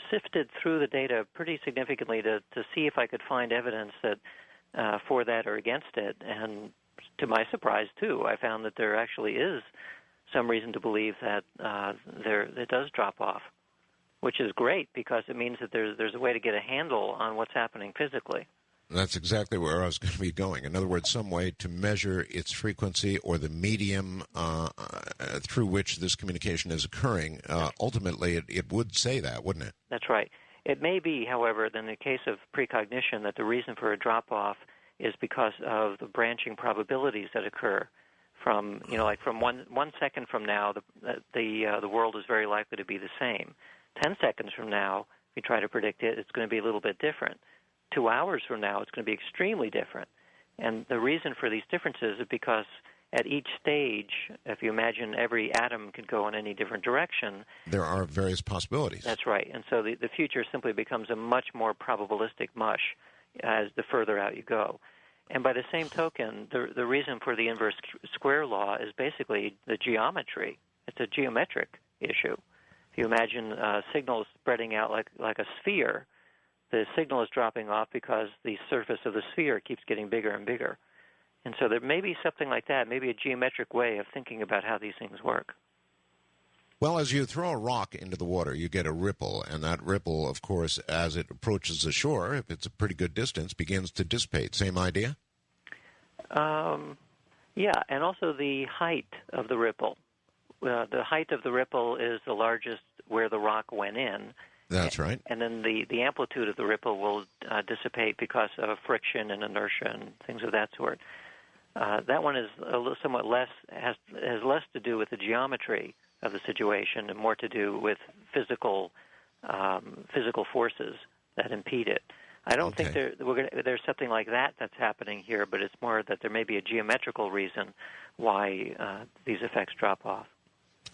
sifted through the data pretty significantly to see if I could find evidence that for that or against it. And to my surprise, too, I found that there actually is some reason to believe that it does drop off, which is great because it means that there's a way to get a handle on what's happening physically. That's exactly where I was going to be going. In other words, some way to measure its frequency or the medium through which this communication is occurring. Ultimately, it would say that, wouldn't it? That's right. It may be, however, in the case of precognition, that the reason for a drop-off is because of the branching probabilities that occur. From, like from one second from now, the world is very likely to be the same. 10 seconds from now, if you try to predict it, it's going to be a little bit different. 2 hours from now, it's going to be extremely different. And the reason for these differences is because at each stage, if you imagine every atom could go in any different direction, there are various possibilities. That's right. And so the future simply becomes a much more probabilistic mush as the further out you go. And by the same token, the reason for the inverse square law is basically the geometry. It's a geometric issue. If you imagine signals spreading out like a sphere, the signal is dropping off because the surface of the sphere keeps getting bigger and bigger. And so there may be something like that, maybe a geometric way of thinking about how these things work. Well, as you throw a rock into the water, you get a ripple, and that ripple, of course, as it approaches the shore, if it's a pretty good distance, begins to dissipate. Same idea? Yeah, and also the height of the ripple. The height of the ripple is the largest where the rock went in. That's right. And then the amplitude of the ripple will dissipate because of friction and inertia and things of that sort. That one is somewhat less has less to do with the geometry of the situation and more to do with physical forces that impede it. I don't think there's something like that's happening here, but it's more that there may be a geometrical reason why these effects drop off.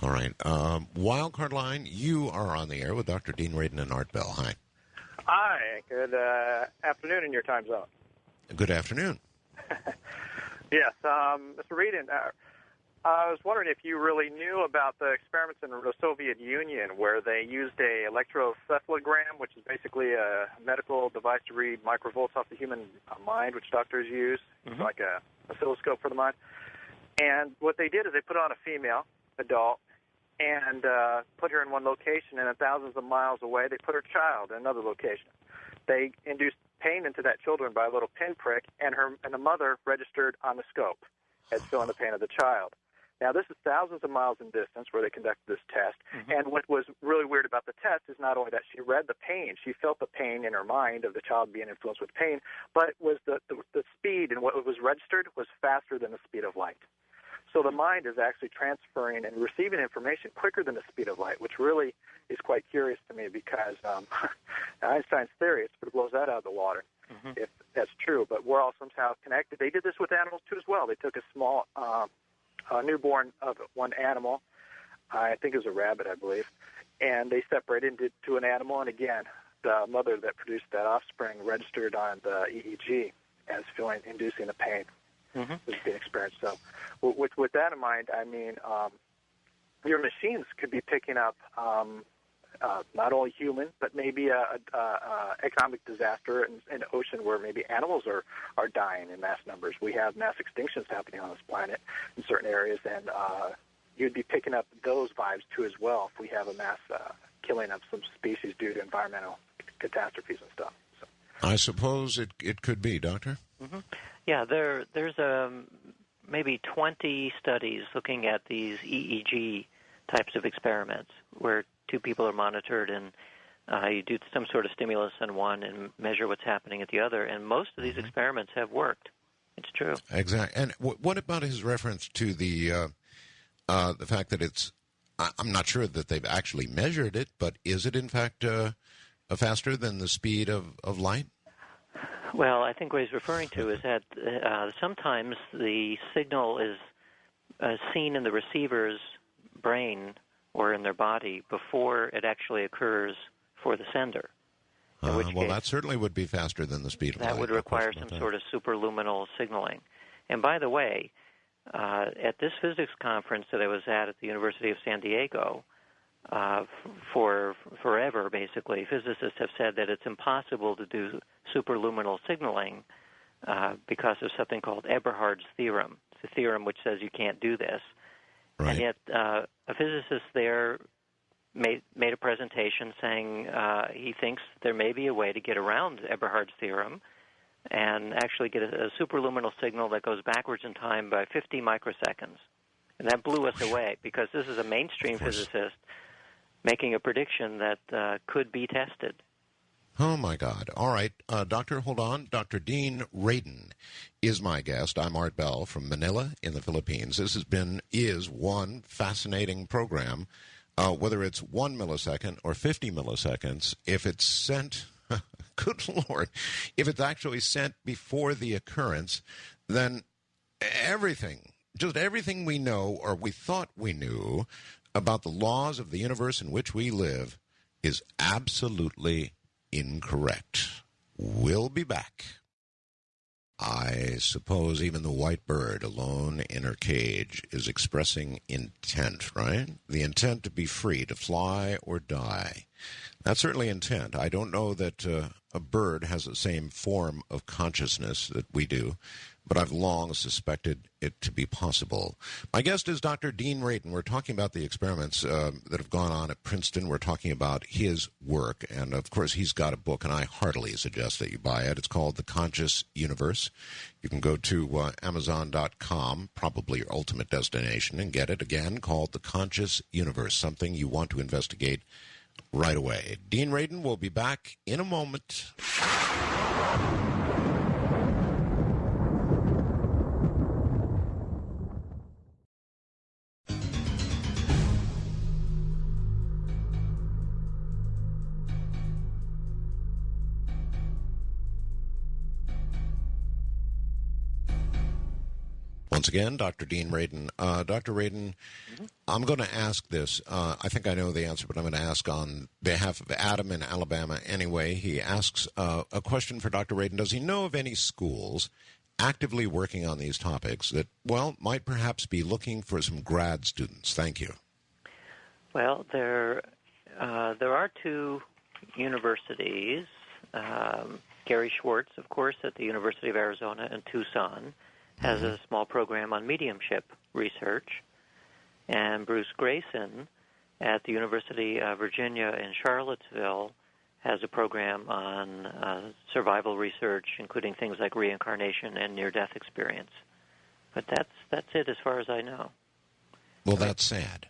All right. Wildcard line, you are on the air with Dr. Dean Radin and Art Bell. Hi. Hi. Good afternoon in your time zone. Good afternoon. Yes. Mr. Radin, I was wondering if you really knew about the experiments in the Soviet Union where they used a electrocephalogram, which is basically a medical device to read microvolts off the human mind, which doctors use. It's like a oscilloscope for the mind. And what they did is they put on a female adult and put her in one location, and then thousands of miles away they put her child in another location. They induced pain into that children by a little pinprick, and the mother registered on the scope as feeling the pain of the child. Now, this is thousands of miles in distance where they conducted this test, and what was really weird about the test is not only that she read the pain, she felt the pain in her mind of the child being influenced with pain, but it was the speed and what was registered was faster than the speed of light. So the mind is actually transferring and receiving information quicker than the speed of light, which really is quite curious to me because Einstein's theory blows that out of the water, if that's true. But we're all somehow connected. They did this with animals, too, as well. They took a small newborn of one animal, I think it was a rabbit, I believe, and they separated into an animal, and again, the mother that produced that offspring registered on the EEG as inducing the pain that was being experienced. So with that in mind, I mean, your machines could be picking up not only human, but maybe a economic disaster in an ocean where maybe animals are dying in mass numbers. We have mass extinctions happening on this planet in certain areas, and you'd be picking up those vibes too as well if we have a mass killing of some species due to environmental catastrophes and stuff. So. I suppose it could be, Doctor. Mm-hmm. Yeah, there's maybe 20 studies looking at these EEG types of experiments where two people are monitored and you do some sort of stimulus on one and measure what's happening at the other, and most of these experiments have worked. It's true. Exactly. And what about his reference to the fact that it's, I'm not sure that they've actually measured it, but is it in fact faster than the speed of light? Well, I think what he's referring to is that sometimes the signal is seen in the receiver's brain or in their body before it actually occurs for the sender. Well, that certainly would be faster than the speed of light. That would require some sort of superluminal signaling. And by the way, at this physics conference that I was at the University of San Diego, for forever, basically, physicists have said that it's impossible to do superluminal signaling because of something called Eberhard's theorem. It's a theorem which says you can't do this. Right. And yet a physicist there made a presentation saying he thinks there may be a way to get around Eberhard's theorem and actually get a superluminal signal that goes backwards in time by 50 microseconds. And that blew us away because this is a mainstream physicist making a prediction that could be tested. Oh, my God. All right. Doctor, hold on. Dr. Dean Radin is my guest. I'm Art Bell from Manila in the Philippines. This is one fascinating program, whether it's 1 millisecond or 50 milliseconds. If it's sent, good Lord, if it's actually sent before the occurrence, then just everything we know or we thought we knew about the laws of the universe in which we live is absolutely incorrect. We'll be back. I suppose even the white bird alone in her cage is expressing intent, right? The intent to be free, to fly or die. That's certainly intent. I don't know that a bird has the same form of consciousness that we do, but I've long suspected it to be possible. My guest is Dr. Dean Radin. We're talking about the experiments that have gone on at Princeton. We're talking about his work, and of course he's got a book, and I heartily suggest that you buy it. It's called The Conscious Universe. You can go to Amazon.com, probably your ultimate destination, and get it again, called The Conscious Universe, something you want to investigate right away. Dean Radin will be back in a moment. Once again, Dr. Dean Radin. Dr. Radin, I'm going to ask this. I think I know the answer, but I'm going to ask on behalf of Adam in Alabama anyway. He asks a question for Dr. Radin. Does he know of any schools actively working on these topics that, well, might perhaps be looking for some grad students? Thank you. Well, there are two universities, Gary Schwartz, of course, at the University of Arizona in Tucson, has a small program on mediumship research, and Bruce Grayson at the University of Virginia in Charlottesville has a program on survival research, including things like reincarnation and near-death experience. But that's it as far as I know. Well, that's sad.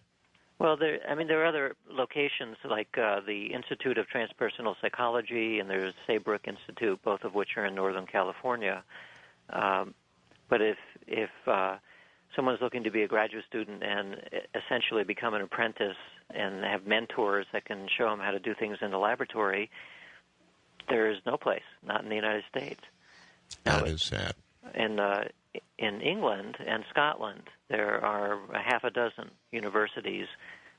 Well, there are other locations like the Institute of Transpersonal Psychology and there's Saybrook Institute, both of which are in Northern California. But if someone's looking to be a graduate student and essentially become an apprentice and have mentors that can show them how to do things in the laboratory, there is no place, not in the United States. That is sad. In England and Scotland, there are a half a dozen universities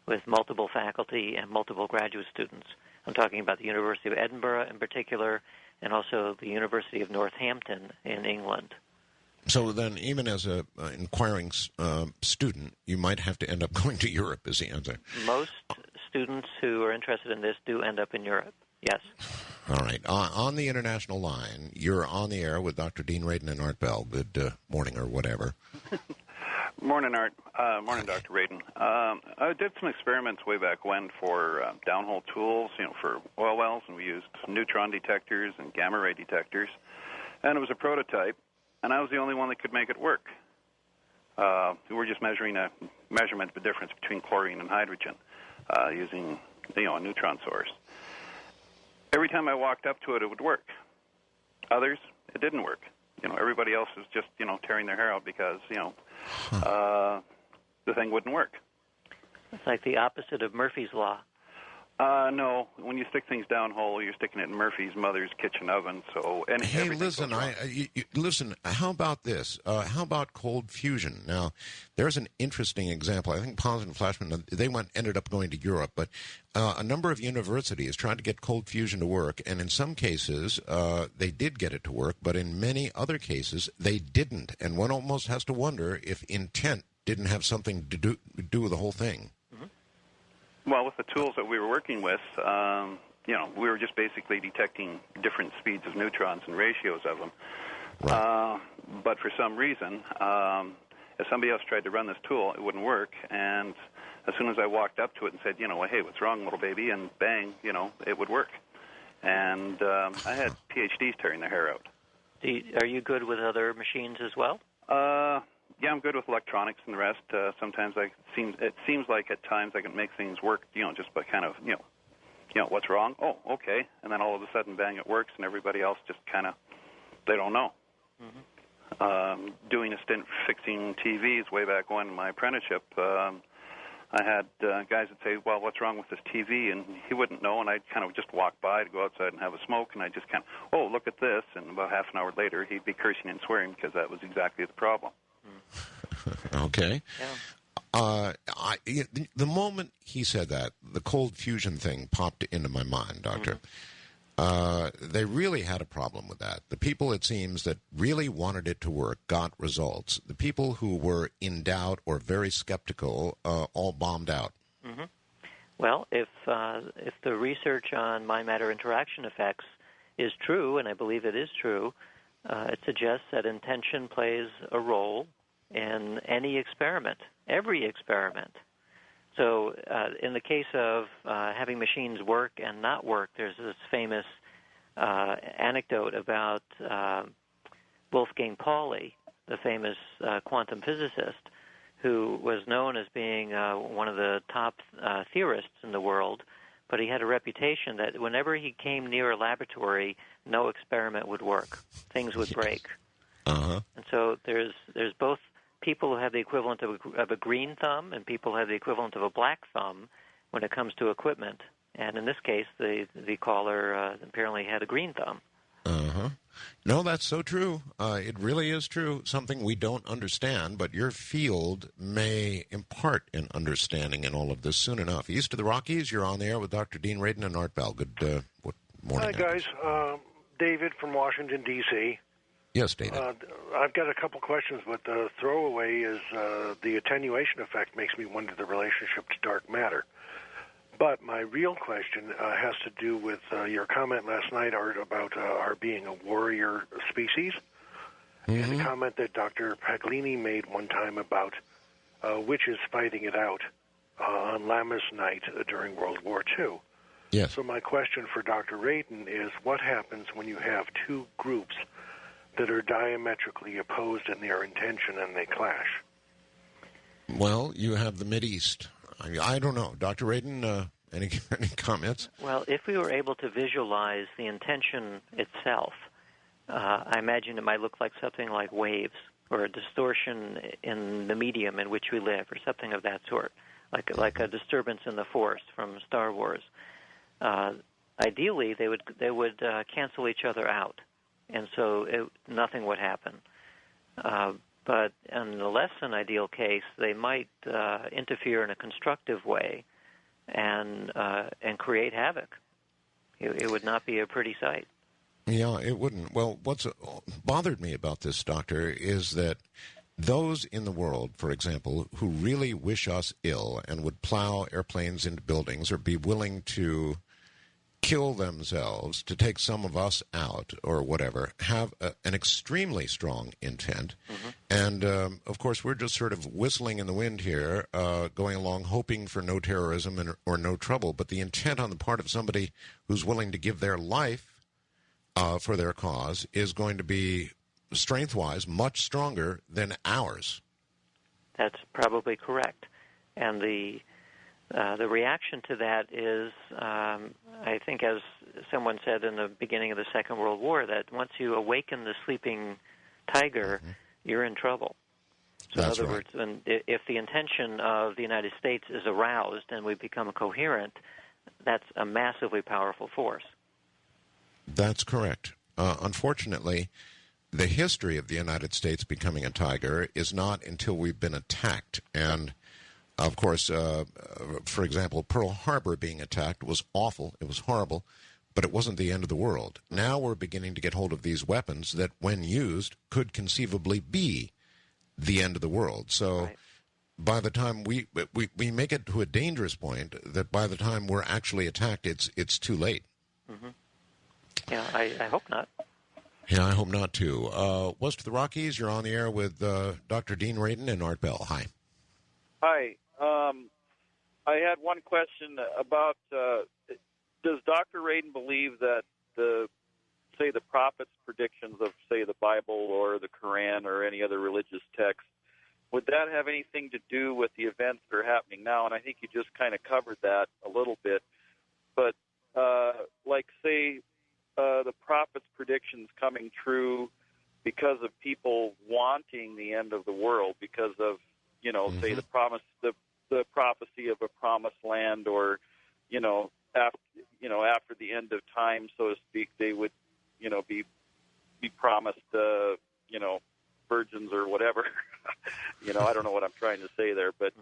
with multiple faculty and multiple graduate students. I'm talking about the University of Edinburgh in particular, and also the University of Northampton in England. So then, even as an inquiring student, you might have to end up going to Europe, is the answer. Most students who are interested in this do end up in Europe, yes. All right. On the international line, you're on the air with Dr. Dean Radin and Art Bell. Good morning or whatever. Morning, Art. Morning, Dr. Radin. I did some experiments way back when for downhole tools, for oil wells, and we used neutron detectors and gamma ray detectors. And it was a prototype, and I was the only one that could make it work. We were just measuring a measurement of the difference between chlorine and hydrogen using, a neutron source. Every time I walked up to it, it would work. Others, it didn't work. Everybody else was just, tearing their hair out because, the thing wouldn't work. It's like the opposite of Murphy's Law. No. When you stick things downhole, you're sticking it in Murphy's mother's kitchen oven. So, hey, listen, listen. How about this? How about cold fusion? Now, there's an interesting example. I think Pons and Flashman, they ended up going to Europe, but a number of universities tried to get cold fusion to work, and in some cases they did get it to work, but in many other cases they didn't. And one almost has to wonder if intent didn't have something to do with the whole thing. Well, with the tools that we were working with, we were just basically detecting different speeds of neutrons and ratios of them. Right. But for some reason, if somebody else tried to run this tool, it wouldn't work. And as soon as I walked up to it and said, hey, what's wrong, little baby? And bang, it would work. And I had PhDs tearing their hair out. Are you good with other machines as well? Yeah, I'm good with electronics and the rest. Sometimes it seems like at times I can make things work, just by kind of, what's wrong? Oh, okay. And then all of a sudden, bang, it works, and everybody else just kind of, they don't know. Mm-hmm. Doing a stint fixing TVs way back when in my apprenticeship, I had guys that say, well, what's wrong with this TV? And he wouldn't know, and I'd kind of just walk by to go outside and have a smoke, and I'd just kind of, oh, look at this. And about half an hour later, he'd be cursing and swearing because that was exactly the problem. Okay. Yeah. The moment he said that, the cold fusion thing popped into my mind, Doctor. Mm-hmm. They really had a problem with that. The people, it seems, that really wanted it to work got results. The people who were in doubt or very skeptical all bombed out. Mm-hmm. Well, if the research on mind matter interaction effects is true, and I believe it is true, it suggests that intention plays a role in any experiment, every experiment. So in the case of having machines work and not work, there's this famous anecdote about Wolfgang Pauli, the famous quantum physicist, who was known as being one of the top theorists in the world, but he had a reputation that whenever he came near a laboratory, no experiment would work. Things would break. Uh-huh. And so there's both people who have the equivalent of a green thumb and people who have the equivalent of a black thumb when it comes to equipment. And in this case, the caller apparently had a green thumb. Uh-huh. No, that's so true. It really is true. Something we don't understand, but your field may impart an understanding in all of this soon enough. East of the Rockies, you're on the air with Dr. Dean Radin and Art Bell. Good morning. Hi, guys. David from Washington, D.C. Yes, David. I've got a couple questions, but the throwaway is the attenuation effect makes me wonder the relationship to dark matter. But my real question has to do with your comment last night, Art, about our being a warrior species, and the comment that Dr. Paglini made one time about witches fighting it out on Lammas Night during World War II. Yes. So my question for Dr. Radin is, what happens when you have two groups that are diametrically opposed in their intention and they clash? Well, you have the Mideast. I don't know. Dr. Radin, any comments? Well, if we were able to visualize the intention itself, I imagine it might look like something like waves or a distortion in the medium in which we live or something of that sort, like a disturbance in the Force from Star Wars. Ideally, they would cancel each other out, and so nothing would happen. But in the less than ideal case, they might interfere in a constructive way and create havoc. It would not be a pretty sight. Yeah, it wouldn't. Well, what's bothered me about this, Doctor, is that those in the world, for example, who really wish us ill and would plow airplanes into buildings or be willing to kill themselves to take some of us out or whatever, have an extremely strong intent. Mm-hmm. And, of course, we're just sort of whistling in the wind here, going along hoping for no terrorism or no trouble. But the intent on the part of somebody who's willing to give their life for their cause is going to be, strength-wise, much stronger than ours. That's probably correct. And the reaction to that is, I think, as someone said in the beginning of the Second World War, that once you awaken the sleeping tiger, mm-hmm. you're in trouble. So That's in other right. words, if the intention of the United States is aroused and we become coherent, that's a massively powerful force. That's correct. Unfortunately, the history of the United States becoming a tiger is not until we've been attacked. And, of course, for example, Pearl Harbor being attacked was awful. It was horrible, but it wasn't the end of the world. Now we're beginning to get hold of these weapons that, when used, could conceivably be the end of the world. So right. By the time we make it to a dangerous point, that by the time we're actually attacked, it's too late. Mm-hmm. Yeah, I hope not. Yeah, I hope not, too. West of the Rockies, you're on the air with Dr. Dean Radin and Art Bell. Hi. Hi. I had one question about, does Dr. Radin believe that the prophets' predictions of, say, the Bible or the Quran or any other religious text, would that have anything to do with the events that are happening now? And I think you just kind of covered that a little bit. But, say, the prophets' predictions coming true because of people wanting the end of the world, because of, mm-hmm. say, the prophecy of a promised land, or, after the end of time, so to speak, they would, be promised, virgins or whatever. I don't know what I'm trying to say there, but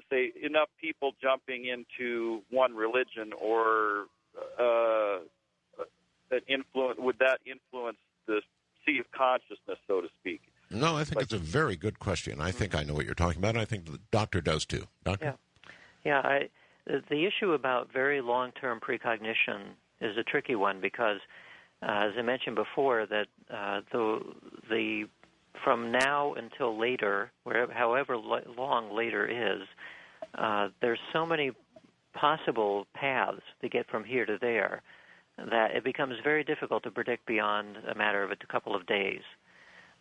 say enough people jumping into one religion or would that influence the sea of consciousness, so to speak? No, I think it's a very good question. I think I know what you're talking about, and I think the doctor does too. Doctor? Yeah. The issue about very long-term precognition is a tricky one because, as I mentioned before, that the from now until later, however long later is, there's so many possible paths to get from here to there that it becomes very difficult to predict beyond a matter of a couple of days.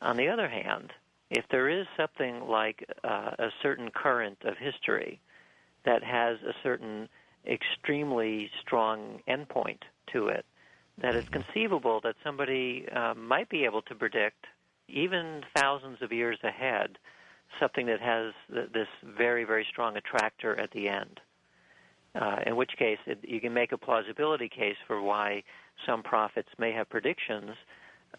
On the other hand, if there is something like a certain current of history that has a certain extremely strong endpoint to it, that it's conceivable that somebody might be able to predict, even thousands of years ahead, something that has this very, very strong attractor at the end. In which case, you can make a plausibility case for why some prophets may have predictions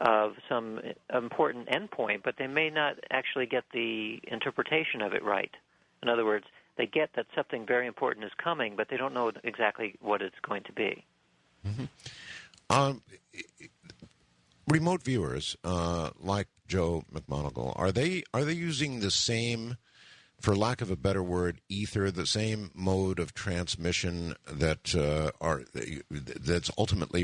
of some important endpoint, but they may not actually get the interpretation of it right. In other words, they get that something very important is coming, but they don't know exactly what it's going to be. Mm-hmm. Remote viewers like Joe McMonagle, are they using the same, for lack of a better word, ether, the same mode of transmission that's ultimately